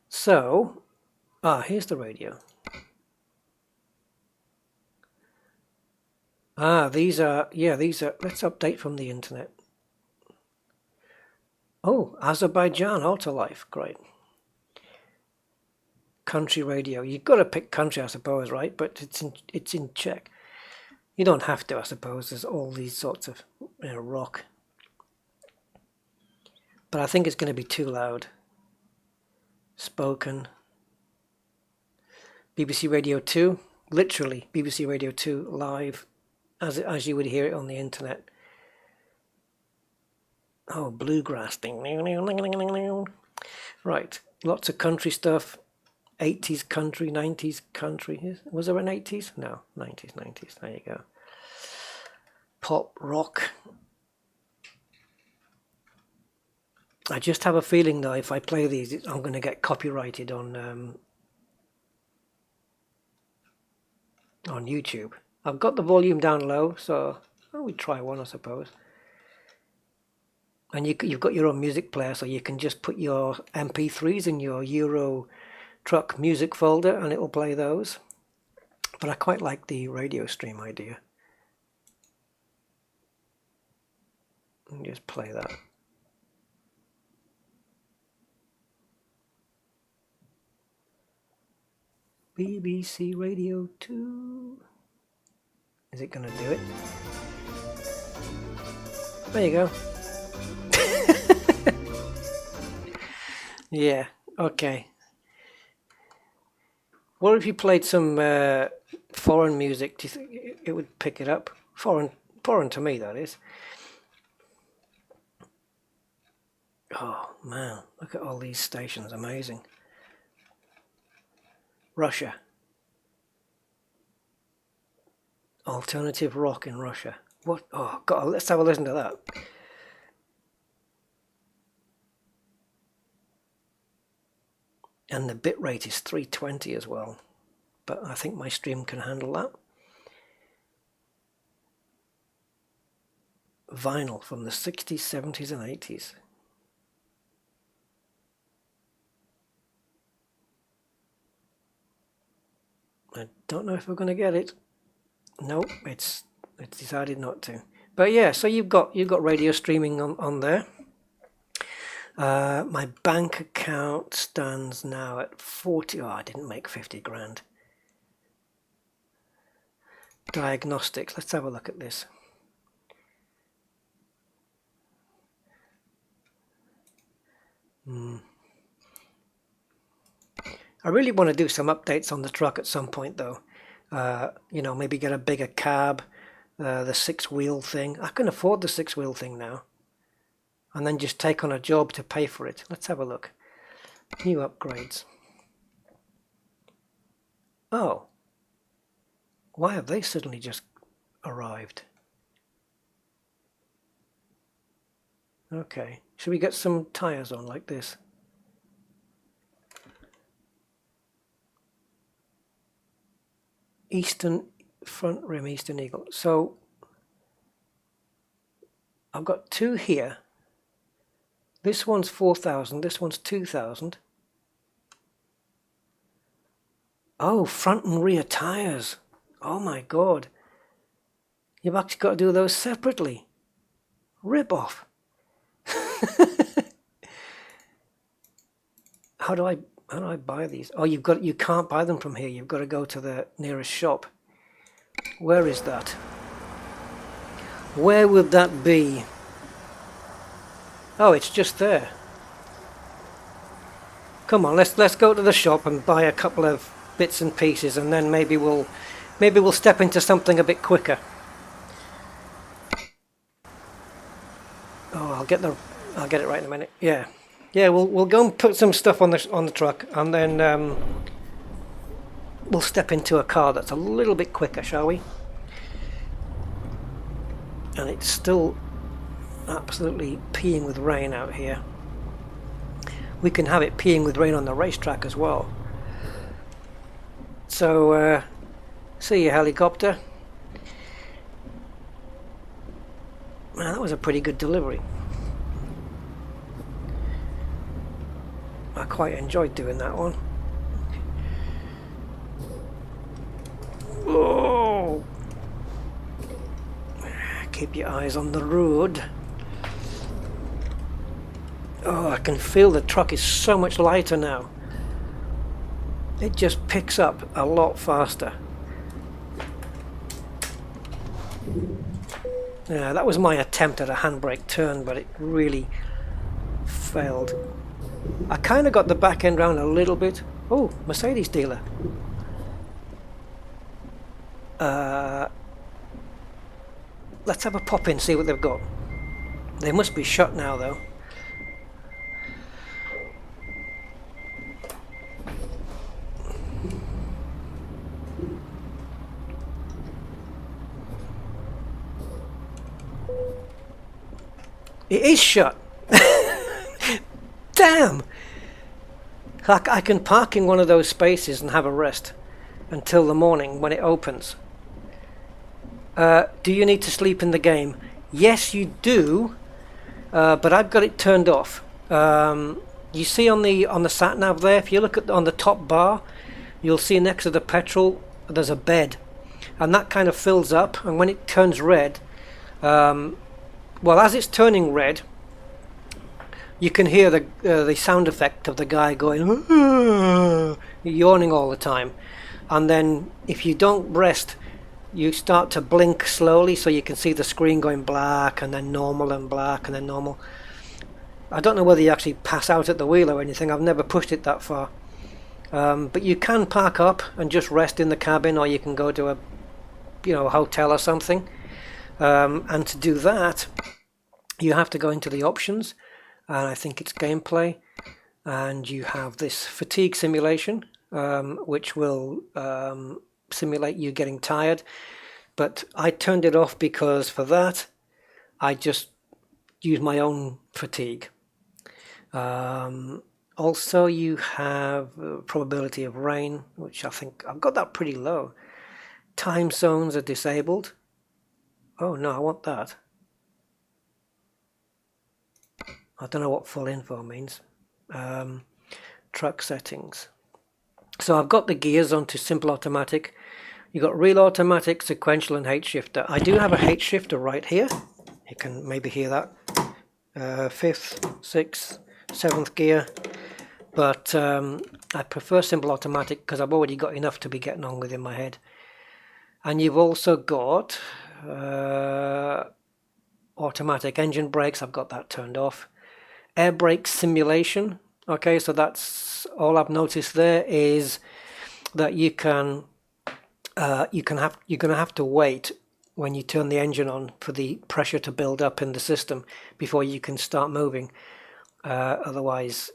So, here's the radio. These are, let's update from the internet. Oh, Azerbaijan Autolife, great. Country radio. You've got to pick country, I suppose, right? But it's in Czech. You don't have to, I suppose. There's all these sorts of rock. But I think it's going to be too loud. Spoken. BBC Radio 2. Literally, BBC Radio 2 live, as you would hear it on the internet. Oh, bluegrass thing. Right, lots of country stuff. 80s country, 90s country. Was there an 80s? No, 90s. There you go. Pop, rock. I just have a feeling though, if I play these, I'm going to get copyrighted on YouTube. I've got the volume down low, so we try one, I suppose. And you've got your own music player, so you can just put your MP3s and your Euro truck music folder and it'll play those. But I quite like the radio stream idea. And just play that. BBC Radio 2. Is it going to do it? There you go. Yeah, okay. What if you played some foreign music? Do you think it would pick it up? Foreign to me, that is. Oh man, look at all these stations, amazing. Russia. Alternative rock in Russia. What? Oh God, let's have a listen to that. And the bit rate is 320 as well. But I think my stream can handle that. Vinyl from the 60s, 70s and 80s. I don't know if we're going to get it. Nope, it's decided not to. But yeah, so you've got radio streaming on there. My bank account stands now at 40. Oh, I didn't make 50 grand. Diagnostics. Let's have a look at this. I really want to do some updates on the truck at some point though. You know, maybe get a bigger cab, the 6-wheel thing. I can afford the 6-wheel thing now. And then just take on a job to pay for it. Let's have a look. New upgrades. Oh. Why have they suddenly just arrived? Okay. Should we get some tires on like this? Eastern front rim, Eastern Eagle. So I've got two here. This one's 4,000, this one's 2,000. Oh, front and rear tires. Oh my God. You've actually got to do those separately. Rip off. How do I buy these? Oh, you can't buy them from here. You've got to go to the nearest shop. Where is that? Where would that be? Oh, it's just there. Come on, let's go to the shop and buy a couple of bits and pieces, and then maybe we'll step into something a bit quicker. Oh, I'll get it right in a minute. Yeah. Yeah, we'll go and put some stuff on the truck, and then we'll step into a car that's a little bit quicker, shall we? And it's still absolutely peeing with rain out here. We can have it peeing with rain on the racetrack as well. So, see you, helicopter. Man, that was a pretty good delivery. I quite enjoyed doing that one. Oh! Keep your eyes on the road. Oh, I can feel the truck is so much lighter now. It just picks up a lot faster. Yeah, that was my attempt at a handbrake turn, but it really failed. I kind of got the back end round a little bit. Oh, Mercedes dealer. Let's have a pop in, see what they've got. They must be shut now, though. It is shut. Damn! I can park in one of those spaces and have a rest until the morning when it opens. Do you need to sleep in the game? Yes, you do, but I've got it turned off. You see on the sat nav there, if you look at on the top bar, you'll see next to the petrol there's a bed, and that kind of fills up, and when it turns red, well, as it's turning red, you can hear the sound effect of the guy going yawning all the time. And then if you don't rest, you start to blink slowly, so you can see the screen going black and then normal and black and then normal. I don't know whether you actually pass out at the wheel or anything. I've never pushed it that far. But you can park up and just rest in the cabin, or you can go to a hotel or something. And to do that, you have to go into the options, and I think it's gameplay, and you have this fatigue simulation, which will simulate you getting tired. But I turned it off because for that I just use my own fatigue. Also, you have probability of rain, which I think I've got that pretty low. Time zones are disabled. Oh no, I want that. I don't know what full info means. Truck settings. So I've got the gears onto simple automatic. You've got real automatic, sequential, and H shifter. I do have a H shifter right here. You can maybe hear that. 5th, 6th, 7th gear. But I prefer simple automatic because I've already got enough to be getting on with in my head. And you've also got automatic engine brakes. I've got that turned off. Air brake simulation. Okay, so that's all I've noticed there is that you're gonna have to wait when you turn the engine on for the pressure to build up in the system before you can start moving. Otherwise,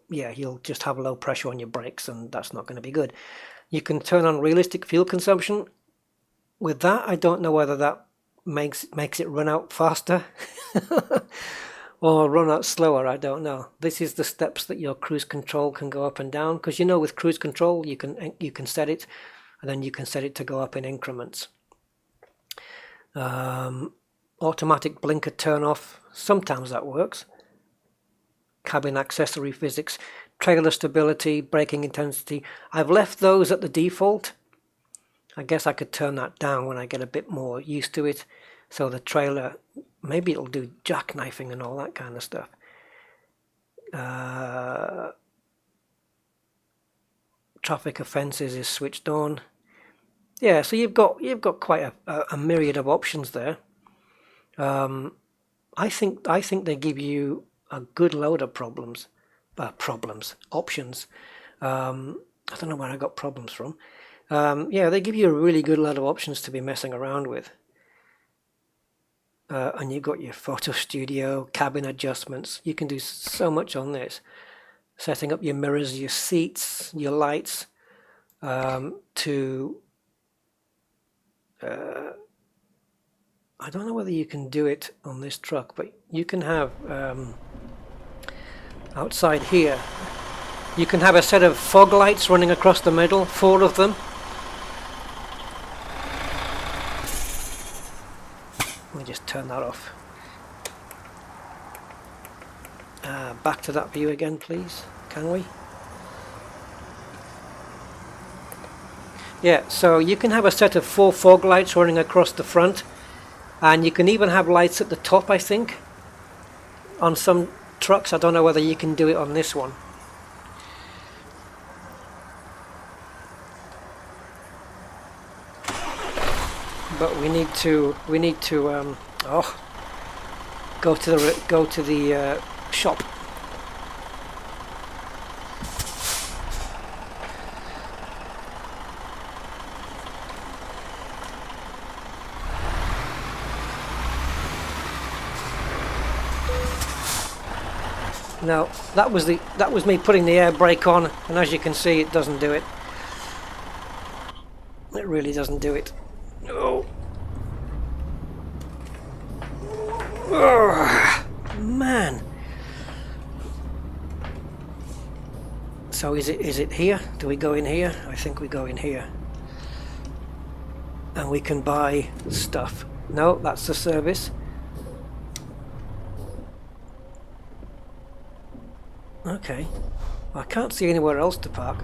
yeah, you'll just have low pressure on your brakes, and that's not going to be good. You can turn on realistic fuel consumption. With that, I don't know whether that makes it run out faster or run out slower. I don't know. This is the steps that your cruise control can go up and down, because with cruise control you can set it, and then you can set it to go up in increments. Automatic blinker turn off. Sometimes that works. Cabin accessory physics, trailer stability, braking intensity. I've left those at the default. I guess I could turn that down when I get a bit more used to it. So the trailer, maybe it'll do jackknifing and all that kind of stuff. Traffic offences is switched on. Yeah, so you've got quite a myriad of options there. I think they give you a good load of options. I don't know where I got problems from. Yeah, they give you a really good load of options to be messing around with. And you've got your photo studio, cabin adjustments. You can do so much on this. Setting up your mirrors, your seats, your lights, I don't know whether you can do it on this truck, but you can have outside here, you can have a set of fog lights running across the middle, 4 of them. Let me just turn that off. Back to that view again, please. Can we? Yeah, so you can have a set of 4 fog lights running across the front, and you can even have lights at the top, I think, on some trucks. I don't know whether you can do it on this one. But we need to go to the shop. Now that was me putting the air brake on, and as you can see, it doesn't do it. It really doesn't do it. Oh, man. So is it here? Do we go in here? I think we go in here. And we can buy stuff. No, that's the service. Okay. I can't see anywhere else to park.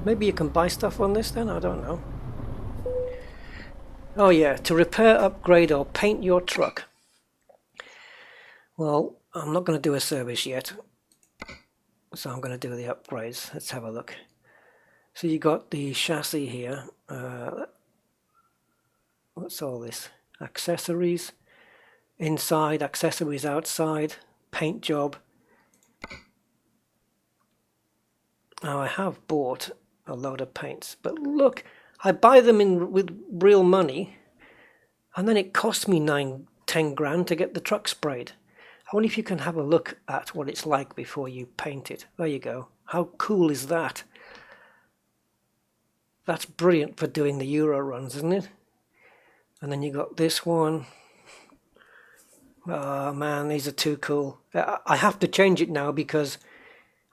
Maybe you can buy stuff on this then? I don't know. Oh yeah, to repair, upgrade or paint your truck. Well, I'm not going to do a service yet. So I'm going to do the upgrades. Let's have a look. So you got the chassis here. What's all this? Accessories. Inside, accessories outside. Paint job. Now I have bought a load of paints, but look, I buy them in with real money, and then it costs me 9-10 grand to get the truck sprayed. I wonder if you can have a look at what it's like before you paint it. There you go. How cool is that? That's brilliant for doing the Euro runs, isn't it? And then you got this one. Oh man, these are too cool. I have to change it now because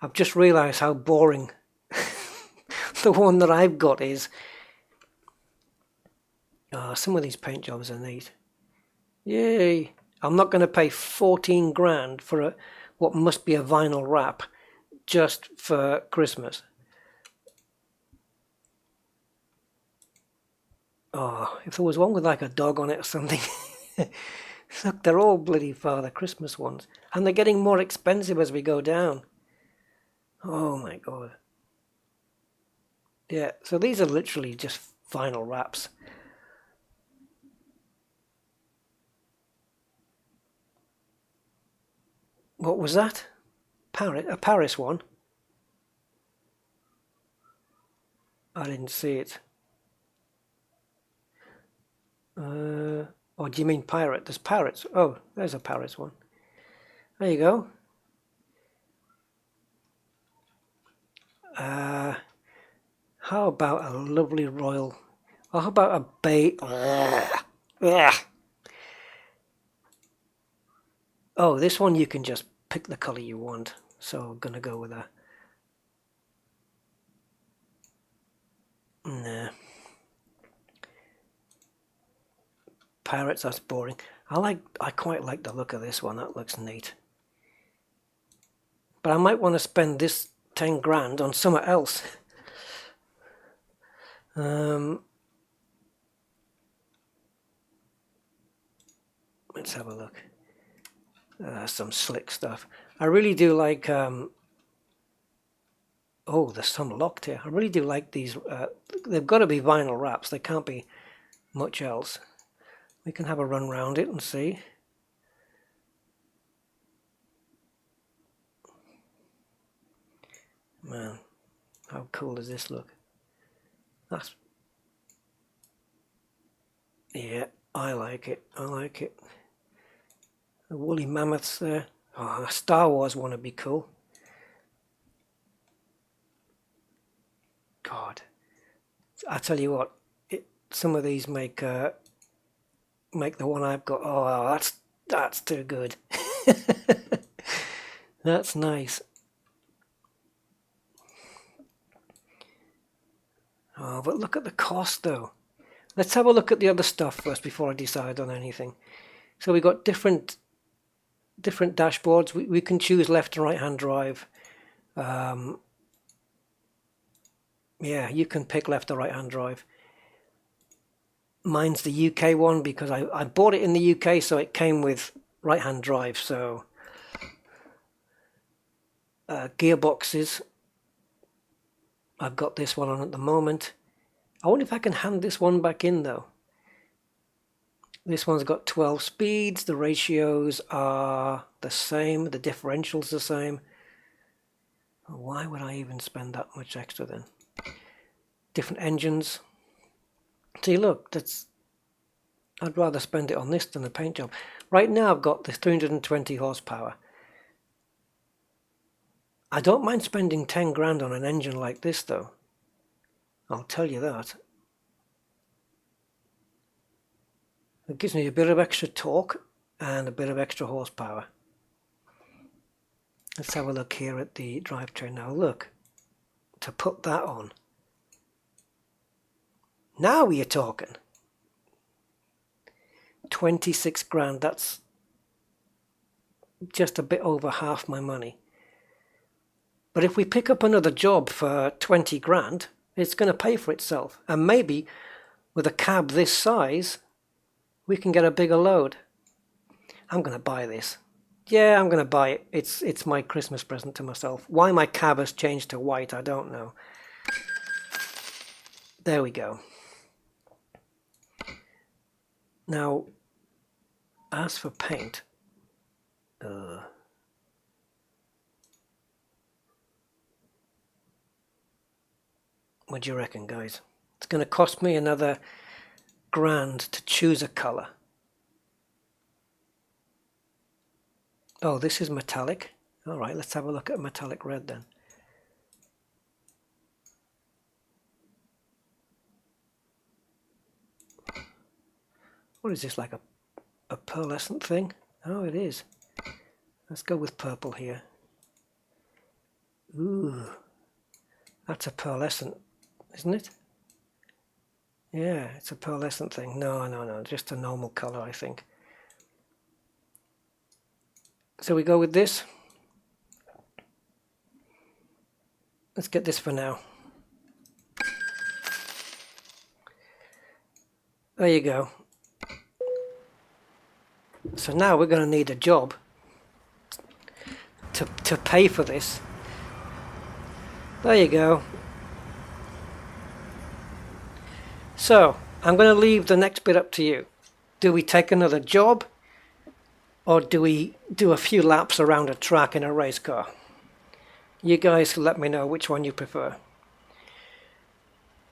I've just realised how boring the one that I've got is. Some of these paint jobs are neat. Yay! I'm not going to pay 14 grand for what must be a vinyl wrap just for Christmas. Oh, if there was one with like a dog on it or something. Look, they're all bloody Father Christmas ones. And they're getting more expensive as we go down. Oh my god. Yeah, so these are literally just vinyl wraps. What was that? A Paris one? I didn't see it. Oh, do you mean pirate? There's pirates. Oh, there's a Paris one. There you go. How about a lovely royal? Or how about a bay? Oh, this one you can just pick the colour you want. So I'm gonna go with a. Nah. Pirates, that's boring. I quite like the look of this one. That looks neat. But I might want to spend this 10 grand on something else. Let's have a look. Some slick stuff. I really do like. Oh, there's some locked here. I really do like these. They've got to be vinyl wraps. They can't be much else. We can have a run round it and see. Man, how cool does this look? That's. Yeah, I like it. I like it. The woolly mammoths there. Oh, a Star Wars one would be cool. God, I tell you what, some of these make the one I've got. Oh, that's too good. That's nice. Oh, but look at the cost though. Let's have a look at the other stuff first before I decide on anything. So we got different dashboards. We can choose left and right hand drive. Yeah, you can pick left or right hand drive. Mine's the UK one because I bought it in the UK, so it came with right hand drive. So gearboxes. I've got this one on at the moment. I wonder if I can hand this one back in though. This one's got 12 speeds. The ratios are the same. The differential's the same. Why would I even spend that much extra then? Different engines. See, look, I'd rather spend it on this than the paint job. Right now I've got the 320 horsepower. I don't mind spending 10 grand on an engine like this though. I'll tell you that. It gives me a bit of extra torque and a bit of extra horsepower. Let's have a look here at the drivetrain now. Look, to put that on. Now you're talking. 26 grand, that's just a bit over half my money. But if we pick up another job for 20 grand, it's going to pay for itself. And maybe with a cab this size, we can get a bigger load. I'm going to buy this. Yeah, I'm going to buy it. It's my Christmas present to myself. Why my cab has changed to white, I don't know. There we go. Now, as for paint, what do you reckon, guys? It's going to cost me another grand to choose a colour. Oh, this is metallic. All right, let's have a look at metallic red then. What is this, like a pearlescent thing? Oh, it is. Let's go with purple here. Ooh, that's a pearlescent, isn't it? Yeah, it's a pearlescent thing. No, just a normal colour, I think. So we go with this. Let's get this for now. There you go. So now we're going to need a job to pay for this. There you go. So I'm going to leave the next bit up to you. Do we take another job, or do we do a few laps around a track in a race car? You guys let me know which one you prefer,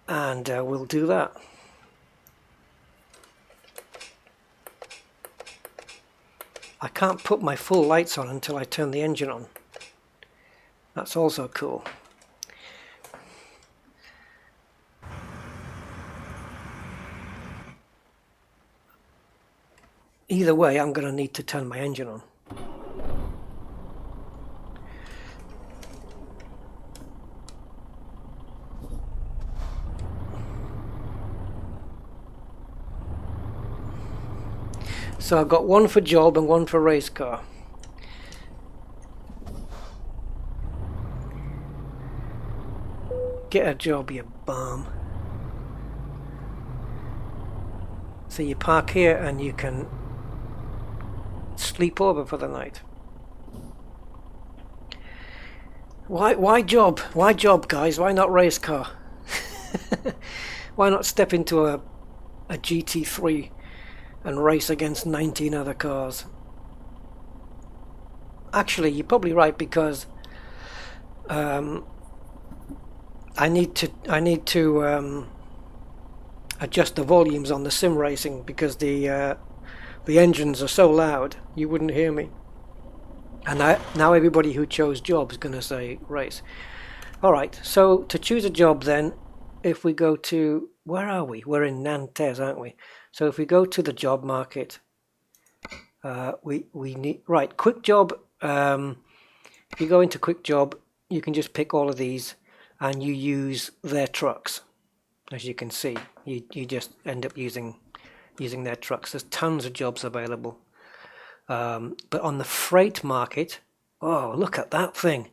and we'll do that. I can't put my full lights on until I turn the engine on. That's also cool. Either way, I'm going to need to turn my engine on. So I've got one for job and one for race car. Get a job, you bum. So you park here and you can sleep over for the night. Why job? Why job, guys? Why not race car? Why not step into a GT3 and race against 19 other cars? Actually, you're probably right, because I need to adjust the volumes on the sim racing, because the engines are so loud you wouldn't hear me. And now everybody who chose job is going to say race. Alright, so to choose a job then, if we go to, where are we? We're in Nantes, aren't we? So if we go to the job market, we need, right, quick job. If you go into quick job, you can just pick all of these and you use their trucks. As you can see, you just end up using their trucks. There's tons of jobs available. But on the freight market, oh, look at that thing.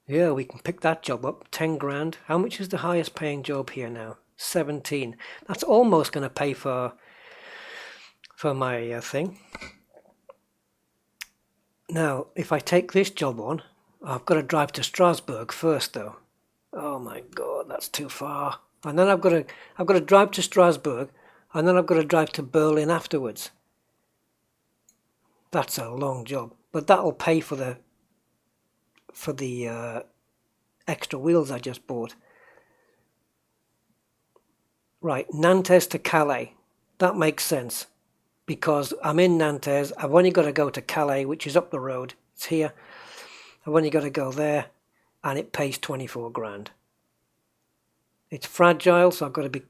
Yeah, we can pick that job up, 10 grand. How much is the highest paying job here now? 17. That's almost going to pay for my thing. Now, if I take this job on, I've got to drive to Strasbourg first, though. Oh my God, that's too far. And then I've got to drive to Strasbourg, and then I've got to drive to Berlin afterwards. That's a long job, but that'll pay for the extra wheels I just bought. Right, Nantes to Calais. That makes sense, because I'm in Nantes. I've only got to go to Calais, which is up the road. It's here. I've only got to go there, and it pays 24 grand. It's fragile, so I've got to be...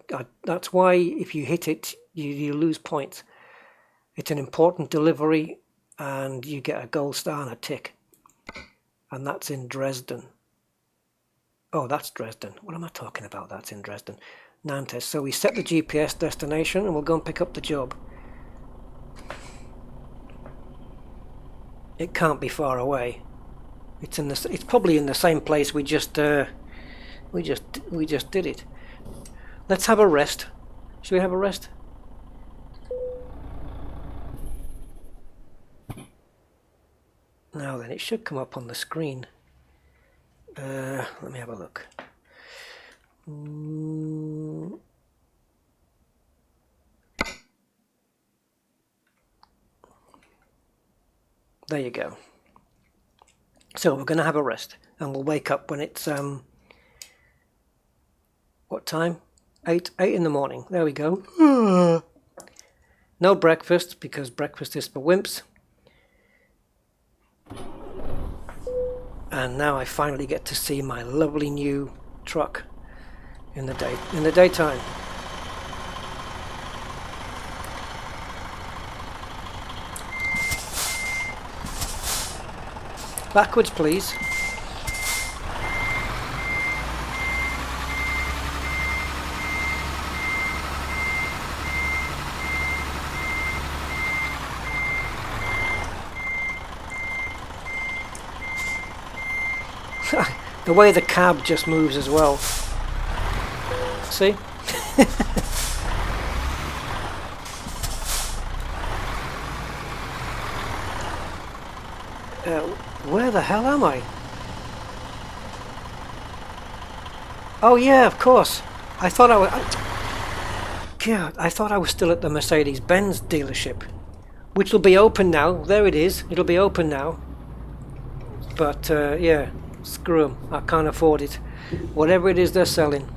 that's why if you hit it, you lose points. It's an important delivery, and you get a gold star and a tick. And that's in Dresden. Oh, that's Dresden. What am I talking about? That's in Dresden. Nantes. So we set the GPS destination, and we'll go and pick up the job. It can't be far away. It's probably in the same place we just did it. Let's have a rest. Should we have a rest? Now then, it should come up on the screen. Let me have a look. There you go. So we're going to have a rest, and we'll wake up when it's what time? 8 in the morning. There we go. No breakfast, because breakfast is for wimps. And now I finally get to see my lovely new truck in the daytime. Backwards, please. The way the cab just moves as well. See? Where the hell am I? Oh yeah, of course. I thought I was still at the Mercedes-Benz dealership, which will be open now. There it is. It'll be open now. But yeah, screw them. I can't afford it. Whatever it is they're selling.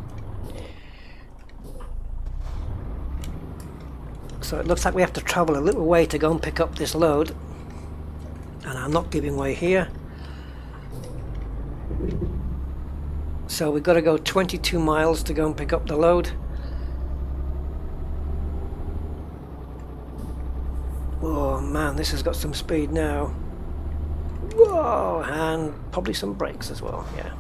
So it looks like we have to travel a little way to go and pick up this load. And I'm not giving way here. So we've got to go 22 miles to go and pick up the load. Oh man, this has got some speed now. Whoa, and probably some brakes as well, yeah.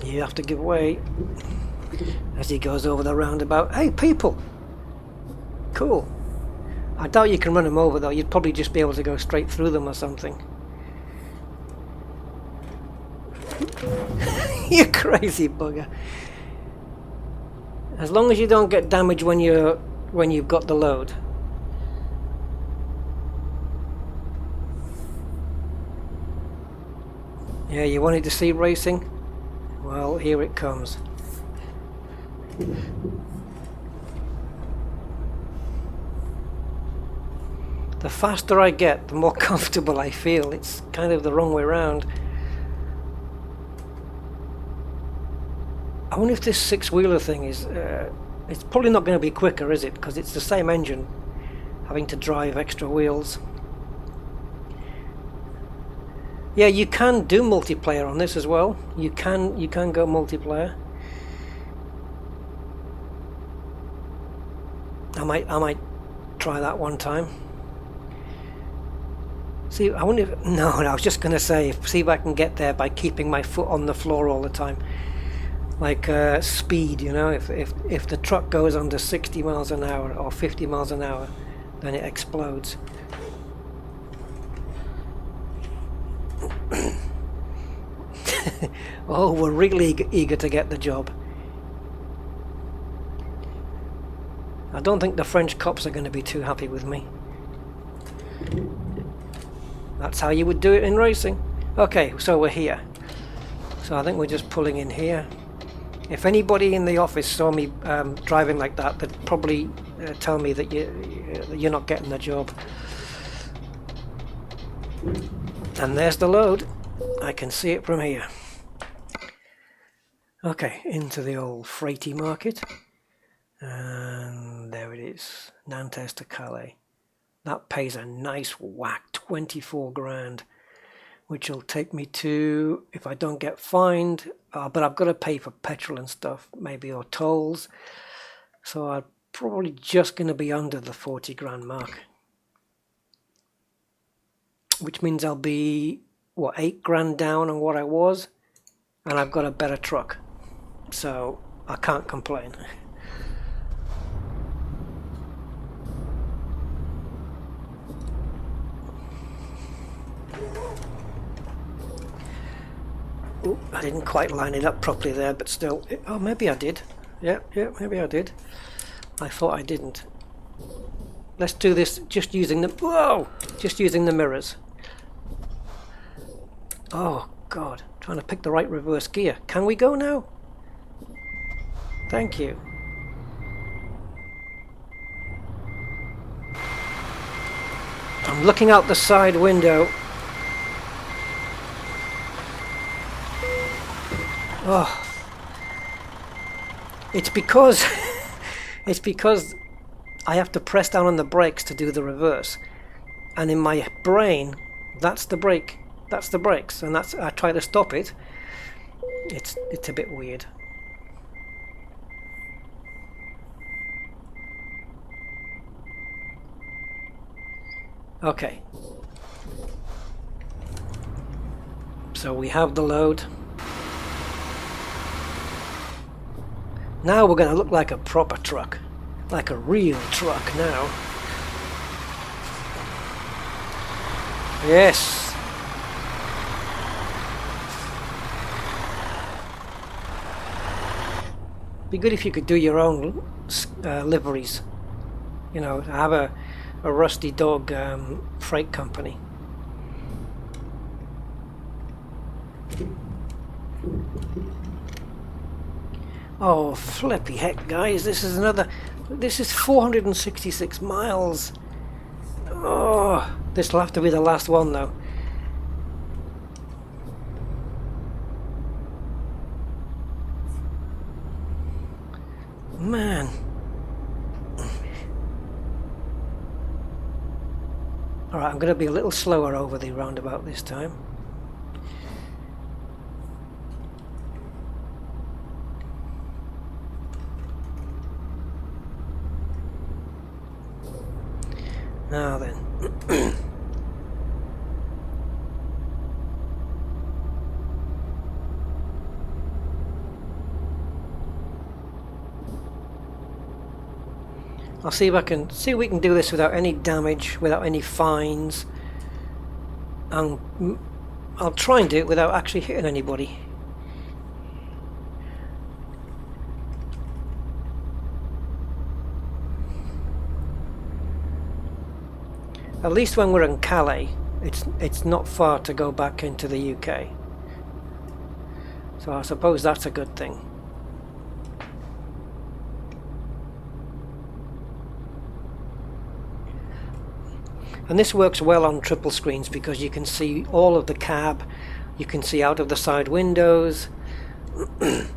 You have to give way as he goes over the roundabout. Hey people! Cool. I doubt you can run them over though, you'd probably just be able to go straight through them or something. You crazy bugger. As long as you don't get damaged when you've got the load. Yeah, you wanted to see racing? Well, here it comes. The faster I get, the more comfortable I feel. It's kind of the wrong way around. I wonder if this six-wheeler thing is... it's probably not going to be quicker, is it? Because it's the same engine, having to drive extra wheels. Yeah, you can do multiplayer on this as well. You can go multiplayer. I might try that one time. See, I wonder if... No, I was just going to say, see if I can get there by keeping my foot on the floor all the time. Like speed, you know, if the truck goes under 60 miles an hour or 50 miles an hour, then it explodes. Oh, we're really eager to get the job. I don't think the French cops are going to be too happy with me. That's how you would do it in racing. Okay, so we're here. So I think we're just pulling in here. If anybody in the office saw me driving like that, they'd probably tell me that you're not getting the job. And there's the load. I can see it from here. Okay, into the old freighty market. And there it is. Nantes to Calais. That pays a nice whack, 24 grand. Which will take me to, if I don't get fined, but I've got to pay for petrol and stuff, maybe, or tolls. So I'm probably just going to be under the 40 grand mark. Which means I'll be, what, 8 grand down on what I was, and I've got a better truck. So I can't complain. Ooh, I didn't quite line it up properly there, but still. Oh, maybe I did. Yeah, maybe I did. I thought I didn't. Let's do this just using the... Whoa! Just using the mirrors. Oh, God. Trying to pick the right reverse gear. Can we go now? Thank you. I'm looking out the side window. Oh. It's because... it's because I have to press down on the brakes to do the reverse. And in my brain, that's the brake. That's the brakes. And that's... I try to stop it. It's a bit weird. Okay. So we have the load. Now we're going to look like a proper truck. Like a real truck now. Yes. Be good if you could do your own liveries. You know, have a Rusty Dog freight company. Oh, flippy heck, guys, this is 466 miles. Oh, this will have to be the last one, though. Man. Alright, I'm going to be a little slower over the roundabout this time. Now then. I'll see if we can do this without any damage, without any fines. And I'll try and do it without actually hitting anybody. At least when we're in Calais, it's not far to go back into the UK. So I suppose that's a good thing. And this works well on triple screens because you can see all of the cab, you can see out of the side windows. And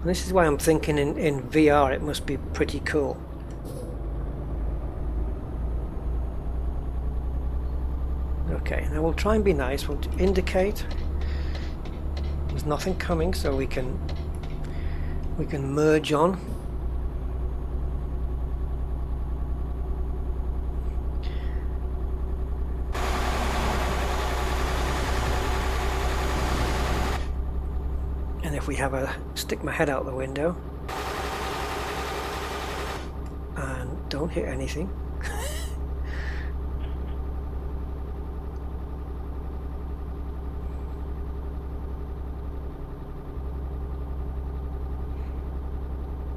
this is why I'm thinking in VR it must be pretty cool. Okay, now we'll try and be nice. We'll indicate there's nothing coming, so we can merge on. And if we have stick my head out the window and don't hit anything.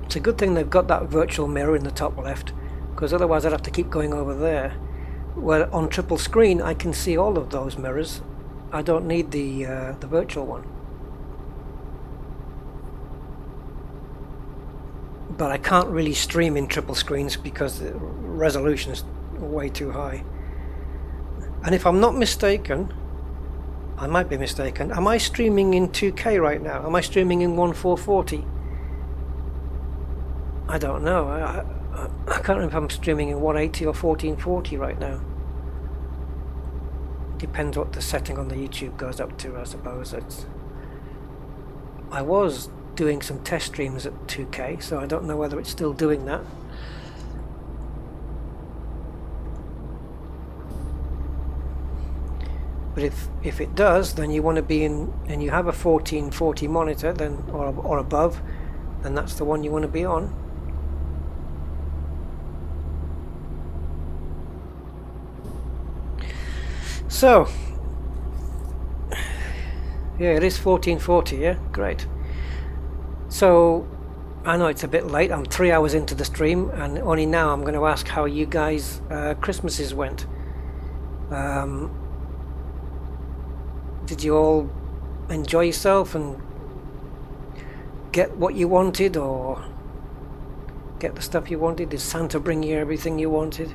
It's a good thing they've got that virtual mirror in the top left, because otherwise I'd have to keep going over there. Where on triple screen I can see all of those mirrors. I don't need the virtual one. But I can't really stream in triple screens because the resolution is way too high. And if I'm not mistaken, I might be mistaken, am I streaming in 2K right now? Am I streaming in 1440? I don't know. I can't remember if I'm streaming in 180 or 1440 right now. Depends what the setting on the YouTube goes up to, I suppose. I was doing some test streams at 2K, so I don't know whether it's still doing that. But if it does, then you want to be in, and you have a 1440 monitor, then or above, then that's the one you want to be on. So Yeah, it is 14:40. Yeah, great. So I know it's a bit late. I'm 3 hours into the stream, and only now I'm going to ask how you guys' Christmases went. Did you all enjoy yourself and get what you wanted, or get the stuff you wanted? Did Santa bring you everything you wanted?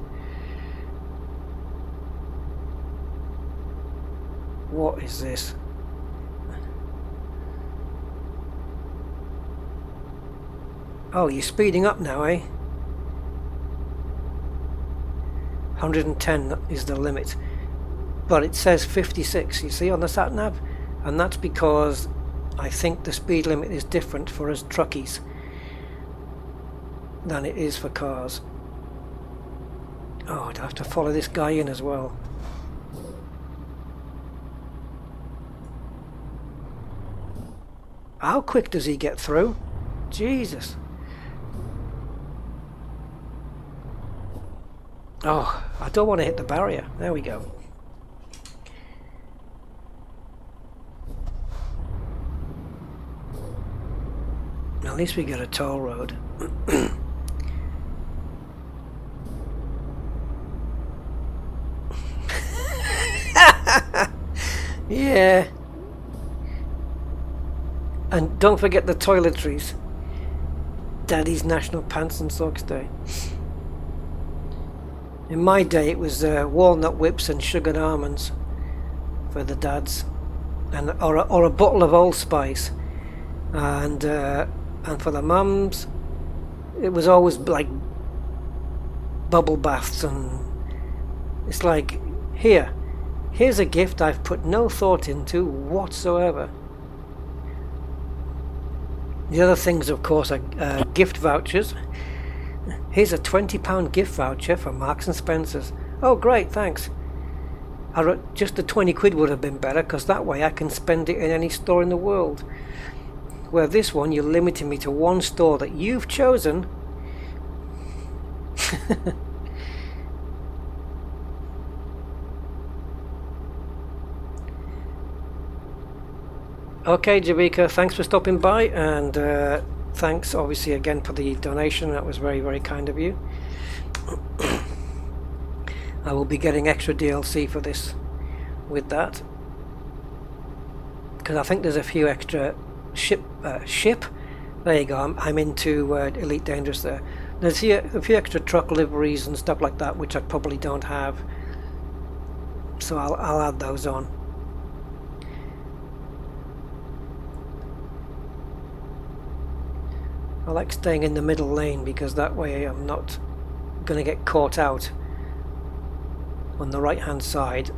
What is this? Oh, you're speeding up now, eh? 110 is the limit, but it says 56, you see, on the sat nav, and that's because I think the speed limit is different for us truckies than it is for cars. Oh, do I have to follow this guy in as well? How quick does he get through? Jesus. Oh, I don't want to hit the barrier. There we go. At least we got a toll road. Yeah. And don't forget the toiletries. Daddy's National Pants and Socks Day. In my day it was walnut whips and sugared almonds for the dads, and or a bottle of Old Spice, and for the mums it was always like bubble baths, and it's like, here's a gift I've put no thought into whatsoever. The other things, of course, are gift vouchers. Here's a £20 gift voucher for Marks and Spencer's. Oh, great, thanks. Just the 20 quid would have been better, because that way I can spend it in any store in the world. Where this one, you're limiting me to one store that you've chosen. Okay, Javika, thanks for stopping by, and thanks obviously again for the donation. That was very, very kind of you. I will be getting extra DLC for this with that, because I think there's a few extra ship. There you go. I'm into Elite Dangerous there. There's a few extra truck liveries and stuff like that, which I probably don't have, so I'll add those on. I like staying in the middle lane, because that way I'm not going to get caught out on the right hand side,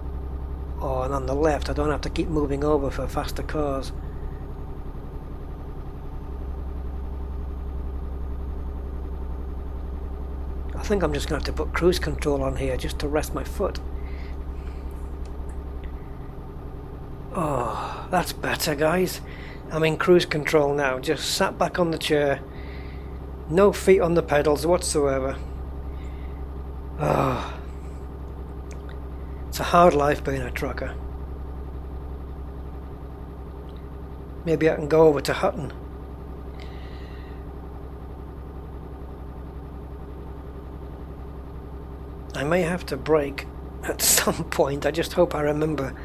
or on the left. I don't have to keep moving over for faster cars. I think I'm just going to have to put cruise control on here just to rest my foot. Oh, that's better, guys. I'm in cruise control now, just sat back on the chair. No feet on the pedals whatsoever. Oh, it's a hard life being a trucker. Maybe I can go over to Hutton. I may have to brake at some point. I just hope I remember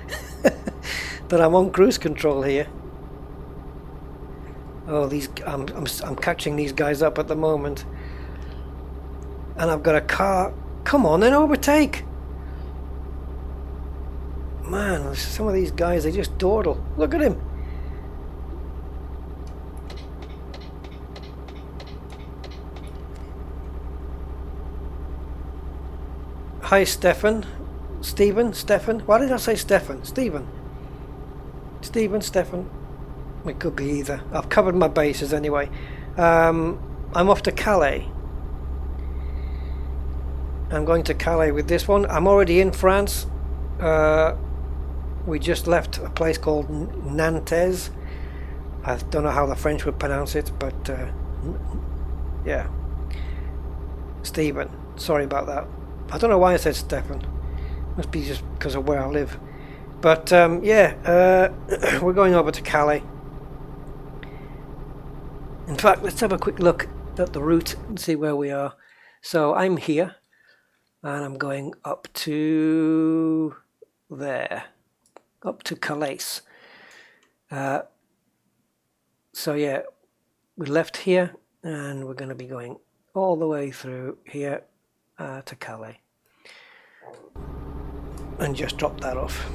that I'm on cruise control here. Oh, I'm catching these guys up at the moment, and I've got a car. Come on, then overtake! Man, some of these guys, they just dawdle. Look at him. Hi, Stefan. Stephen. Why did I say Stefan? Stephen. Stefan. It could be either. I've covered my bases anyway. I'm off to Calais. I'm going to Calais with this one. I'm already in France. We just left a place called Nantes. I don't know how the French would pronounce it, but yeah. Stephen. Sorry about that. I don't know why I said Stefan. Must be just because of where I live. But yeah, we're going over to Calais. In fact, let's have a quick look at the route and see where we are. So I'm here, and I'm going up to there, up to Calais. So yeah, we left here, and we're going to be going all the way through here to Calais. And just drop that off.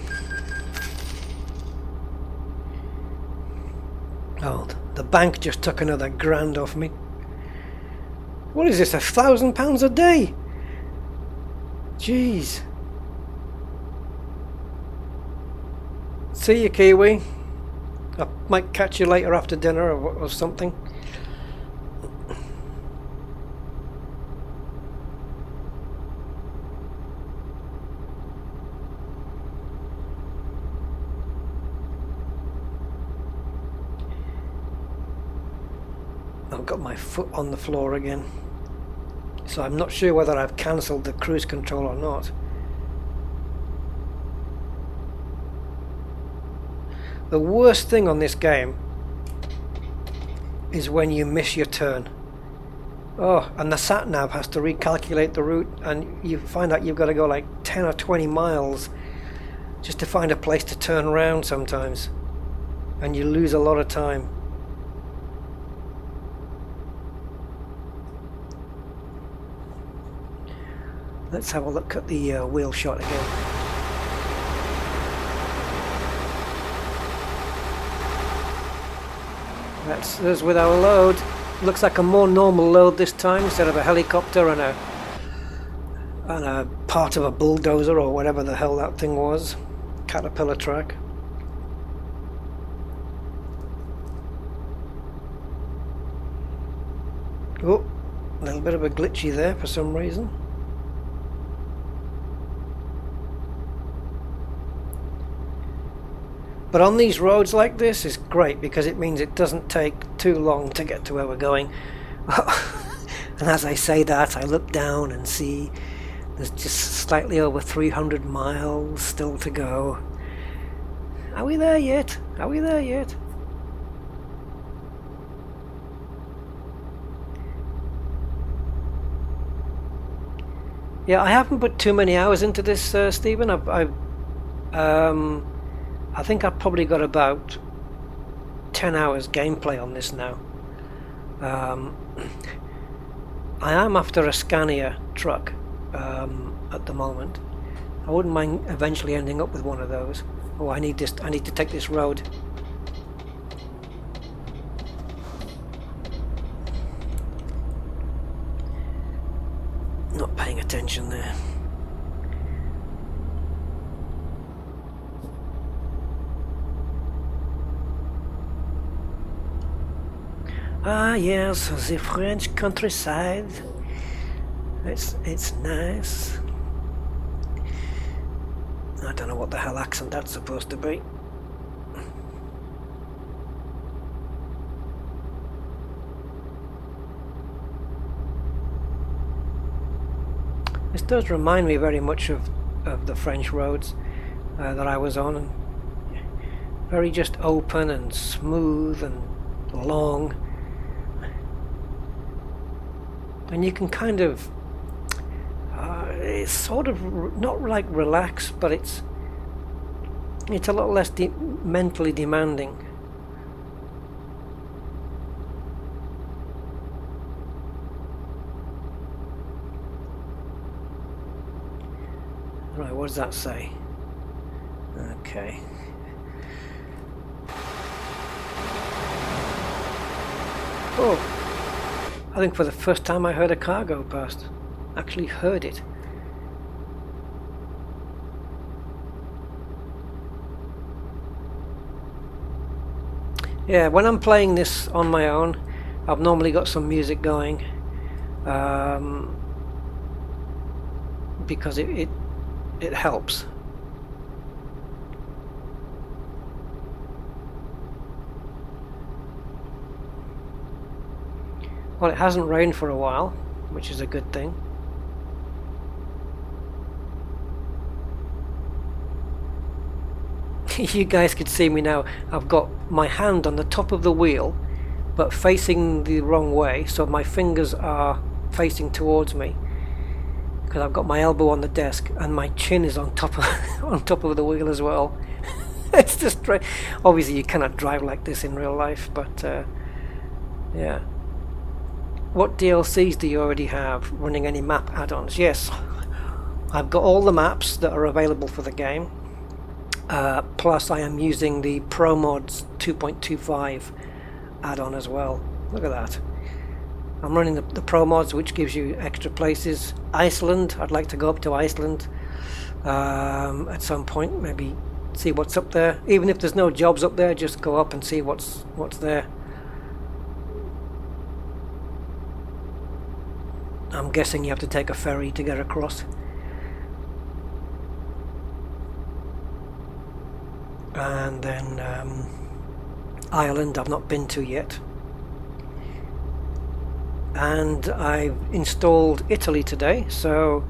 Oh, the bank just took another grand off me. What is this, £1,000 a day? Jeez. See you, Kiwi. I might catch you later after dinner or something. I've got my foot on the floor again, so I'm not sure whether I've cancelled the cruise control or not. The worst thing on this game is when you miss your turn. Oh, and the sat-nav has to recalculate the route, and you find out you've got to go like 10 or 20 miles just to find a place to turn around sometimes, and you lose a lot of time. Let's have a look at the wheel shot again. There's with our load. Looks like a more normal load this time, instead of a helicopter and a part of a bulldozer or whatever the hell that thing was. Caterpillar track. Oh, a little bit of a glitchy there for some reason. But on these roads like this is great, because it means it doesn't take too long to get to where we're going. And as I say that, I look down and see there's just slightly over 300 miles still to go. Are we there yet? Are we there yet? Yeah, I haven't put too many hours into this, Stephen. I think I've probably got about 10 hours gameplay on this now. I am after a Scania truck at the moment. I wouldn't mind eventually ending up with one of those. Oh, I need to take this road. Not paying attention there. Ah yes, the French countryside. It's nice. I don't know what the hell accent that's supposed to be. This does remind me very much of the French roads that I was on. And very just open and smooth and long. And you can kind of, it's sort of not like relaxed, but it's a lot less mentally demanding. Right, what does that say? Okay. Oh. I think for the first time I heard a car go past. Actually heard it. Yeah, when I'm playing this on my own, I've normally got some music going, because it helps. Well, it hasn't rained for a while, which is a good thing. you guys could see me now. I've got my hand on the top of the wheel, but facing the wrong way, so my fingers are facing towards me, because I've got my elbow on the desk and my chin is on top of on top of the wheel as well. It's just obviously you cannot drive like this in real life, but yeah. What DLCs do you already have running any map add-ons? Yes, I've got all the maps that are available for the game. Plus I am using the ProMods 2.25 add-on as well. Look at that. I'm running the ProMods, which gives you extra places. Iceland, I'd like to go up to Iceland at some point, maybe see what's up there. Even if there's no jobs up there, just go up and see what's there. I'm guessing you have to take a ferry to get across. And then Ireland I've not been to yet. And I've installed Italy today, so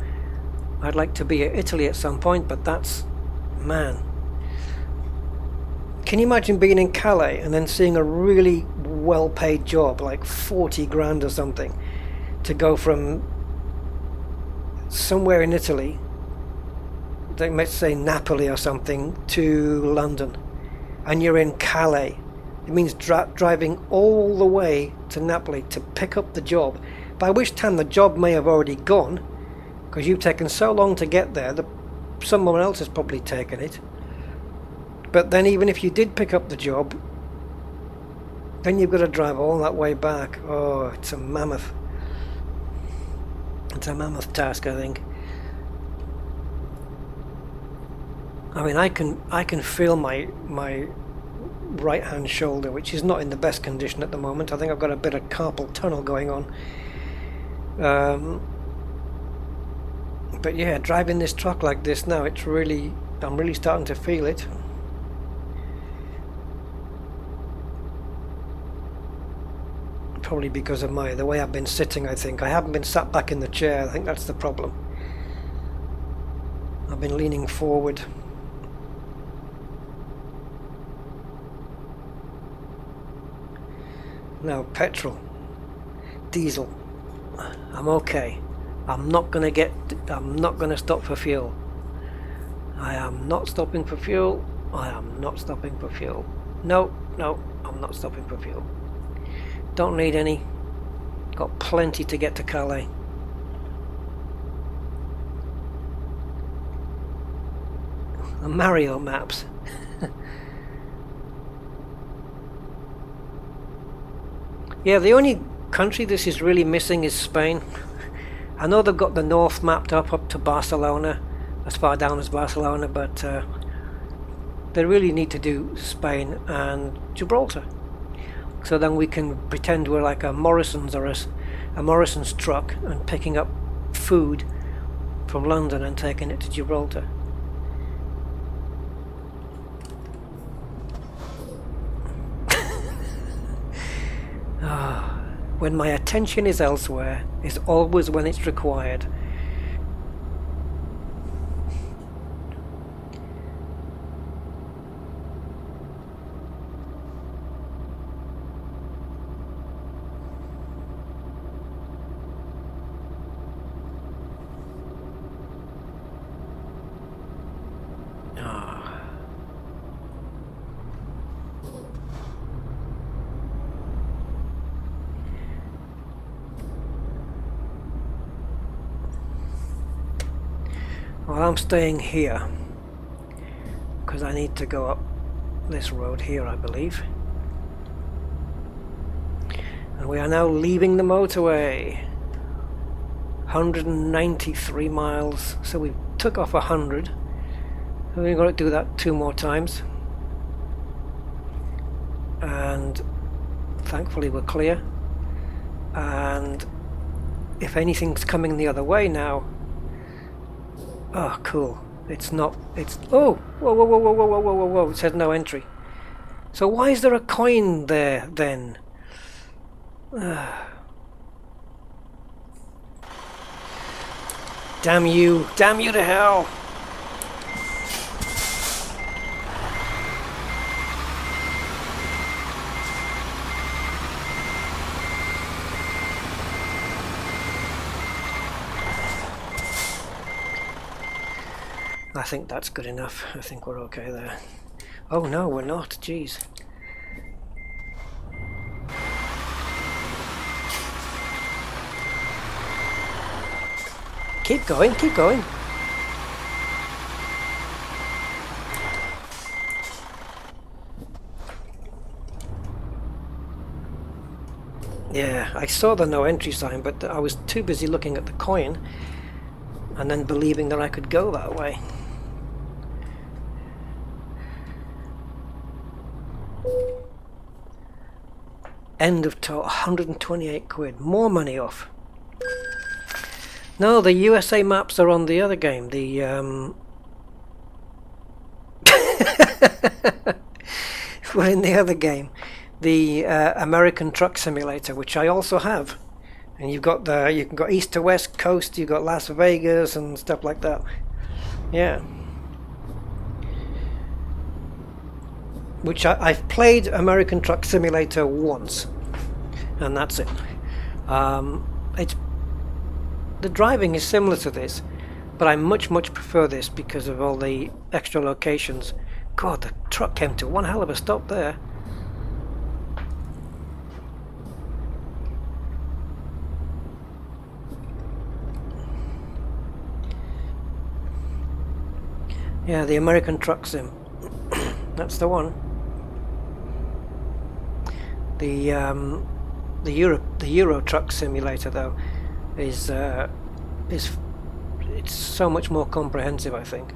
I'd like to be at Italy at some point, but that's, man. Can you imagine being in Calais and then seeing a really well-paid job, like 40 grand or something, to go from somewhere in Italy, they might say Napoli or something, to London, and you're in Calais. It means driving all the way to Napoli to pick up the job, by which time the job may have already gone, because you've taken so long to get there that someone else has probably taken it. But then even if you did pick up the job, then you've got to drive all that way back. Oh, it's a mammoth task, I think. I mean, I can feel my right hand shoulder, which is not in the best condition at the moment. I think I've got a bit of carpal tunnel going on. But yeah, driving this truck like this now, I'm really starting to feel it. Probably because of the way I've been sitting, I think. I haven't been sat back in the chair. I think that's the problem. I've been leaning forward. Now, petrol, diesel, I'm okay. I'm not gonna stop for fuel. I am not stopping for fuel. I am not stopping for fuel. No, I'm not stopping for fuel. Don't need any. Got plenty to get to Calais. The Mario maps. Yeah, the only country this is really missing is Spain. I know they've got the north mapped up to Barcelona, as far down as Barcelona, but they really need to do Spain and Gibraltar. So then we can pretend we're like a Morrison's or a Morrison's truck and picking up food from London and taking it to Gibraltar. When my attention is elsewhere is always when it's required. Well, I'm staying here because I need to go up this road here, I believe. And we are now leaving the motorway. 193 miles, so we took off 100. So we've got to do that 2 more times. And thankfully we're clear. And if anything's coming the other way now, oh, cool. It's not, oh, whoa, it says no entry. So why is there a coin there, then? Damn you to hell. I think that's good enough. I think we're okay there. Oh no, we're not. Jeez. Keep going, keep going. Yeah, I saw the no entry sign, but I was too busy looking at the coin and then believing that I could go that way. End of total, 128 quid. More money off. No, the USA maps are on the other game. The we're in the other game, the American Truck Simulator, which I also have. And you've got you can go east to west coast. You've got Las Vegas and stuff like that. Yeah. Which I've played American Truck Simulator once, and that's it. It's the driving is similar to this, but I much prefer this because of all the extra locations. God, the truck came to one hell of a stop there. Yeah, the American Truck Sim. That's the one. The Euro Truck Simulator though is it's so much more comprehensive, I think.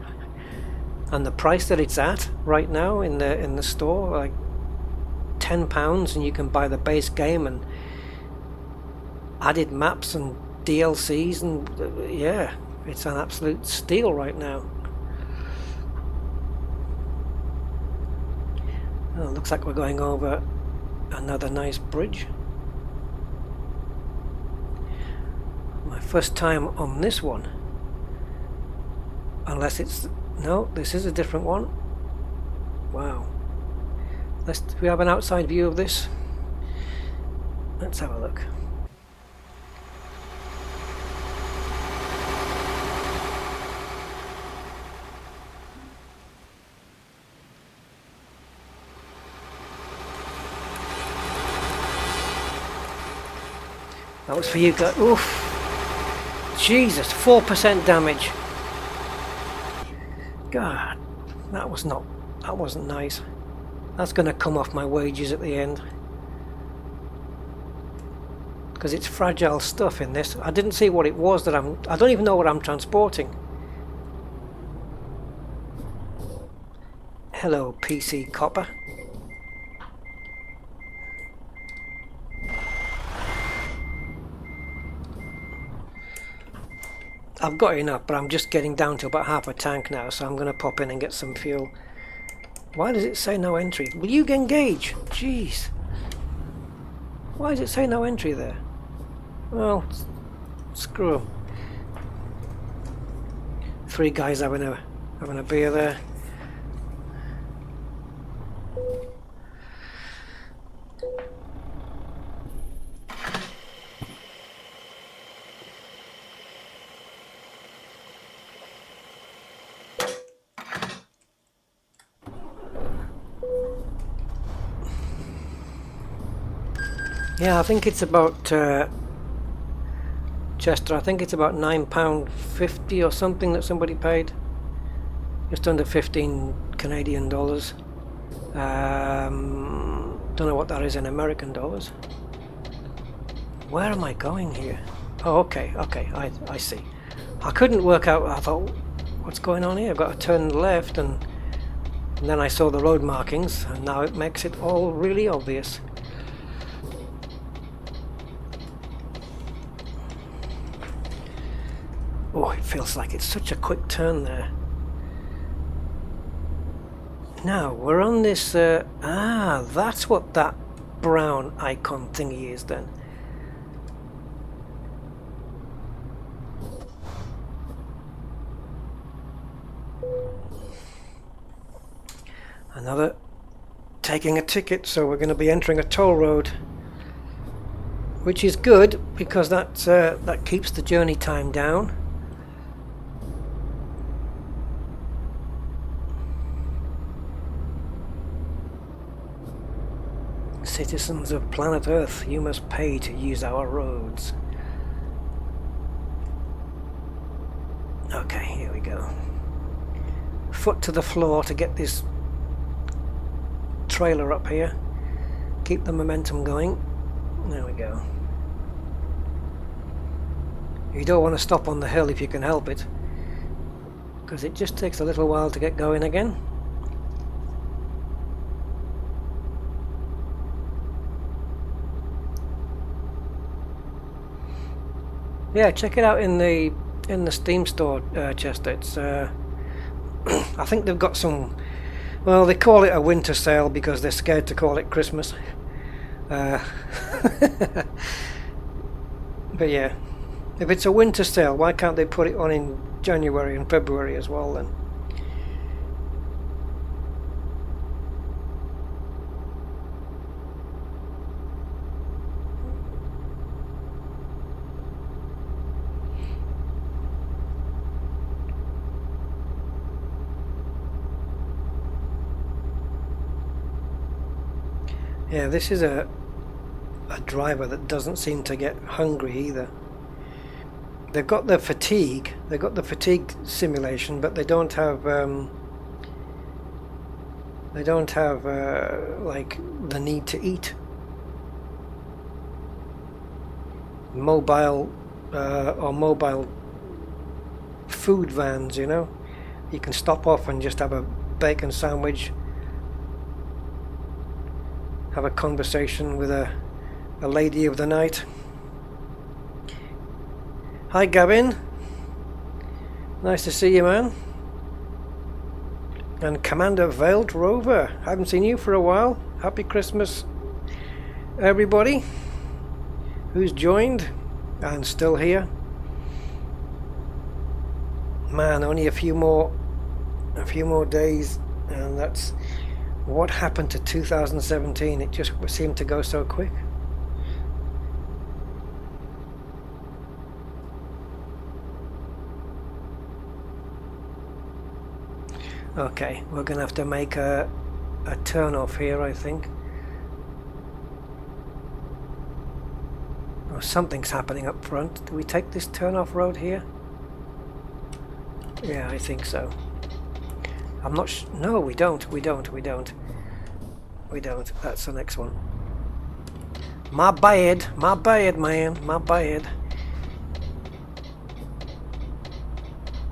And the price that it's at right now in the store, like £10, and you can buy the base game and added maps and DLCs, and yeah, it's an absolute steal right now. Oh, looks like we're going over another nice bridge. My first time on this one. Unless it's... No, this is a different one. Wow. Do we have an outside view of this? Let's have a look. That was for you guys. Oof. Jesus, 4% damage. God, that wasn't nice. That's going to come off my wages at the end. Because it's fragile stuff in this. I didn't see what it was that I don't even know what I'm transporting. Hello, PC copper. I've got enough, but I'm just getting down to about half a tank now, so I'm going to pop in and get some fuel. Why does it say no entry? Will you engage? Jeez. Why does it say no entry there? Well, screw 'em. 3 guys having a beer there. Yeah, I think it's about Chester. I think it's about £9.50 or something that somebody paid. Just under 15 Canadian dollars. Don't know what that is in American dollars. Where am I going here? Oh, okay, I see. I couldn't work out. I thought, what's going on here? I've got to turn left, and then I saw the road markings, and now it makes it all really obvious. Oh, it feels like it's such a quick turn there. Now, we're on this... that's what that brown icon thingy is then. Another taking a ticket, so we're going to be entering a toll road. Which is good, because that keeps the journey time down. Citizens of planet Earth, you must pay to use our roads. Okay, here we go. Foot to the floor to get this trailer up here. Keep the momentum going. There we go. You don't want to stop on the hill if you can help it, because it just takes a little while to get going again. Yeah, check it out in the Steam store, Chester. It's I think they've got some. Well, they call it a winter sale because they're scared to call it Christmas. But yeah, if it's a winter sale, why can't they put it on in January and February as well then? Yeah, this is a driver that doesn't seem to get hungry either. They've got the fatigue simulation, but they don't have like the need to eat. Mobile food vans, you know, you can stop off and just have a bacon sandwich, have a conversation with a lady of the night. Hi Gavin, nice to see you, man. And Commander Veiled Rover, haven't seen you for a while. Happy Christmas everybody who's joined and still here. Man, only a few more days, and that's what happened to 2017. It just seemed to go so quick. Okay, we're gonna have to make a turn off here, I think. Oh, something's happening up front. Do we take this turn off road here? Yeah, I think so. I'm not no, we don't. That's the next one. My bad, man, my bad.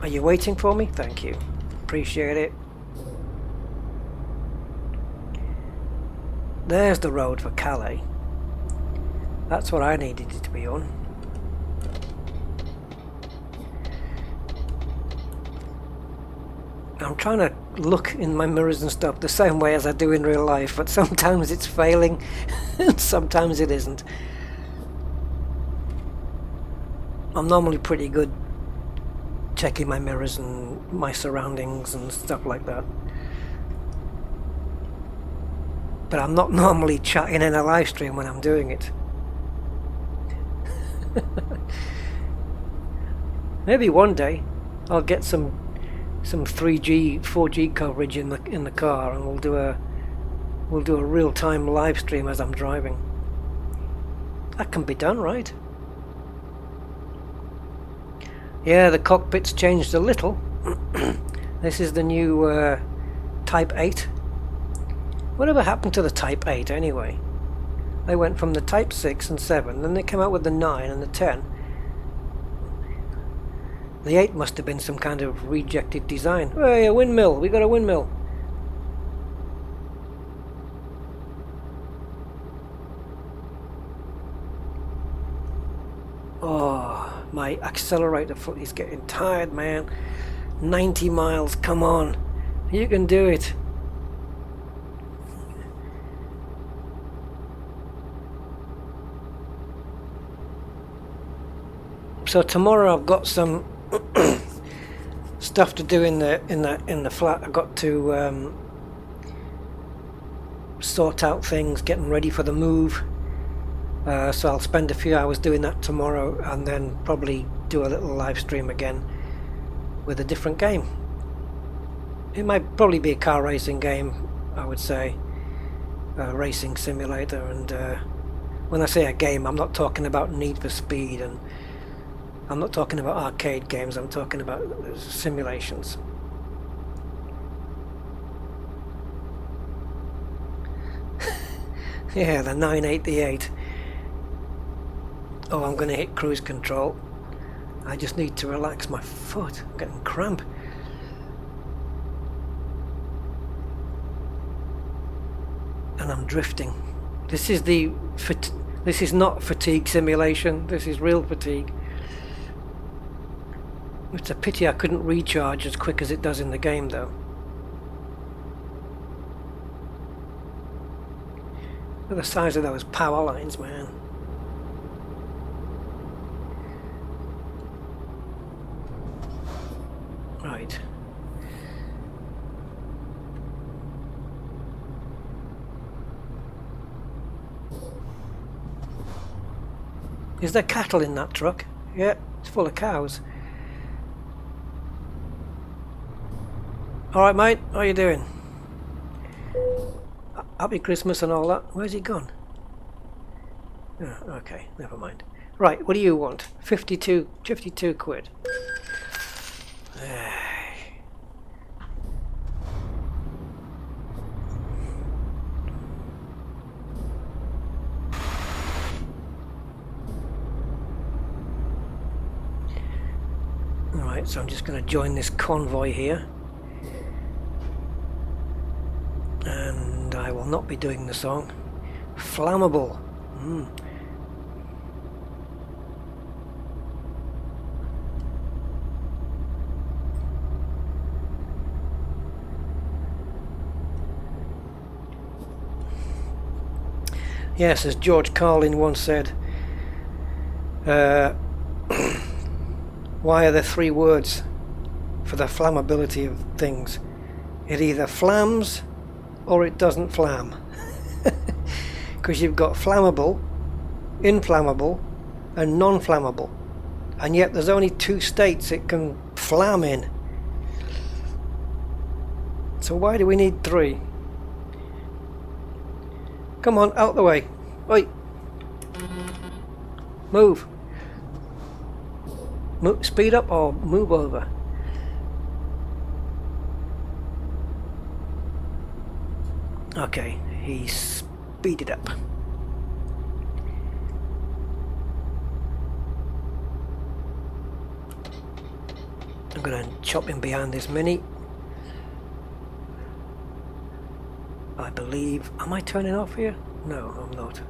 Are you waiting for me? Thank you. Appreciate it. There's the road for Calais. That's what I needed it to be on. I'm trying to look in my mirrors and stuff the same way as I do in real life, but sometimes it's failing and sometimes it isn't. I'm normally pretty good checking my mirrors and my surroundings and stuff like that, but I'm not normally chatting in a live stream when I'm doing it. Maybe one day I'll get some 3G, 4G coverage in the car, and we'll do a real-time live stream as I'm driving. That can be done, right? Yeah, the cockpit's changed a little. This is the new Type 8. Whatever happened to the Type 8 anyway? They went from the Type 6 and 7, then they came out with the 9 and the 10. The 8 must have been some kind of rejected design. Hey, a windmill! We got a windmill! Oh, my accelerator foot is getting tired, man. 90 miles, come on. You can do it. So tomorrow I've got some stuff to do in the flat. I've got to sort out things, getting ready for the move. So I'll spend a few hours doing that tomorrow, and then probably do a little live stream again with a different game. It might probably be a car racing game, I would say. racing simulator, and when I say a game, I'm not talking about Need for Speed, and I'm not talking about arcade games, I'm talking about simulations. Yeah, the 988. Oh, I'm going to hit cruise control. I just need to relax my foot. I'm getting cramp. And I'm drifting. This is not fatigue simulation. This is real fatigue. It's a pity I couldn't recharge as quick as it does in the game, though. Look at the size of those power lines, man. Right. Is there cattle in that truck? Yeah, it's full of cows. Alright mate, how you doing? Happy Christmas and all that. Where's he gone? Oh, okay, never mind. Right, what do you want? 52 quid. Alright, so I'm just going to join this convoy here. And I will not be doing the song. Flammable. Yes, as George Carlin once said, why are there three words for the flammability of things? It either flams or it doesn't flam. Because you've got flammable, inflammable and non-flammable, and yet there's only two states it can flam in. So why do we need three? Come on, out the way. Oi. Move. Speed up or move over. Okay, he speeded up. I'm going to chop in behind this Mini. I believe... Am I turning off here? No, I'm not.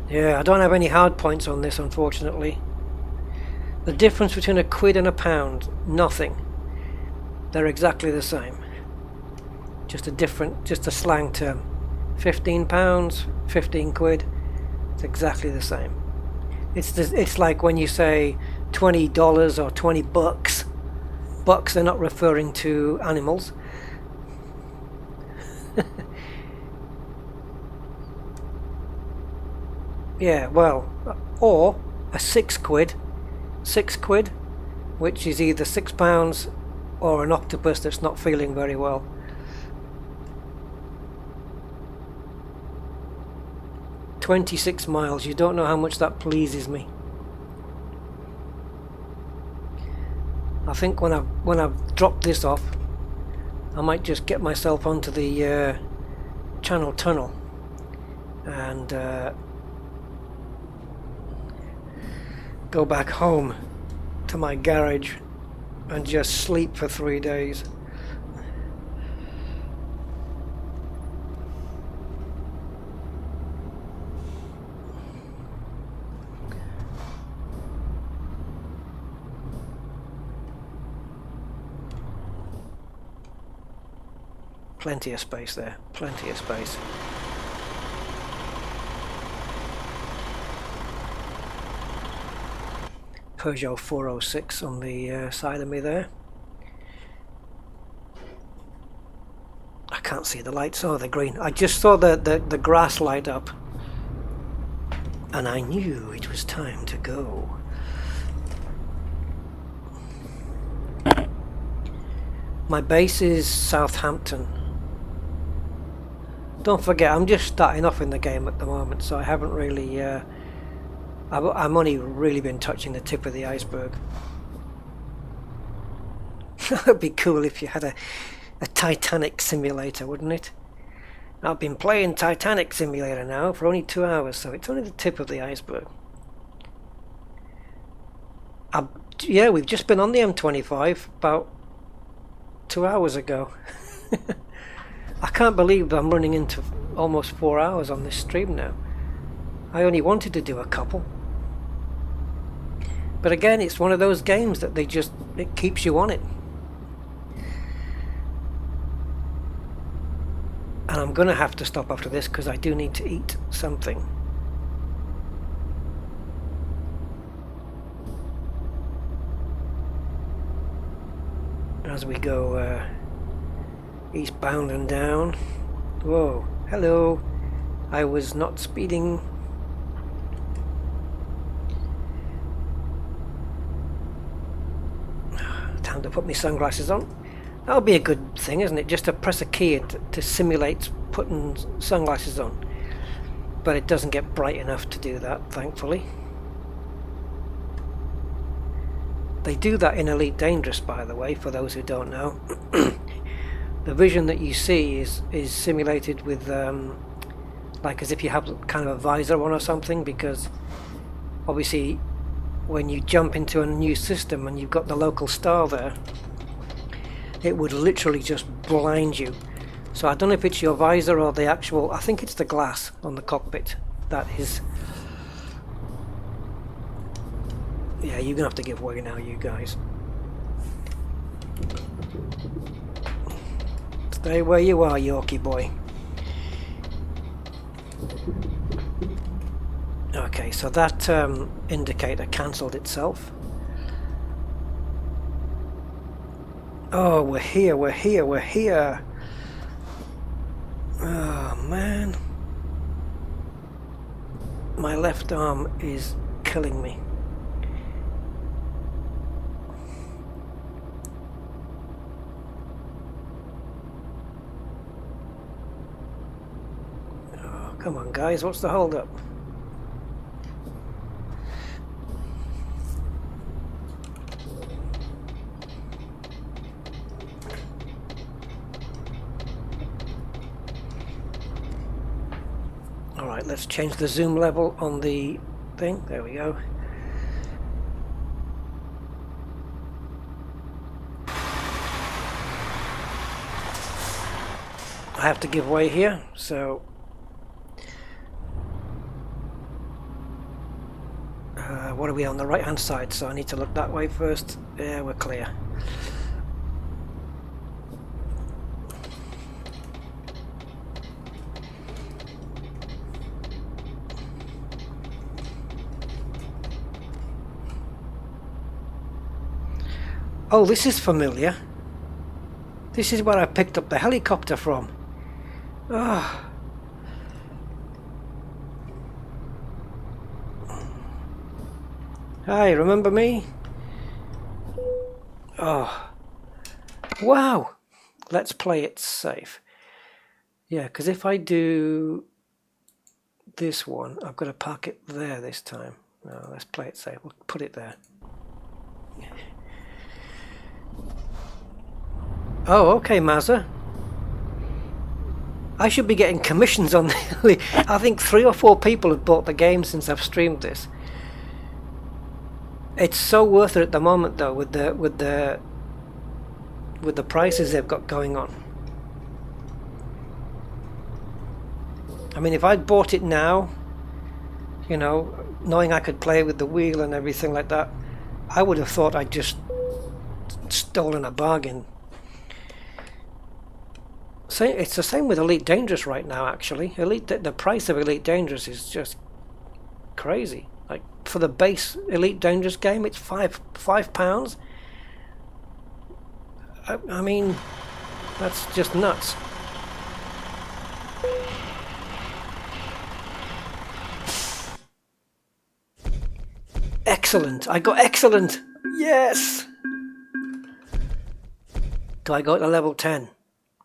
Yeah, I don't have any hard points on this, unfortunately. The difference between a quid and a pound, nothing. They're exactly the same. Just a slang term. 15 pounds, 15 quid. It's exactly the same. It's like when you say $20 or 20 bucks. Bucks, they're not referring to animals. Yeah, well, or a 6 quid, which is either £6 or an octopus that's not feeling very well. "26 miles, you don't know how much that pleases me. I think when I've dropped this off, I might just get myself onto the Channel Tunnel and go back home to my garage and just sleep for 3 days. Plenty of space there, plenty of space. Peugeot 406 on the side of me there. I can't see the lights. Oh, they're green. I just saw the grass light up and I knew it was time to go. My base is Southampton. Don't forget, I'm just starting off in the game at the moment, so I haven't really... I've only really been touching the tip of the iceberg. That would be cool if you had a Titanic simulator, wouldn't it? I've been playing Titanic Simulator now for only 2 hours, so it's only the tip of the iceberg. Yeah, we've just been on the M25 about 2 hours ago. I can't believe I'm running into almost 4 hours on this stream now. I only wanted to do a couple. But again, it's one of those games that it keeps you on it. And I'm going to have to stop after this because I do need to eat something. As we go eastbound and down. Whoa, hello. I was not speeding. Time to put my sunglasses on. That'll be a good thing, isn't it? Just to press a key to simulate putting sunglasses on. But it doesn't get bright enough to do that, thankfully. They do that in Elite Dangerous, by the way, for those who don't know. The vision that you see is simulated with, like as if you have kind of a visor on or something, because obviously when you jump into a new system and you've got the local star there, it would literally just blind you. So I don't know if it's your visor or the actual, I think it's the glass on the cockpit that is... Yeah, you're gonna have to give way now, you guys. Stay where you are, Yorkie boy. Okay, so that indicator cancelled itself. Oh, we're here, we're here, we're here. Oh, man. My left arm is killing me. Oh, come on, guys, what's the hold up? Alright, let's change the zoom level on the thing. There we go. I have to give way here, so what are we on the right hand side? So I need to look that way first. Yeah, we're clear. Oh, this is familiar. This is where I picked up the helicopter from. Ah. Hi, remember me? Oh. Wow. Let's play it safe. Yeah, because if I do this one, I've got to park it there this time. No, let's play it safe. We'll put it there. Oh, okay, Mazza. I should be getting commissions on the... I think 3 or 4 people have bought the game since I've streamed this. It's so worth it at the moment, though, with the prices they've got going on. I mean, if I'd bought it now, you know, knowing I could play with the wheel and everything like that, I would have thought I'd just stolen a bargain. So it's the same with Elite Dangerous right now, actually. The price of Elite Dangerous is just crazy. Like for the base Elite Dangerous game, it's £5. I mean, that's just nuts. Excellent! I got excellent! Yes! Do I go to level 10?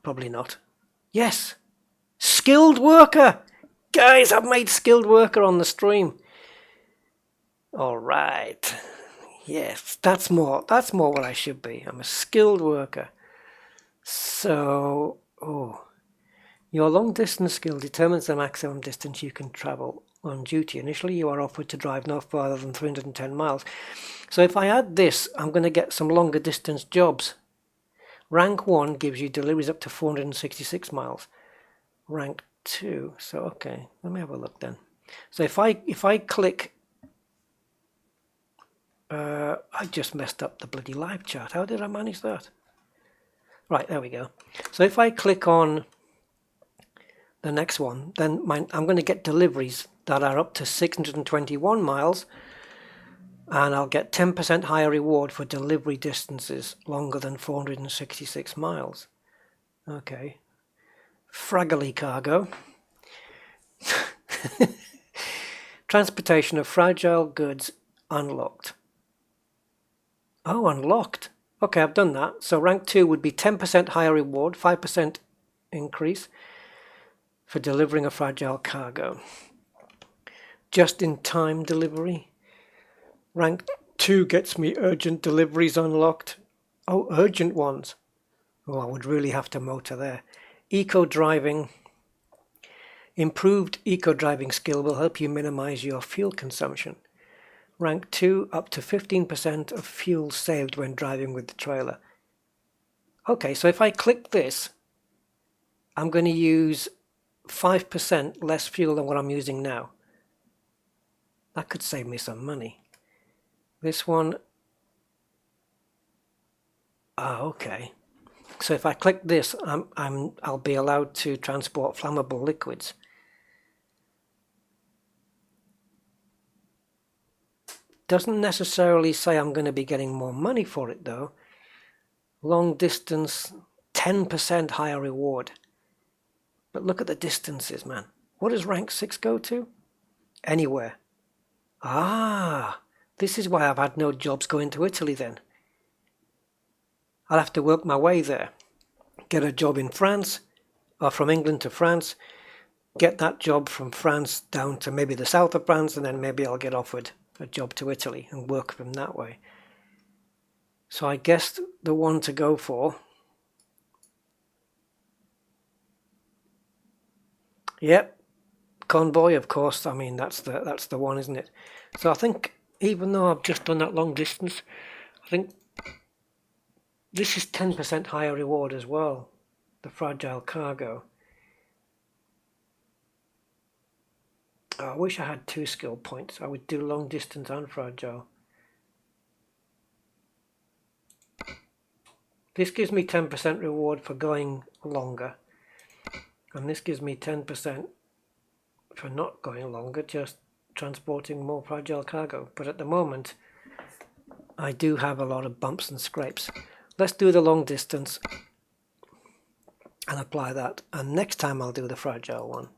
Probably not. Yes! Skilled worker! Guys, I've made skilled worker on the stream. Alright. Yes, that's more what I should be. I'm a skilled worker. So, your long distance skill determines the maximum distance you can travel on duty. Initially, you are offered to drive no farther than 310 miles. So if I add this, I'm going to get some longer distance jobs. Rank 1 gives you deliveries up to 466 miles. Rank 2, so okay, let me have a look then. So if I click, I just messed up the bloody live chat. How did I manage that? Right, there we go. So if I click on the next one, then I'm going to get deliveries that are up to 621 miles, and I'll get 10% higher reward for delivery distances longer than 466 miles. Okay. Fraggly cargo. Transportation of fragile goods unlocked. Oh, unlocked. Okay, I've done that. So rank 2 would be 10% higher reward, 5% increase for delivering a fragile cargo. Just-in-time delivery. Rank 2 gets me urgent deliveries unlocked. Oh, urgent ones. Oh, I would really have to motor there. Eco-driving. Improved eco-driving skill will help you minimize your fuel consumption. Rank 2, up to 15% of fuel saved when driving with the trailer. Okay, so if I click this, I'm going to use 5% less fuel than what I'm using now. That could save me some money. This one, okay. So if I click this, I'll be allowed to transport flammable liquids. Doesn't necessarily say I'm going to be getting more money for it though. Long distance, 10% higher reward. But look at the distances, man. What does rank 6 go to? Anywhere. This is why I've had no jobs going to Italy then. I'll have to work my way there. Get a job in France, or from England to France. Get that job from France down to maybe the south of France, and then maybe I'll get offered a job to Italy and work from that way. So I guess the one to go for, yep, convoy, of course. I mean, that's the one, isn't it? So I think even though I've just done that long distance, I think this is 10% higher reward as well, the fragile cargo. I wish I had 2 skill points. I would do long distance and fragile. This gives me 10% reward for going longer, and this gives me 10% for not going longer, just transporting more fragile cargo. But at the moment, I do have a lot of bumps and scrapes. Let's do the long distance and apply that, and next time I'll do the fragile one.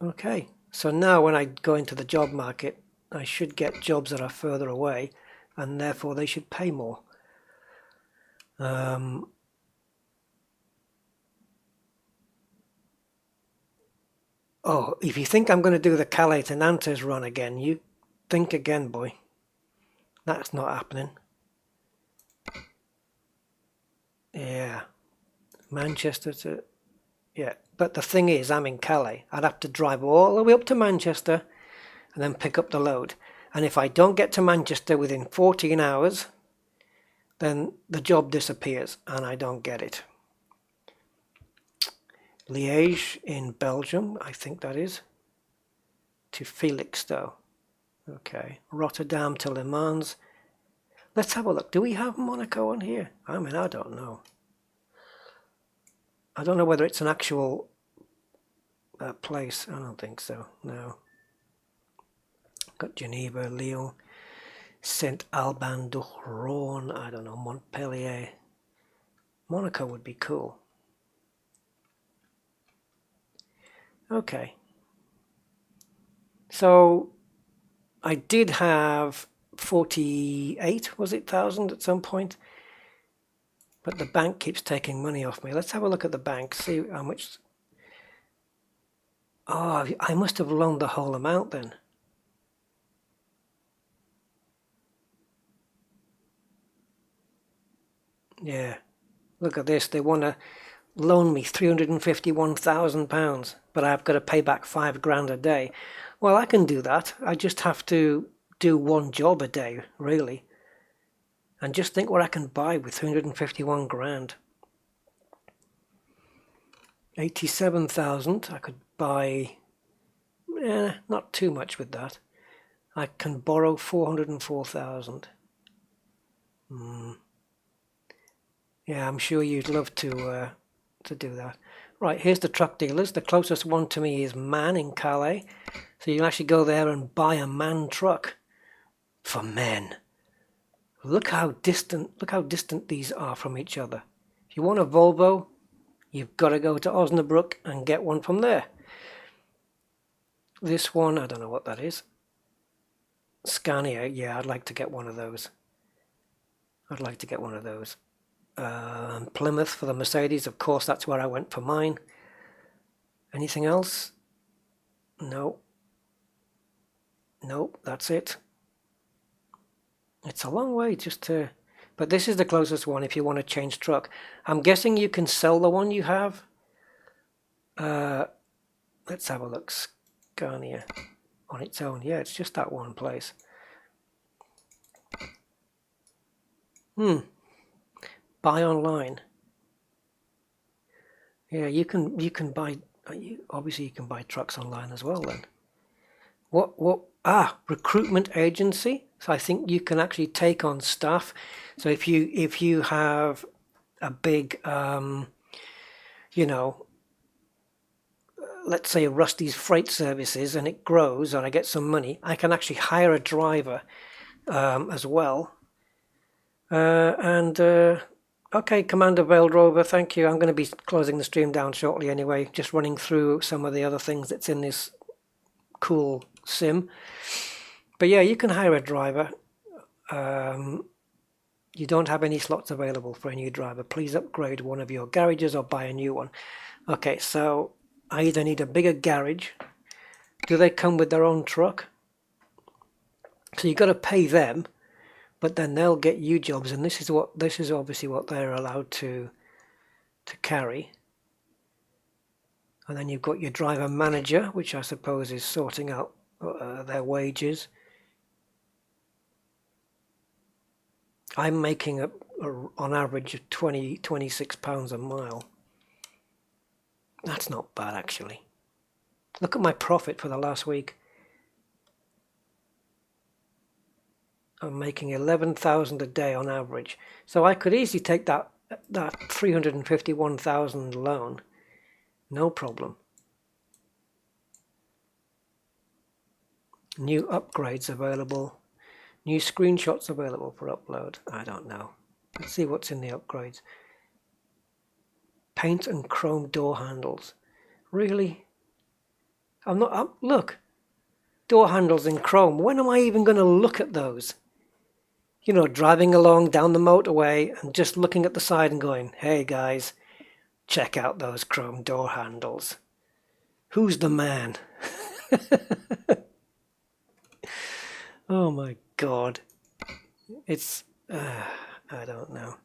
Okay, so now when I go into the job market, I should get jobs that are further away, and therefore they should pay more. If you think I'm going to do the Calais to Nantes run again, you think again, boy. That's not happening. Yeah. Manchester to... Yeah, but the thing is, I'm in Calais. I'd have to drive all the way up to Manchester and then pick up the load. And if I don't get to Manchester within 14 hours, then the job disappears and I don't get it. Liège in Belgium, I think that is. To Felixstowe. Okay. Rotterdam to Le Mans. Let's have a look. Do we have Monaco on here? I mean, I don't know. I don't know whether it's an actual place. I don't think so. No. Got Geneva, Lyon, Saint-Alban-du-Rhône. I don't know. Montpellier. Monaco would be cool. Okay. So I did have 48, was it, thousand at some point? But the bank keeps taking money off me. Let's have a look at the bank, see how much. Oh, I must have loaned the whole amount then. Yeah, look at this. They want to loan me £351,000, but I've got to pay back £5 grand a day. Well, I can do that. I just have to do one job a day, really. And just think what I can buy with 351 grand. 87,000. I could buy, not too much with that. I can borrow 404,000. Yeah, I'm sure you'd love to do that. Right, here's the truck dealers. The closest one to me is Man in Calais. So you can actually go there and buy a Man truck for men. Look how distant these are from each other. If you want a Volvo, you've got to go to Osnabrück and get one from there. This one, I don't know what that is. Scania, yeah, I'd like to get one of those. Plymouth for the Mercedes, of course, that's where I went for mine. Anything else? No. Nope, that's it. It's a long way just to... But this is the closest one if you want to change truck. I'm guessing you can sell the one you have. Let's have a look. Scania on its own. Yeah, it's just that one place. Buy online. Yeah, you can buy. Obviously, you can buy trucks online as well. Then, what? Recruitment agency. So I think you can actually take on staff. So if you have a big, let's say Rusty's Freight Services, and it grows, and I get some money, I can actually hire a driver as well. Okay, Commander Veiled Rover, thank you. I'm going to be closing the stream down shortly anyway, just running through some of the other things that's in this cool sim. But yeah, you can hire a driver. You don't have any slots available for a new driver. Please upgrade one of your garages or buy a new one. Okay, so I either need a bigger garage. Do they come with their own truck? So you've got to pay them. But then they'll get you jobs, and this is obviously what they're allowed to carry. And then you've got your driver manager, which I suppose is sorting out their wages. I'm making on average of £26 a mile. That's not bad actually. Look at my profit for the last week. I'm making 11,000 a day on average. So I could easily take that 351,000 loan. No problem. New upgrades available. New screenshots available for upload. I don't know. Let's see what's in the upgrades. Paint and chrome door handles. Really? Look. Door handles in chrome. When am I even going to look at those? Driving along down the motorway and just looking at the side and going, hey guys, check out those chrome door handles. Who's the man? Oh my God. It's, I don't know.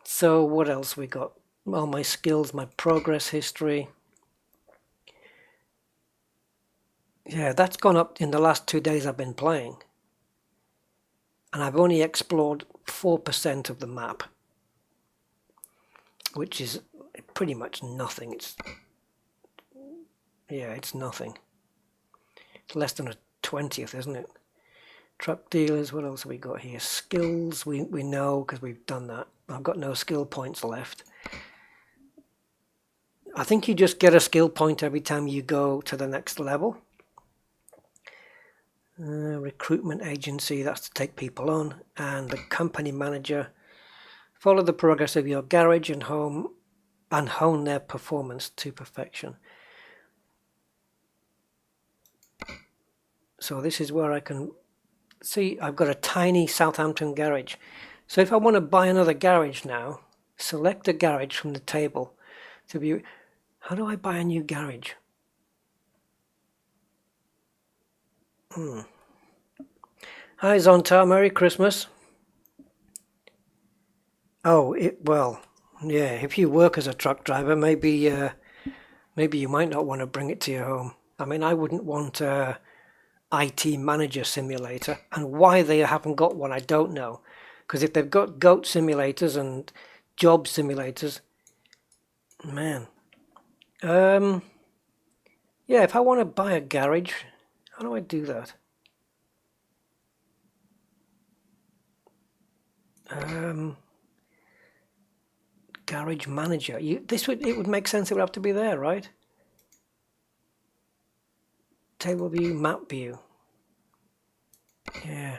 So what else we got? Well, my skills, my progress history. Yeah, that's gone up in the last 2 days I've been playing. And I've only explored 4% of the map, which is pretty much nothing. It's nothing. It's less than a 20th, isn't it? Truck dealers, what else have we got here? Skills, we know because we've done that. I've got no skill points left. I think you just get a skill point every time you go to the next level. Recruitment agency, that's to take people on, and the company manager. Follow the progress of your garage and home and hone their performance to perfection. So this is where I can see I've got a tiny Southampton garage. So if I want to buy another garage now, select a garage from the table to view. How do I buy a new garage? Hi Zonta, Merry Christmas. Oh, well, yeah, if you work as a truck driver, maybe you might not want to bring it to your home. I mean, I wouldn't want a IT manager simulator, and why they haven't got one, I don't know. Because if they've got goat simulators and job simulators, man. Yeah, if I want to buy a garage, how do I do that? Garage manager. It would make sense. It would have to be there, right? Table view, map view. Yeah.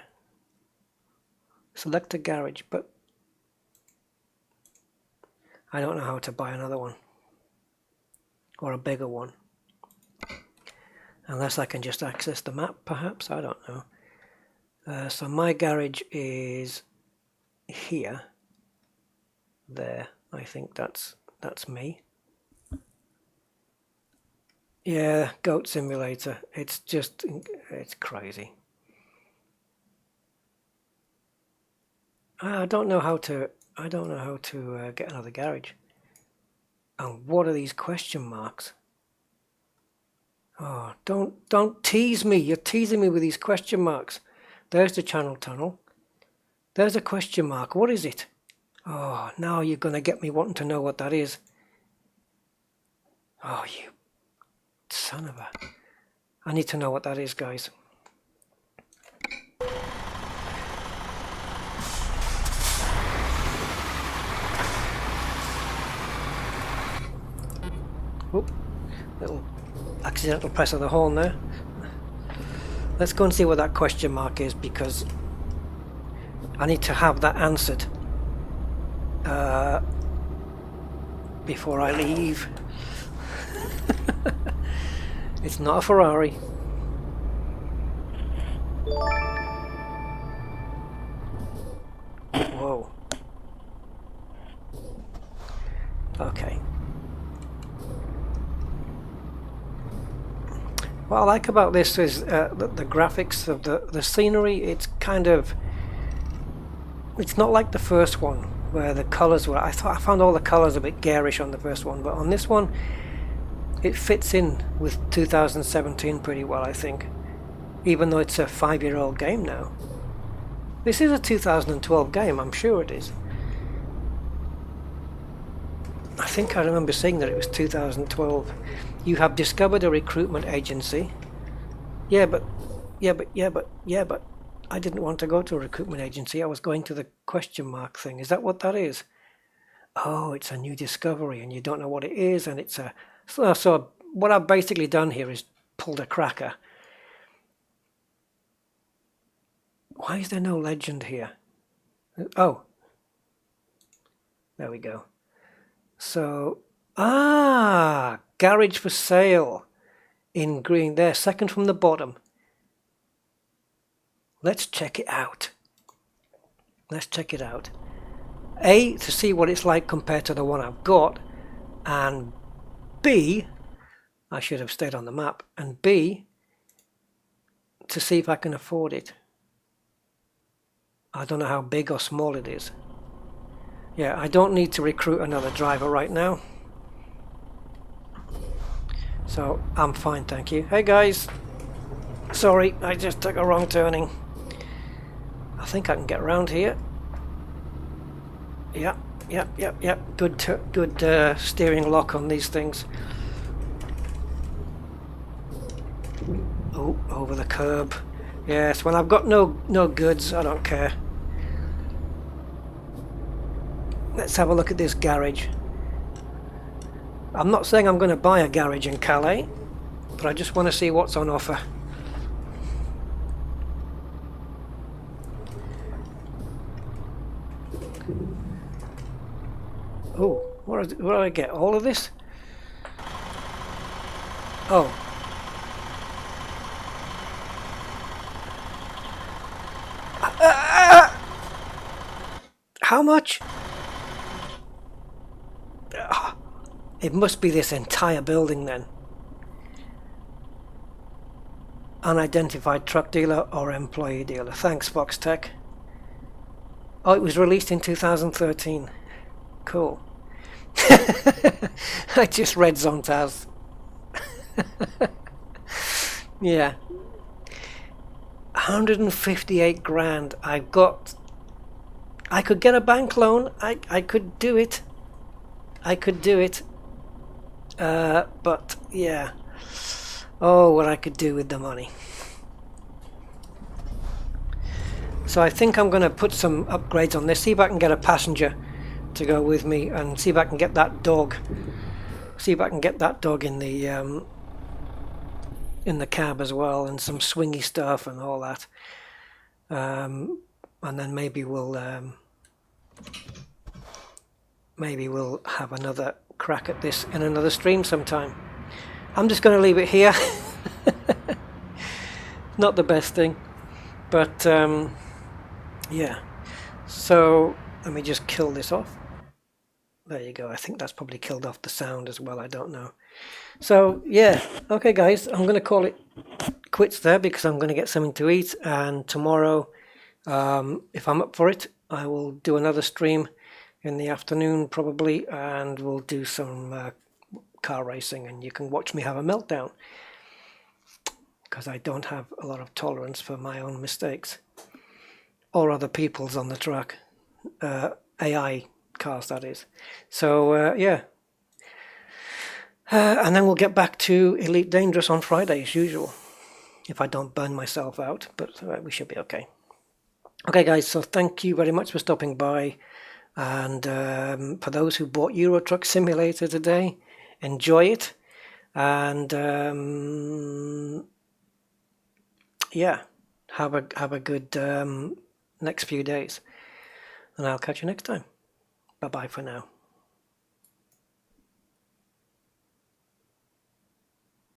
Select a garage, but I don't know how to buy another one or a bigger one. Unless I can just access the map, perhaps. I don't know. So my garage is here. There. I think that's me. Yeah, goat simulator. It's crazy. I don't know how to get another garage. And what are these question marks? Oh, don't tease me. You're teasing me with these question marks. There's the channel tunnel. There's a question mark. What is it? Oh, now you're going to get me wanting to know what that is. Oh, you son of a... I need to know what that is, guys. Oop, little accidental press of the horn there. Let's go and see what that question mark is, because I need to have that answered before I leave. It's not a Ferrari. Whoa. Okay. What I like about this is the graphics of the scenery. It's kind of... It's not like the first one where the colours were... I found all the colours a bit garish on the first one, but on this one it fits in with 2017 pretty well, I think. Even though it's a 5-year-old game now. This is a 2012 game, I'm sure it is. I think I remember saying that it was 2012. You have discovered a recruitment agency. Yeah, but I didn't want to go to a recruitment agency. I was going to the question mark thing. Is that what that is? Oh, it's a new discovery and you don't know what it is, and it's a... So what I've basically done here is pulled a cracker. Why is there no legend here? Oh. There we go. So, garage for sale in green there, second from the bottom. Let's check it out. Let's check it out. A, to see what it's like compared to the one I've got, and B, I should have stayed on the map, and B, to see if I can afford it. I don't know how big or small it is. Yeah, I don't need to recruit another driver right now. So, I'm fine, thank you. Hey guys! Sorry, I just took a wrong turning. I think I can get around here. Yep. Good steering lock on these things. Oh, over the curb. Yes, when I've got no goods, I don't care. Let's have a look at this garage. I'm not saying I'm going to buy a garage in Calais, but I just want to see what's on offer. Oh, what do I get? All of this? Oh. How much? Ah, it must be this entire building then. Unidentified truck dealer or employee dealer. Thanks, Foxtech. Oh, it was released in 2013. Cool. I just read Zontaz. Yeah. 158 grand. I could get a bank loan. I could do it. I could do it. But yeah. Oh, what I could do with the money. So I think I'm going to put some upgrades on this. See if I can get a passenger to go with me, and see if I can get that dog. See if I can get that dog in the cab as well, and some swingy stuff and all that. And then maybe we'll have another crack at this in another stream sometime. I'm just going to leave it here. Not the best thing, but yeah. So let me just kill this off. There you go. I think that's probably killed off the sound as well. I don't know. So yeah, okay guys, I'm going to call it quits there because I'm going to get something to eat, and tomorrow, if I'm up for it, I will do another stream in the afternoon probably, and we'll do some car racing, and you can watch me have a meltdown because I don't have a lot of tolerance for my own mistakes or other people's on the track. AI cars, that is. So yeah. And then we'll get back to Elite Dangerous on Friday as usual, if I don't burn myself out, but we should be okay. Okay guys, so thank you very much for stopping by, and for those who bought Euro Truck Simulator today, enjoy it, and yeah, have a good next few days, and I'll catch you next time. Bye bye for now.